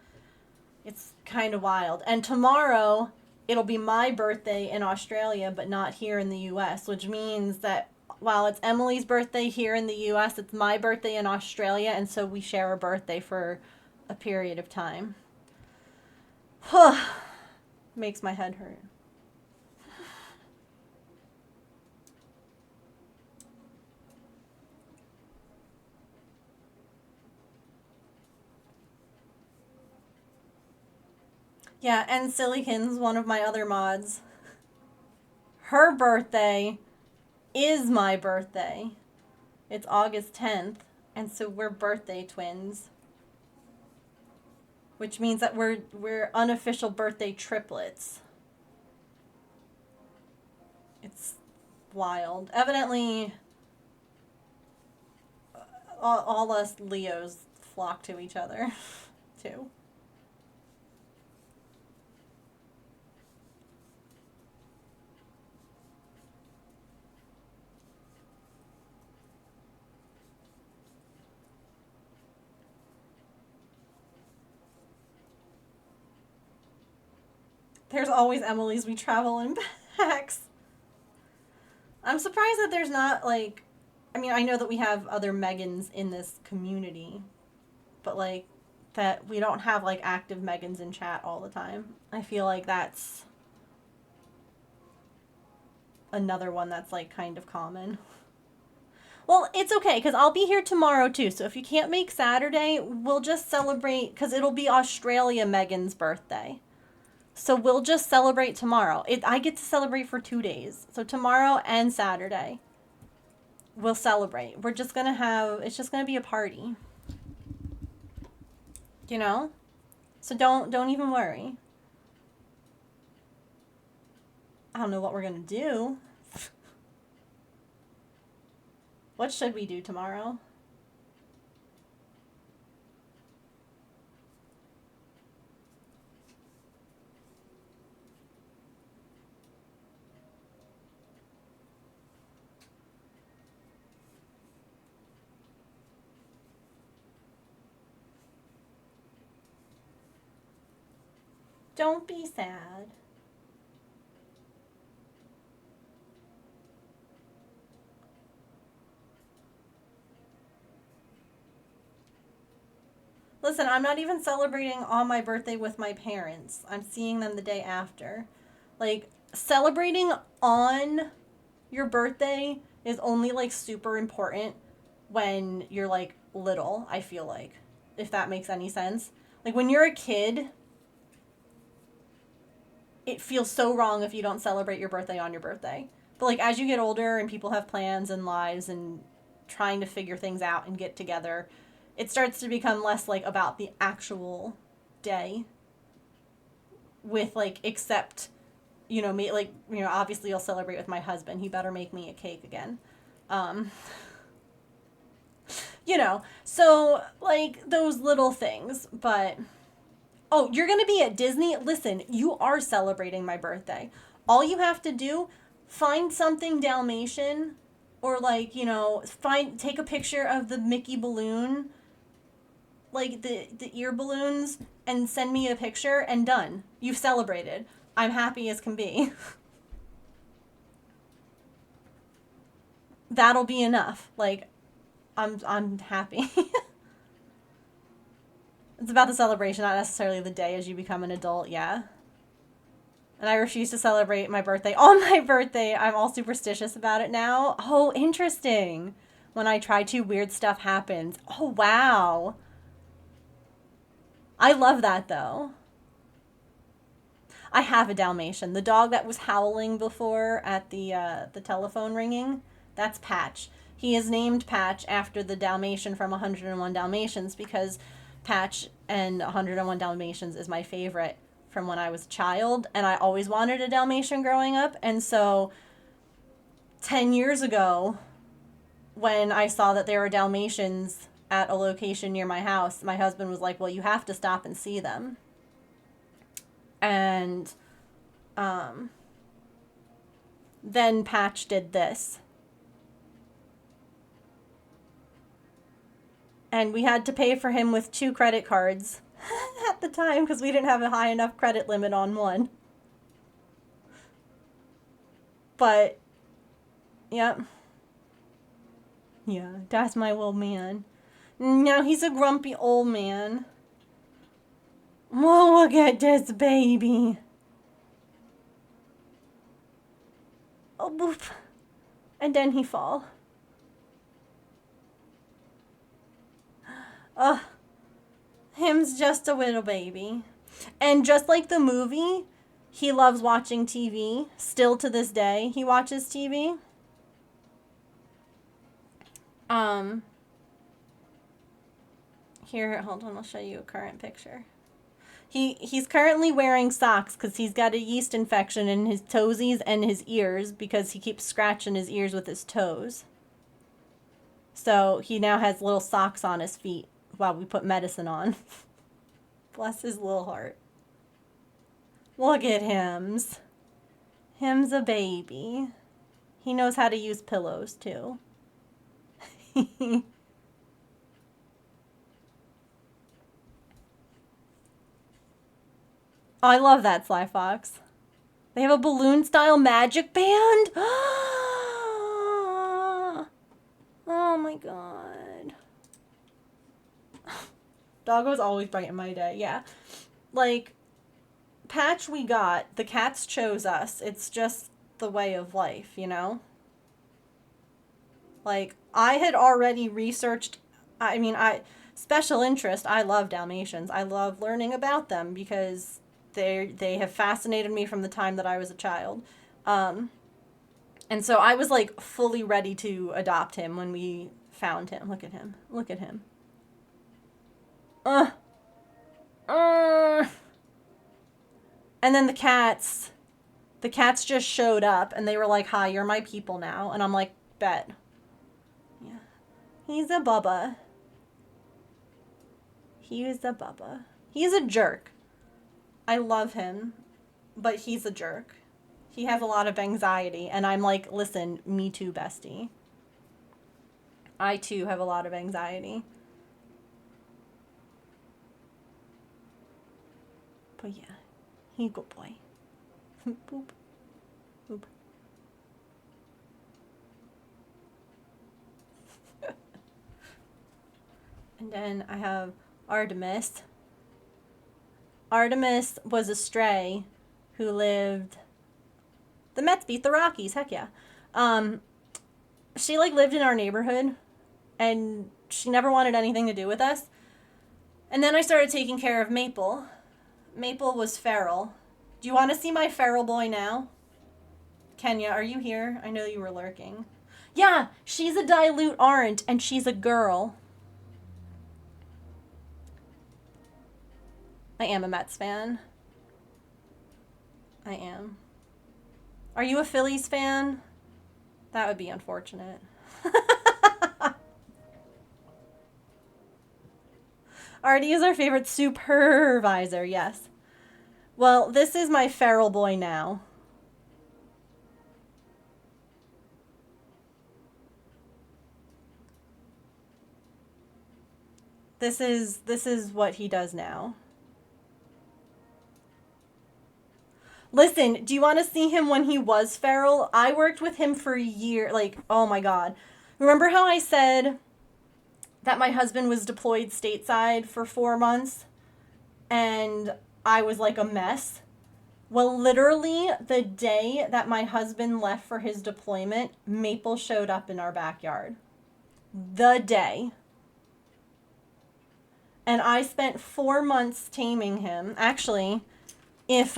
It's kind of wild. And tomorrow, it'll be my birthday in Australia, but not here in the US, which means that while it's Emily's birthday here in the US, it's my birthday in Australia, and so we share a birthday for a period of time. Makes my head hurt. Yeah, and Silicons, one of my other mods, her birthday is my birthday. It's August 10th, and so we're birthday twins. Which means that we're unofficial birthday triplets. It's wild. Evidently, all us Leos flock to each other, too. There's always Emily's. We travel in packs. I'm surprised that there's not, like, I mean, I know that we have other Megans in this community, but, like, that we don't have, like, active Megans in chat all the time. I feel like that's another one that's, like, kind of common. Well, it's okay, because I'll be here tomorrow, too, so if you can't make Saturday, we'll just celebrate, because it'll be Australia Megan's birthday. So we'll just celebrate tomorrow. I get to celebrate for 2 days. So tomorrow and Saturday, we'll celebrate. We're just going to have, it's just going to be a party. You know? So don't even worry. I don't know what we're going to do. What should we do tomorrow? Don't be sad. Listen, I'm not even celebrating on my birthday with my parents. I'm seeing them the day after. Like, celebrating on your birthday is only, like, super important when you're, like, little, I feel like. If that makes any sense. Like, when you're a kid, it feels so wrong if you don't celebrate your birthday on your birthday. But, like, as you get older and people have plans and lives and trying to figure things out and get together, it starts to become less, like, about the actual day. With, like, except, you know, me, like, you know, obviously I'll celebrate with my husband. He better make me a cake again. You know, so, like, those little things. But, oh, you're going to be at Disney? Listen, you are celebrating my birthday. All you have to do, find something Dalmatian, or, like, you know, take a picture of the Mickey balloon, like the ear balloons, and send me a picture, and done. You've celebrated. I'm happy as can be. That'll be enough. Like, I'm happy. It's about the celebration, not necessarily the day as you become an adult, yeah. And I refuse to celebrate my birthday on my birthday. I'm all superstitious about it now. Oh, interesting. When I try to, weird stuff happens. Oh, wow. I love that, though. I have a Dalmatian. The dog that was howling before at the telephone ringing, that's Patch. He is named Patch after the Dalmatian from 101 Dalmatians because Patch and 101 Dalmatians is my favorite from when I was a child, and I always wanted a Dalmatian growing up, and so 10 years ago, when I saw that there were Dalmatians at a location near my house, my husband was like, well, you have to stop and see them. And then Patch did this. And we had to pay for him with 2 credit cards at the time because we didn't have a high enough credit limit on one. But, yep. Yeah, that's my old man. Now he's a grumpy old man. Oh, look at this baby. Oh, boop. And then he fall. Him's just a little baby. And just like the movie, he loves watching TV. Still to this day, he watches TV. Here, hold on, I'll show you a current picture. He's currently wearing socks because he's got a yeast infection in his toesies and his ears because he keeps scratching his ears with his toes. So he now has little socks on his feet while we put medicine on. Bless his little heart. Look at Him's. Him's a baby. He knows how to use pillows too. Oh, I love that, Sly Fox. They have a balloon-style magic band? god. Doggo's always brighten my day, yeah. Like, Patch we got, the cats chose us. It's just the way of life, you know? Like, I had already researched, special interest, I love Dalmatians. I love learning about them because they have fascinated me from the time that I was a child. And so I was like fully ready to adopt him when we found him. Look at him. Look at him. And then the cats just showed up and they were like, "Hi, you're my people now." And I'm like, "Bet." Yeah. He's a bubba. He's a bubba. He's a jerk. I love him, but he's a jerk. He has a lot of anxiety, and I'm like, listen, me too, bestie. I too have a lot of anxiety. But yeah, he's a good boy. Boop. Boop. And then I have Artemis. Artemis was a stray who lived... The Mets beat the Rockies, heck yeah. She like lived in our neighborhood and she never wanted anything to do with us. And then I started taking care of Maple. Maple was feral. Do you want to see my feral boy now? Kenya, are you here? I know you were lurking. Yeah, she's a dilute orange and she's a girl. I am a Mets fan. I am. Are you a Phillies fan? That would be unfortunate. Artie is our favorite supervisor, yes. Well, this is my feral boy now. This is what he does now. Listen, do you want to see him when he was feral? I worked with him for a year. Like, oh my god. Remember how I said that my husband was deployed stateside for 4 months? And I was like a mess? Well, literally the day that my husband left for his deployment, Maple showed up in our backyard. The day. And I spent 4 months taming him. Actually... If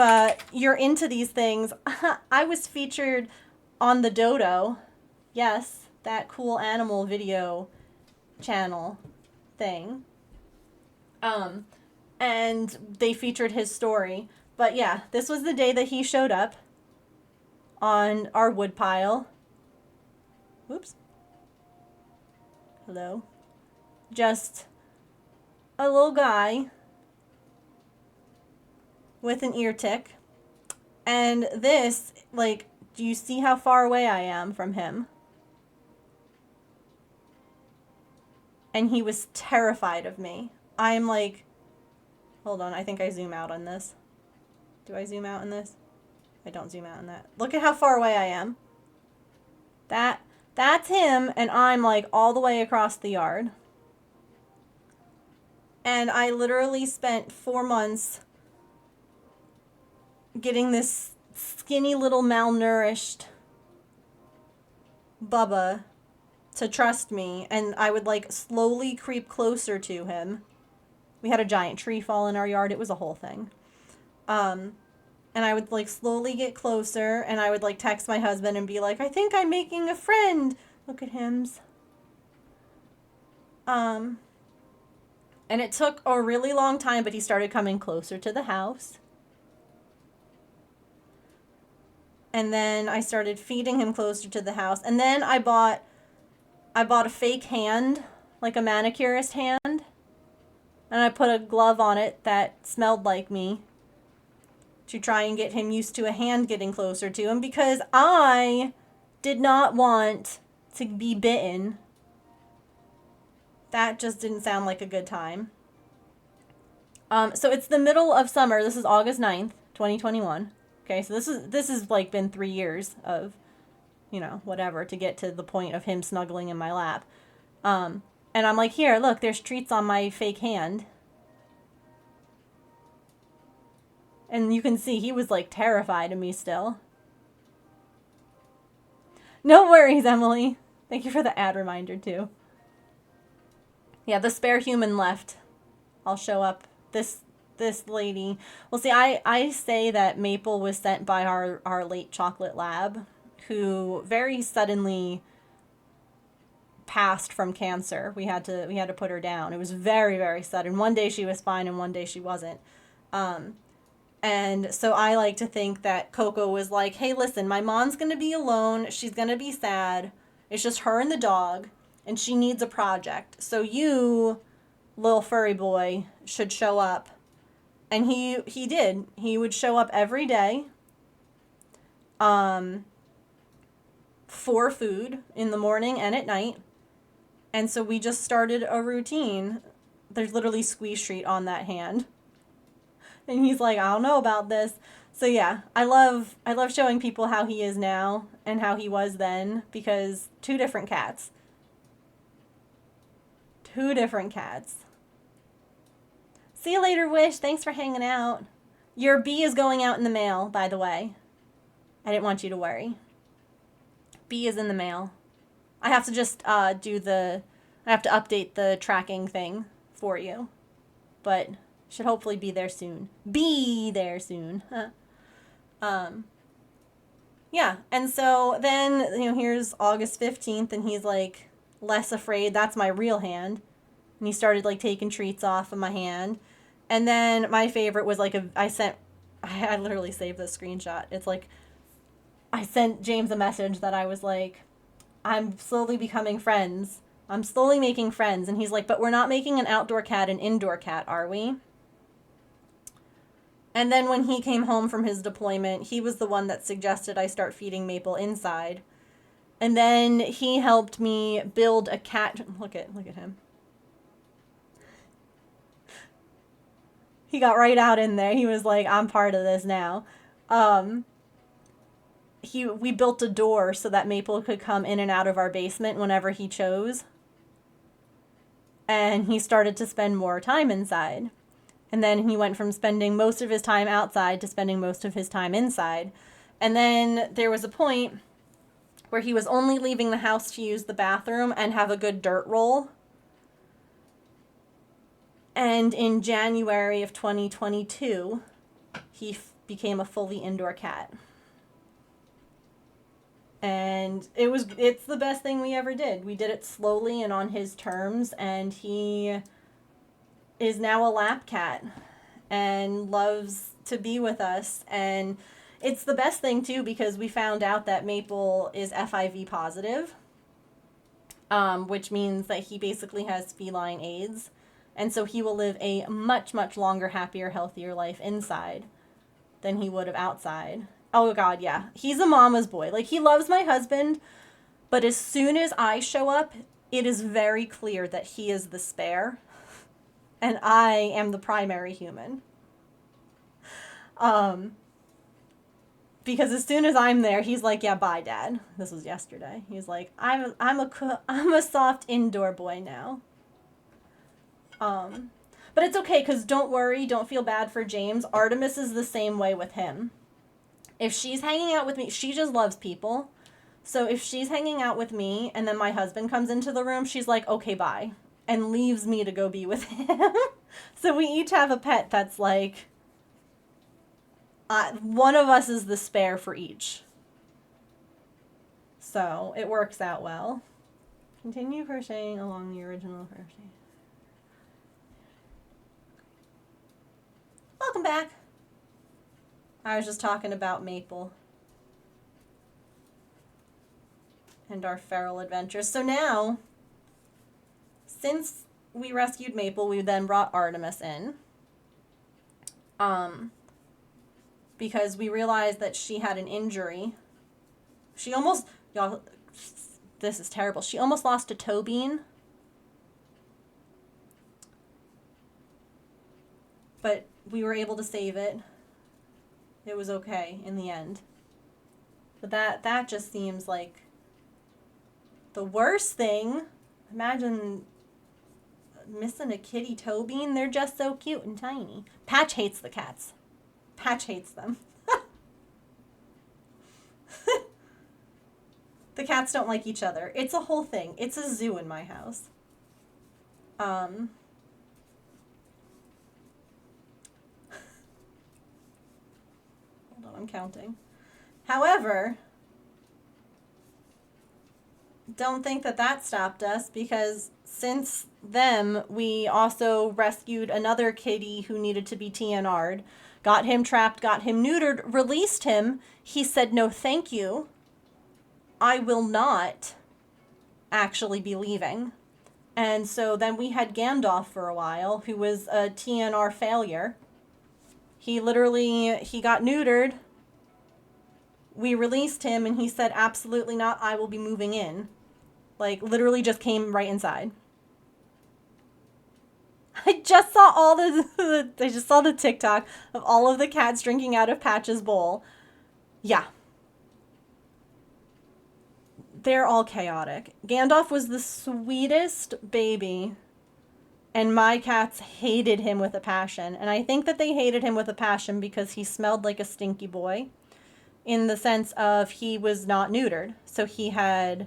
you're into these things, I was featured on the Dodo. Yes, that cool animal video channel thing. And they featured his story. But yeah, this was the day that he showed up on our woodpile. Whoops. Hello. Just a little guy with an ear tick. And this, like, do you see how far away I am from him? And he was terrified of me. I'm like, hold on, I think I zoom out on this. Do I zoom out in this? I don't zoom out in that. Look at how far away I am. That's him, and I'm like all the way across the yard. And I literally spent 4 months getting this skinny little malnourished Bubba to trust me, and I would like slowly creep closer to him. We had a giant tree fall in our yard. It was a whole thing. And I would like slowly get closer, and I would like text my husband and be like, I think I'm making a friend. Look at hims. And it took a really long time, but he started coming closer to the house. And then I started feeding him closer to the house. And then I bought a fake hand, like a manicurist hand. And I put a glove on it that smelled like me to try and get him used to a hand getting closer to him, because I did not want to be bitten. That just didn't sound like a good time. So it's the middle of summer. This is August 9th, 2021. Okay, so this is like been 3 years of, you know, whatever, to get to the point of him snuggling in my lap. And I'm like, here, look, there's treats on my fake hand. And you can see he was like terrified of me still. No worries, Emily. Thank you for the ad reminder too. Yeah, the spare human left. I'll show up. This lady. Well, see, I say that Maple was sent by our late chocolate lab, who very suddenly passed from cancer. We had to put her down. It was very, very sudden. One day she was fine and one day she wasn't. And so I like to think that Coco was like, hey, listen, my mom's going to be alone. She's going to be sad. It's just her and the dog, and she needs a project. So you, little furry boy, should show up. And he did. He would show up every day for food in the morning and at night. And so we just started a routine. There's literally squeeze treat on that hand. And he's like, I don't know about this. So yeah, I love showing people how he is now and how he was then, because two different cats. Two different cats. See you later, Wish. Thanks for hanging out. Your bee is going out in the mail, by the way. I didn't want you to worry. Bee is in the mail. I have to just I have to update the tracking thing for you. But should hopefully be there soon. Be there soon. Yeah, and so then, here's August 15th, and he's like less afraid. That's my real hand. And he started like taking treats off of my hand. And then my favorite was like I literally saved this screenshot. It's like, I sent James a message that I was like, I'm slowly becoming friends. I'm slowly making friends. And he's like, but we're not making an outdoor cat an indoor cat, are we? And then when he came home from his deployment, he was the one that suggested I start feeding Maple inside. And then he helped me build a cat. Look at him. He got right out in there. He was like, I'm part of this now. We built a door so that Maple could come in and out of our basement whenever he chose. And he started to spend more time inside. And then he went from spending most of his time outside to spending most of his time inside. And then there was a point where he was only leaving the house to use the bathroom and have a good dirt roll. And in January of 2022, he became a fully indoor cat. And it's the best thing we ever did. We did it slowly and on his terms, and he is now a lap cat and loves to be with us. And it's the best thing too, because we found out that Maple is FIV positive, which means that he basically has feline AIDS. And so he will live a much, much longer, happier, healthier life inside than he would have outside. Oh God, yeah. He's a mama's boy. Like, he loves my husband, but as soon as I show up, it is very clear that he is the spare and I am the primary human. Because as soon as I'm there, he's like, yeah, bye, Dad. This was yesterday. He's like, I'm a soft indoor boy now. But it's okay, because don't worry, don't feel bad for James. Artemis is the same way with him. If she's hanging out with me, she just loves people. So if she's hanging out with me and then my husband comes into the room, she's like, okay, bye. And leaves me to go be with him. So we each have a pet that's like, one of us is the spare for each. So it works out well. Continue crocheting along the original crochet. Welcome back. I was just talking about Maple and our feral adventures. So now, since we rescued Maple, we then brought Artemis in. Because we realized that she had an injury. She almost, y'all, this is terrible. She almost lost a toe bean. But we were able to save it. It was okay in the end. But that just seems like the worst thing Imagine missing a kitty toe bean. They're just so cute and tiny. Patch hates the cats. Patch hates them. The cats don't like each other. It's a whole thing. It's a zoo in my house. Hold on, I'm counting. However, don't think that stopped us, because since then we also rescued another kitty who needed to be TNR'd, got him trapped, got him neutered, released him. He said no thank you. I will not actually be leaving. And so then we had Gandalf for a while, who was a TNR failure. He got neutered. We released him and he said, absolutely not, I will be moving in. Like, literally just came right inside. I just saw the TikTok of all of the cats drinking out of Patch's bowl. Yeah. They're all chaotic. Gandalf was the sweetest baby, and my cats hated him with a passion. And I think that they hated him with a passion because he smelled like a stinky boy, in the sense of he was not neutered. So he had...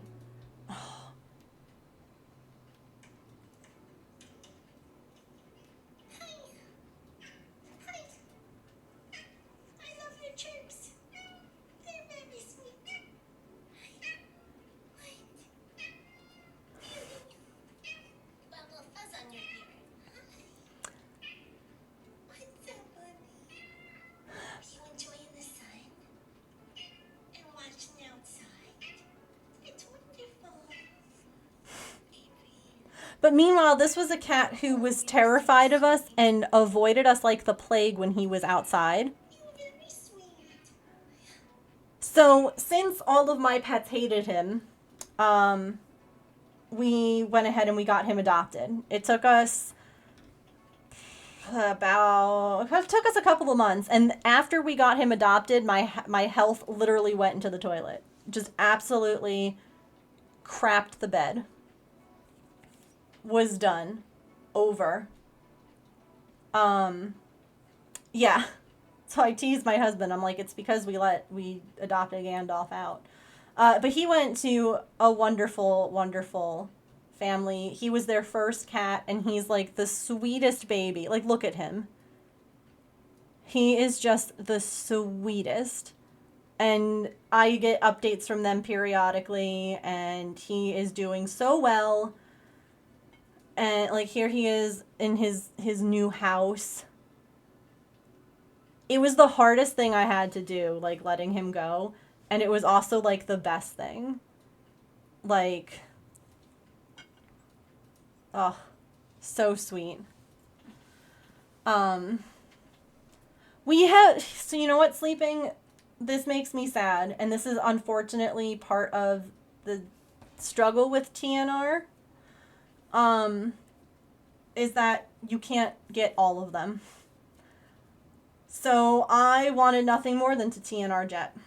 But meanwhile, this was a cat who was terrified of us and avoided us like the plague when he was outside. So, since all of my pets hated him, we went ahead and we got him adopted. It took us a couple of months. And after we got him adopted, my health literally went into the toilet. Just absolutely crapped the bed. Was done. Over. Yeah. So I teased my husband. I'm like, it's because we adopted Gandalf out. But he went to a wonderful, wonderful family. He was their first cat, and he's like the sweetest baby. Like, look at him. He is just the sweetest. And I get updates from them periodically, and he is doing so well. And, like, here he is in his new house. It was the hardest thing I had to do, like, letting him go. And it was also, like, the best thing. Like, oh, so sweet. So you know what, sleeping, this makes me sad. And this is unfortunately part of the struggle with TNR. Is that you can't get all of them. So I wanted nothing more than to TNR Jet.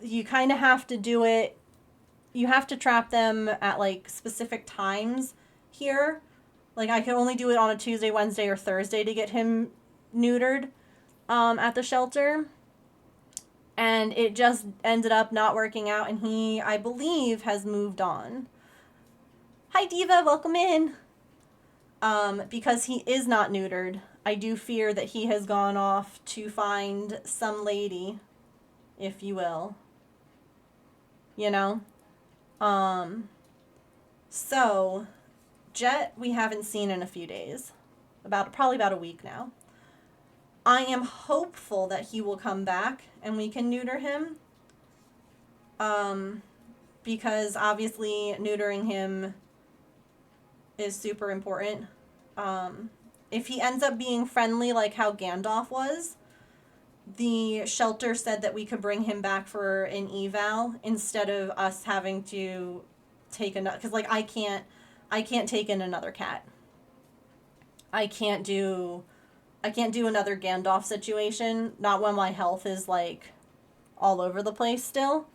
You kind of have to do it. You have to trap them at, like, specific times here. Like, I can only do it on a Tuesday, Wednesday, or Thursday to get him neutered at the shelter. And it just ended up not working out, and he, I believe, has moved on. Hi, Diva. Welcome in. Because he is not neutered, I do fear that he has gone off to find some lady, if you will. You know? So, Jet, we haven't seen in a few days. Probably about a week now. I am hopeful that he will come back and we can neuter him. Because obviously neutering him is super important. If he ends up being friendly like how Gandalf was, the shelter said that we could bring him back for an eval instead of us having to take another, because, like, I can't take in another cat. I can't do another Gandalf situation, not when my health is, like, all over the place still.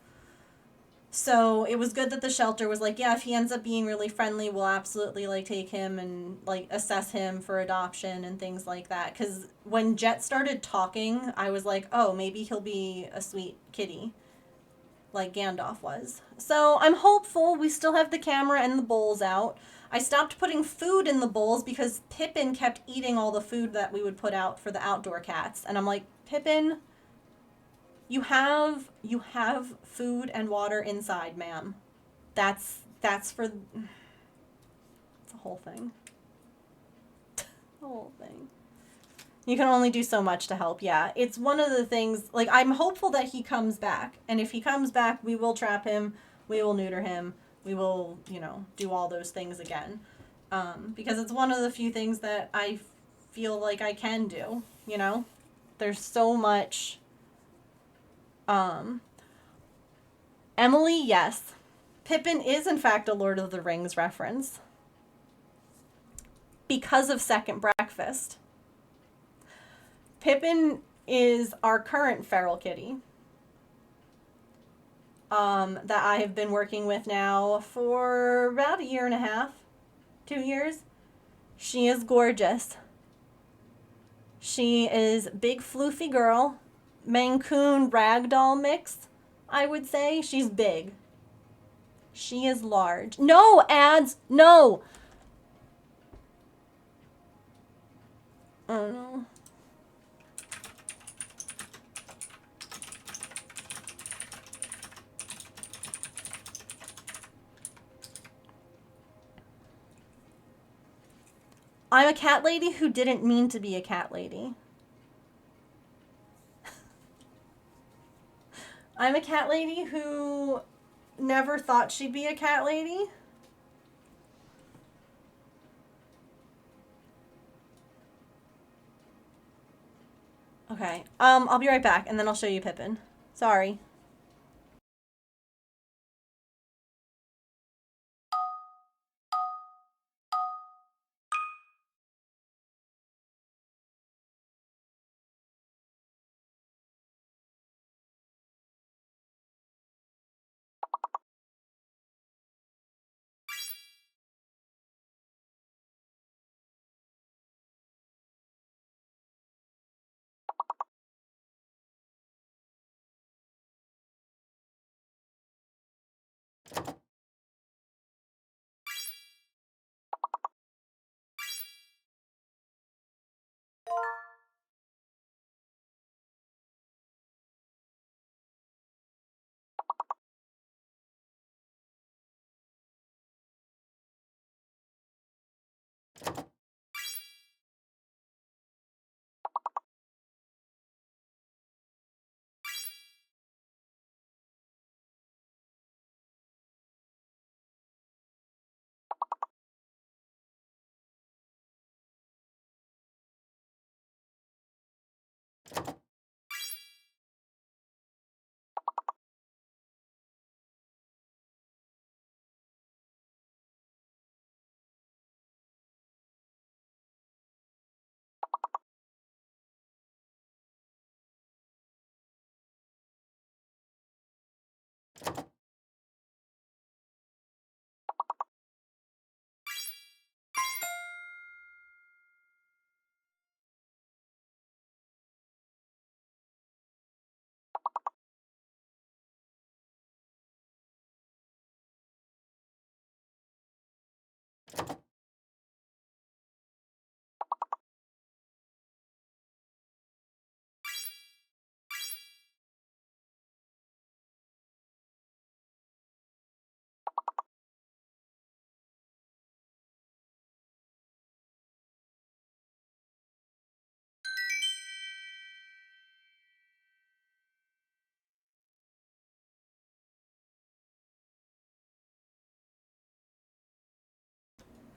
So it was good that the shelter was like, yeah, if he ends up being really friendly, we'll absolutely like take him and like assess him for adoption and things like that. Because when Jet started talking, I was like, oh, maybe he'll be a sweet kitty, like Gandalf was. So I'm hopeful. We still have the camera and the bowls out. I stopped putting food in the bowls because Pippin kept eating all the food that we would put out for the outdoor cats, and I'm like, Pippin, you have food and water inside, ma'am. That's for the whole thing. The whole thing. You can only do so much to help. Yeah, it's one of the things. Like, I'm hopeful that he comes back, and if he comes back, we will trap him, we will neuter him, we will, do all those things again, because it's one of the few things that I feel like I can do. There's so much. Emily, yes. Pippin is in fact a Lord of the Rings reference because of Second Breakfast. Pippin is our current feral kitty that I have been working with now for about a year and a half, 2 years. She is gorgeous. She is big floofy girl, Mancoon ragdoll mix, I would say. She's big. She is large. No ads, no. Oh no. I'm a cat lady who didn't mean to be a cat lady. I'm a cat lady who never thought she'd be a cat lady. Okay. I'll be right back and then I'll show you Pippin. Sorry.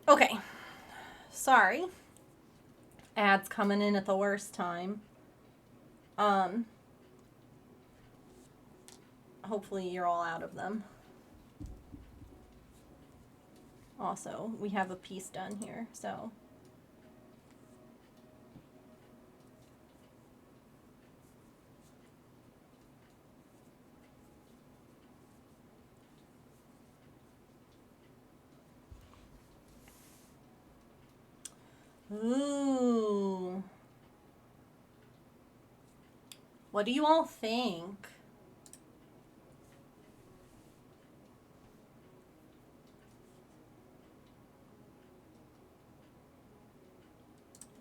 Okay. Sorry. Ads coming in at the worst time. Um Hopefully you're all out of them. Also, we have a piece done here, so Ooh. What do you all think?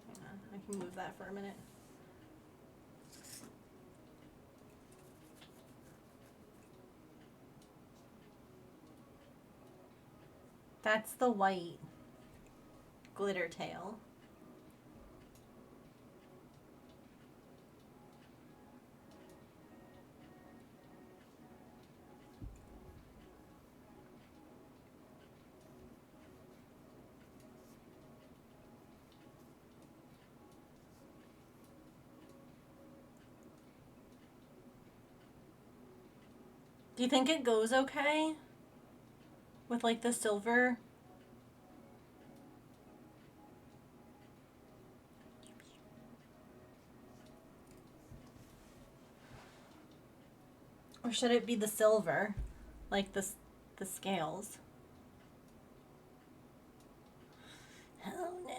Hang on, I can move that for a minute. That's the white glitter tail. Do you think it goes okay with like the silver? Or should it be the silver? Like the scales? Oh no.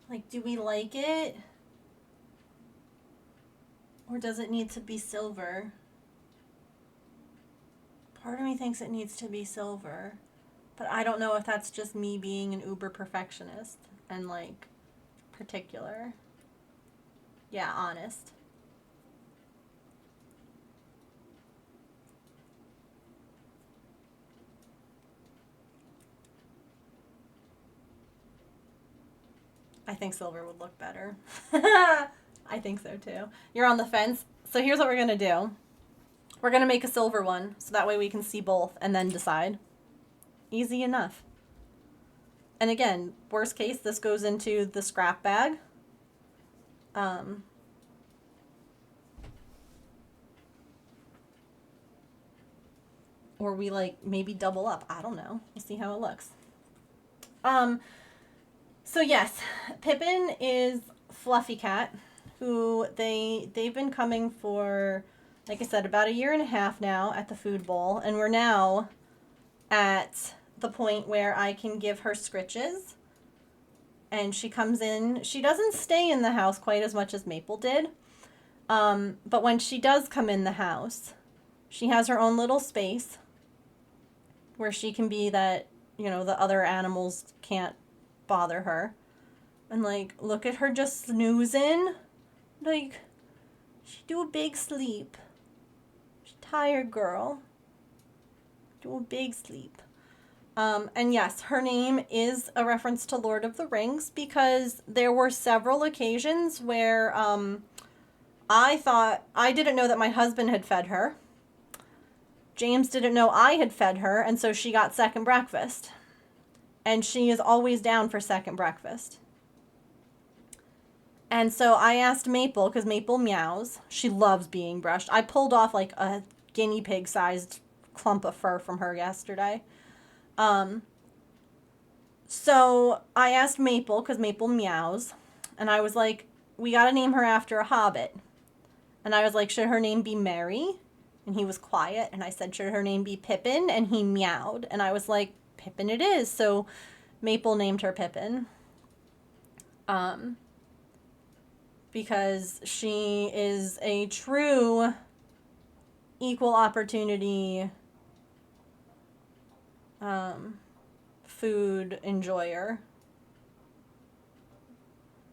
Like, do we like it? Or does it need to be silver? Part of me thinks it needs to be silver. But I don't know if that's just me being an uber perfectionist and like particular. Yeah, honest. I think silver would look better. I think so too. You're on the fence. So here's what we're going to do. We're going to make a silver one so that way we can see both and then decide. Easy enough. And again, worst case, this goes into the scrap bag. Or we like maybe double up. I don't know. We'll see how it looks. So yes, Pippin is Fluffy Cat, who they've been coming for, like I said, about 1.5 years now at the food bowl, and we're now at the point where I can give her scritches. And she comes in. She doesn't stay in the house quite as much as Maple did. But when she does come in the house, she has her own little space where she can be that, you know, the other animals can't bother her. And like, look at her just snoozing. Like, she do a big sleep. She's tired, girl. Do a big sleep. And yes, her name is a reference to Lord of the Rings because there were several occasions where I didn't know that my husband had fed her. James didn't know I had fed her, and so she got second breakfast. And she is always down for second breakfast. And so I asked Maple, because Maple meows. She loves being brushed. I pulled off like a guinea pig sized clump of fur from her yesterday. So I asked Maple, because Maple meows, and I was like, we gotta name her after a hobbit. And I was like, should her name be Mary? And he was quiet, and I said, should her name be Pippin? And he meowed, and I was like, Pippin it is. So Maple named her Pippin. Because she is a true equal opportunity food enjoyer.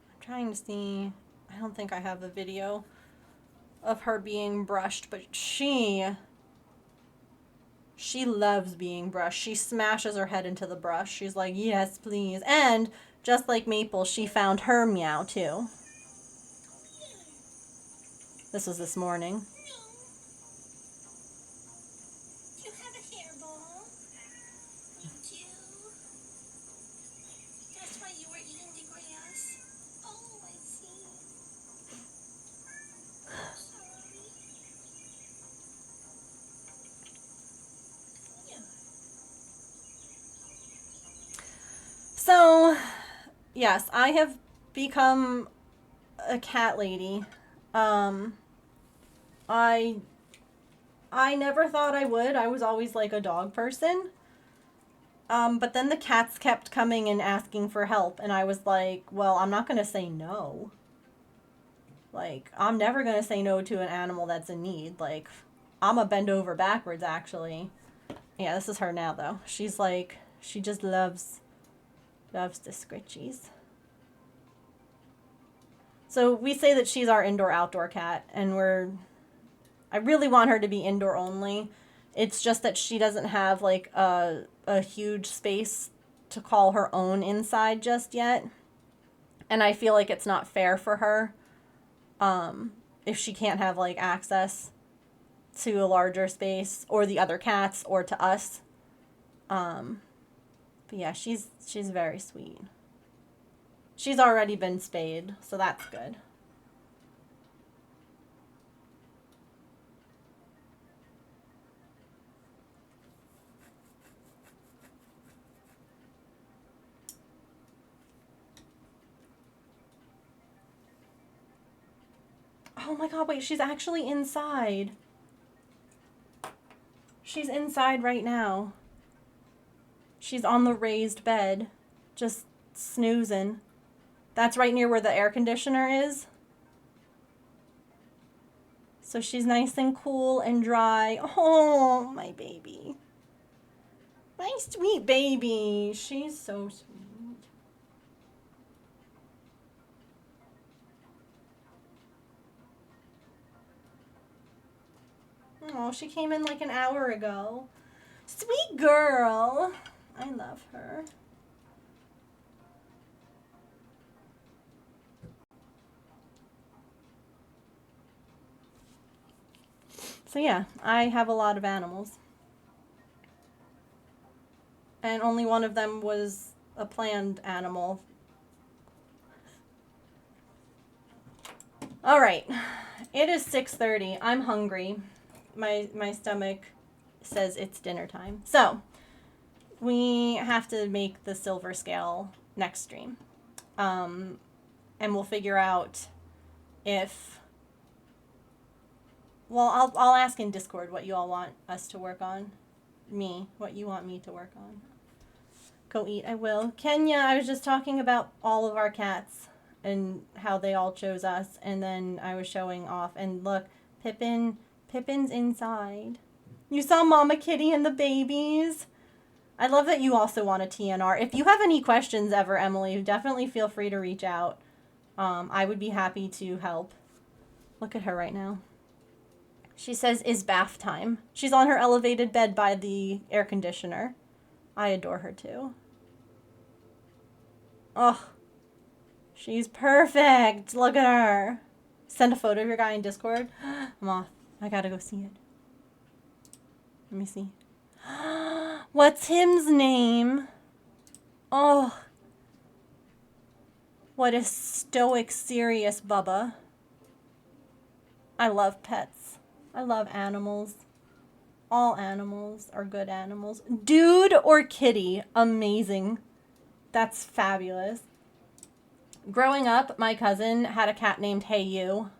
I'm trying to see. I don't think I have a video of her being brushed, but she loves being brushed. She smashes her head into the brush. She's like, yes, please. And just like Maple, she found her meow too. This was this morning. Do you have a hairball? You do? That's why you were eating the grass? Oh, I see. Sorry. So, yes, I have become a cat lady. Um, I I never thought I would. I was always like a dog person. But then the cats kept coming and asking for help, and I was like, well, I'm not gonna say no. Like, I'm never gonna say no to an animal that's in need. Like, I'm a bend over backwards, actually. Yeah, this is her now, though. She's like, she just loves the scritchies. So we say that she's our indoor-outdoor cat, and I really want her to be indoor only. It's just that she doesn't have, like, a huge space to call her own inside just yet. And I feel like it's not fair for her, if she can't have, like, access to a larger space, or the other cats, or to us. But yeah, she's very sweet. She's already been spayed, so that's good. Oh my god, wait, she's actually inside. She's inside right now. She's on the raised bed, just snoozing. That's right near where the air conditioner is. So she's nice and cool and dry. Oh, my baby. My sweet baby. She's so sweet. Oh, she came in like an hour ago. Sweet girl. I love her. So yeah, I have a lot of animals. And only one of them was a planned animal. All right. It is 6:30. I'm hungry. My stomach says it's dinner time. So, we have to make the silver scale next stream. And we'll figure out if I'll ask in Discord what you all want us to work on. What you want me to work on. Go eat, I will. Kenya, I was just talking about all of our cats and how they all chose us, and then I was showing off, and look, Pippin's inside. You saw Mama Kitty and the babies? I love that you also want a TNR. If you have any questions ever, Emily, definitely feel free to reach out. I would be happy to help. Look at her right now. She says, "Is bath time." She's on her elevated bed by the air conditioner. I adore her too. Oh, she's perfect. Look at her. Send a photo of your guy in Discord. Moth, I gotta go see it. Let me see. What's him's name? Oh, what a stoic, serious Bubba. I love pets. I love animals. All animals are good animals. Dude or kitty? Amazing. That's fabulous. Growing up, my cousin had a cat named Hey You.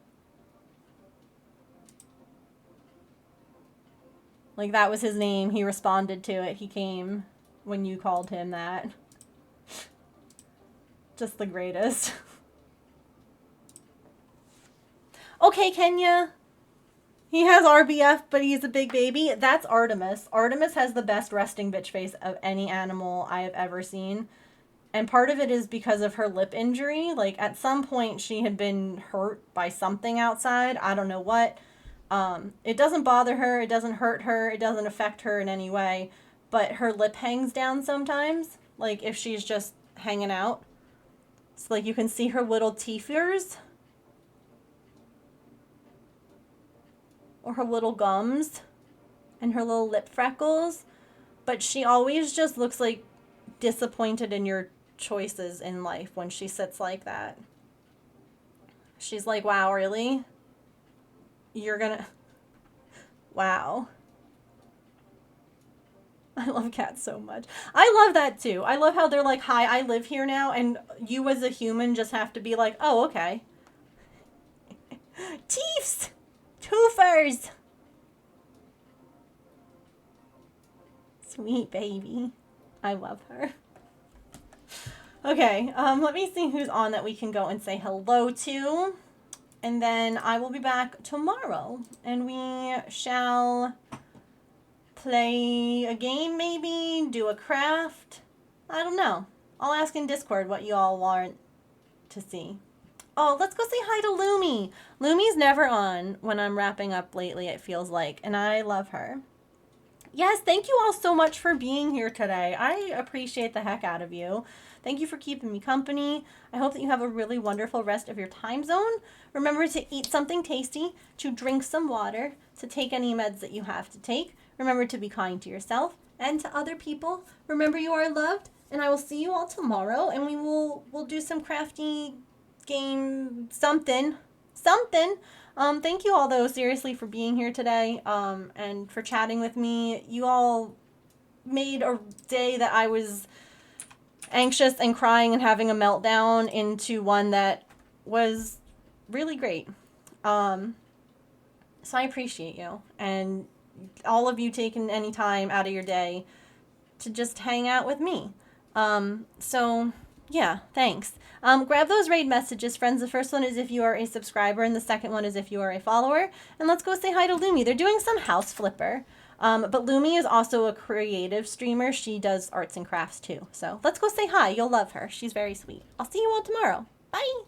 Like, that was his name. He responded to it. He came when you called him that. Just the greatest. Okay, Kenya. He has RBF, but he's a big baby. That's Artemis. Artemis has the best resting bitch face of any animal I have ever seen. And part of it is because of her lip injury. Like, at some point, she had been hurt by something outside. I don't know what. It doesn't bother her. It doesn't hurt her. It doesn't affect her in any way. But her lip hangs down sometimes. Like, if she's just hanging out. So, like, you can see her little teethers. Or her little gums. And her little lip freckles. But she always just looks like disappointed in your choices in life when she sits like that. She's like, wow, really? You're gonna... Wow. I love cats so much. I love that too. I love how they're like, hi, I live here now, and you as a human just have to be like, oh, okay. Teefs! Toofers! Sweet baby. I love her. Okay, let me see who's on that we can go and say hello to. And then I will be back tomorrow. And we shall play a game maybe, do a craft. I don't know. I'll ask in Discord what you all want to see. Oh, let's go say hi to Lumi. Lumi's never on when I'm wrapping up lately, it feels like. And I love her. Yes, thank you all so much for being here today. I appreciate the heck out of you. Thank you for keeping me company. I hope that you have a really wonderful rest of your time zone. Remember to eat something tasty, to drink some water, to take any meds that you have to take. Remember to be kind to yourself and to other people. Remember you are loved, and I will see you all tomorrow, and we'll do some crafty game something. Thank you all, though, seriously, for being here today, and for chatting with me. You all made a day that I was anxious and crying and having a meltdown into one that was really great. So I appreciate you, and all of you taking any time out of your day to just hang out with me. So yeah, thanks. Grab those raid messages, friends. The first one is if you are a subscriber, and the second one is if you are a follower. And let's go say hi to Lumi. They're doing some house flipper. But Lumi is also a creative streamer. She does arts and crafts too. So let's go say hi. You'll love her. She's very sweet. I'll see you all tomorrow. Bye.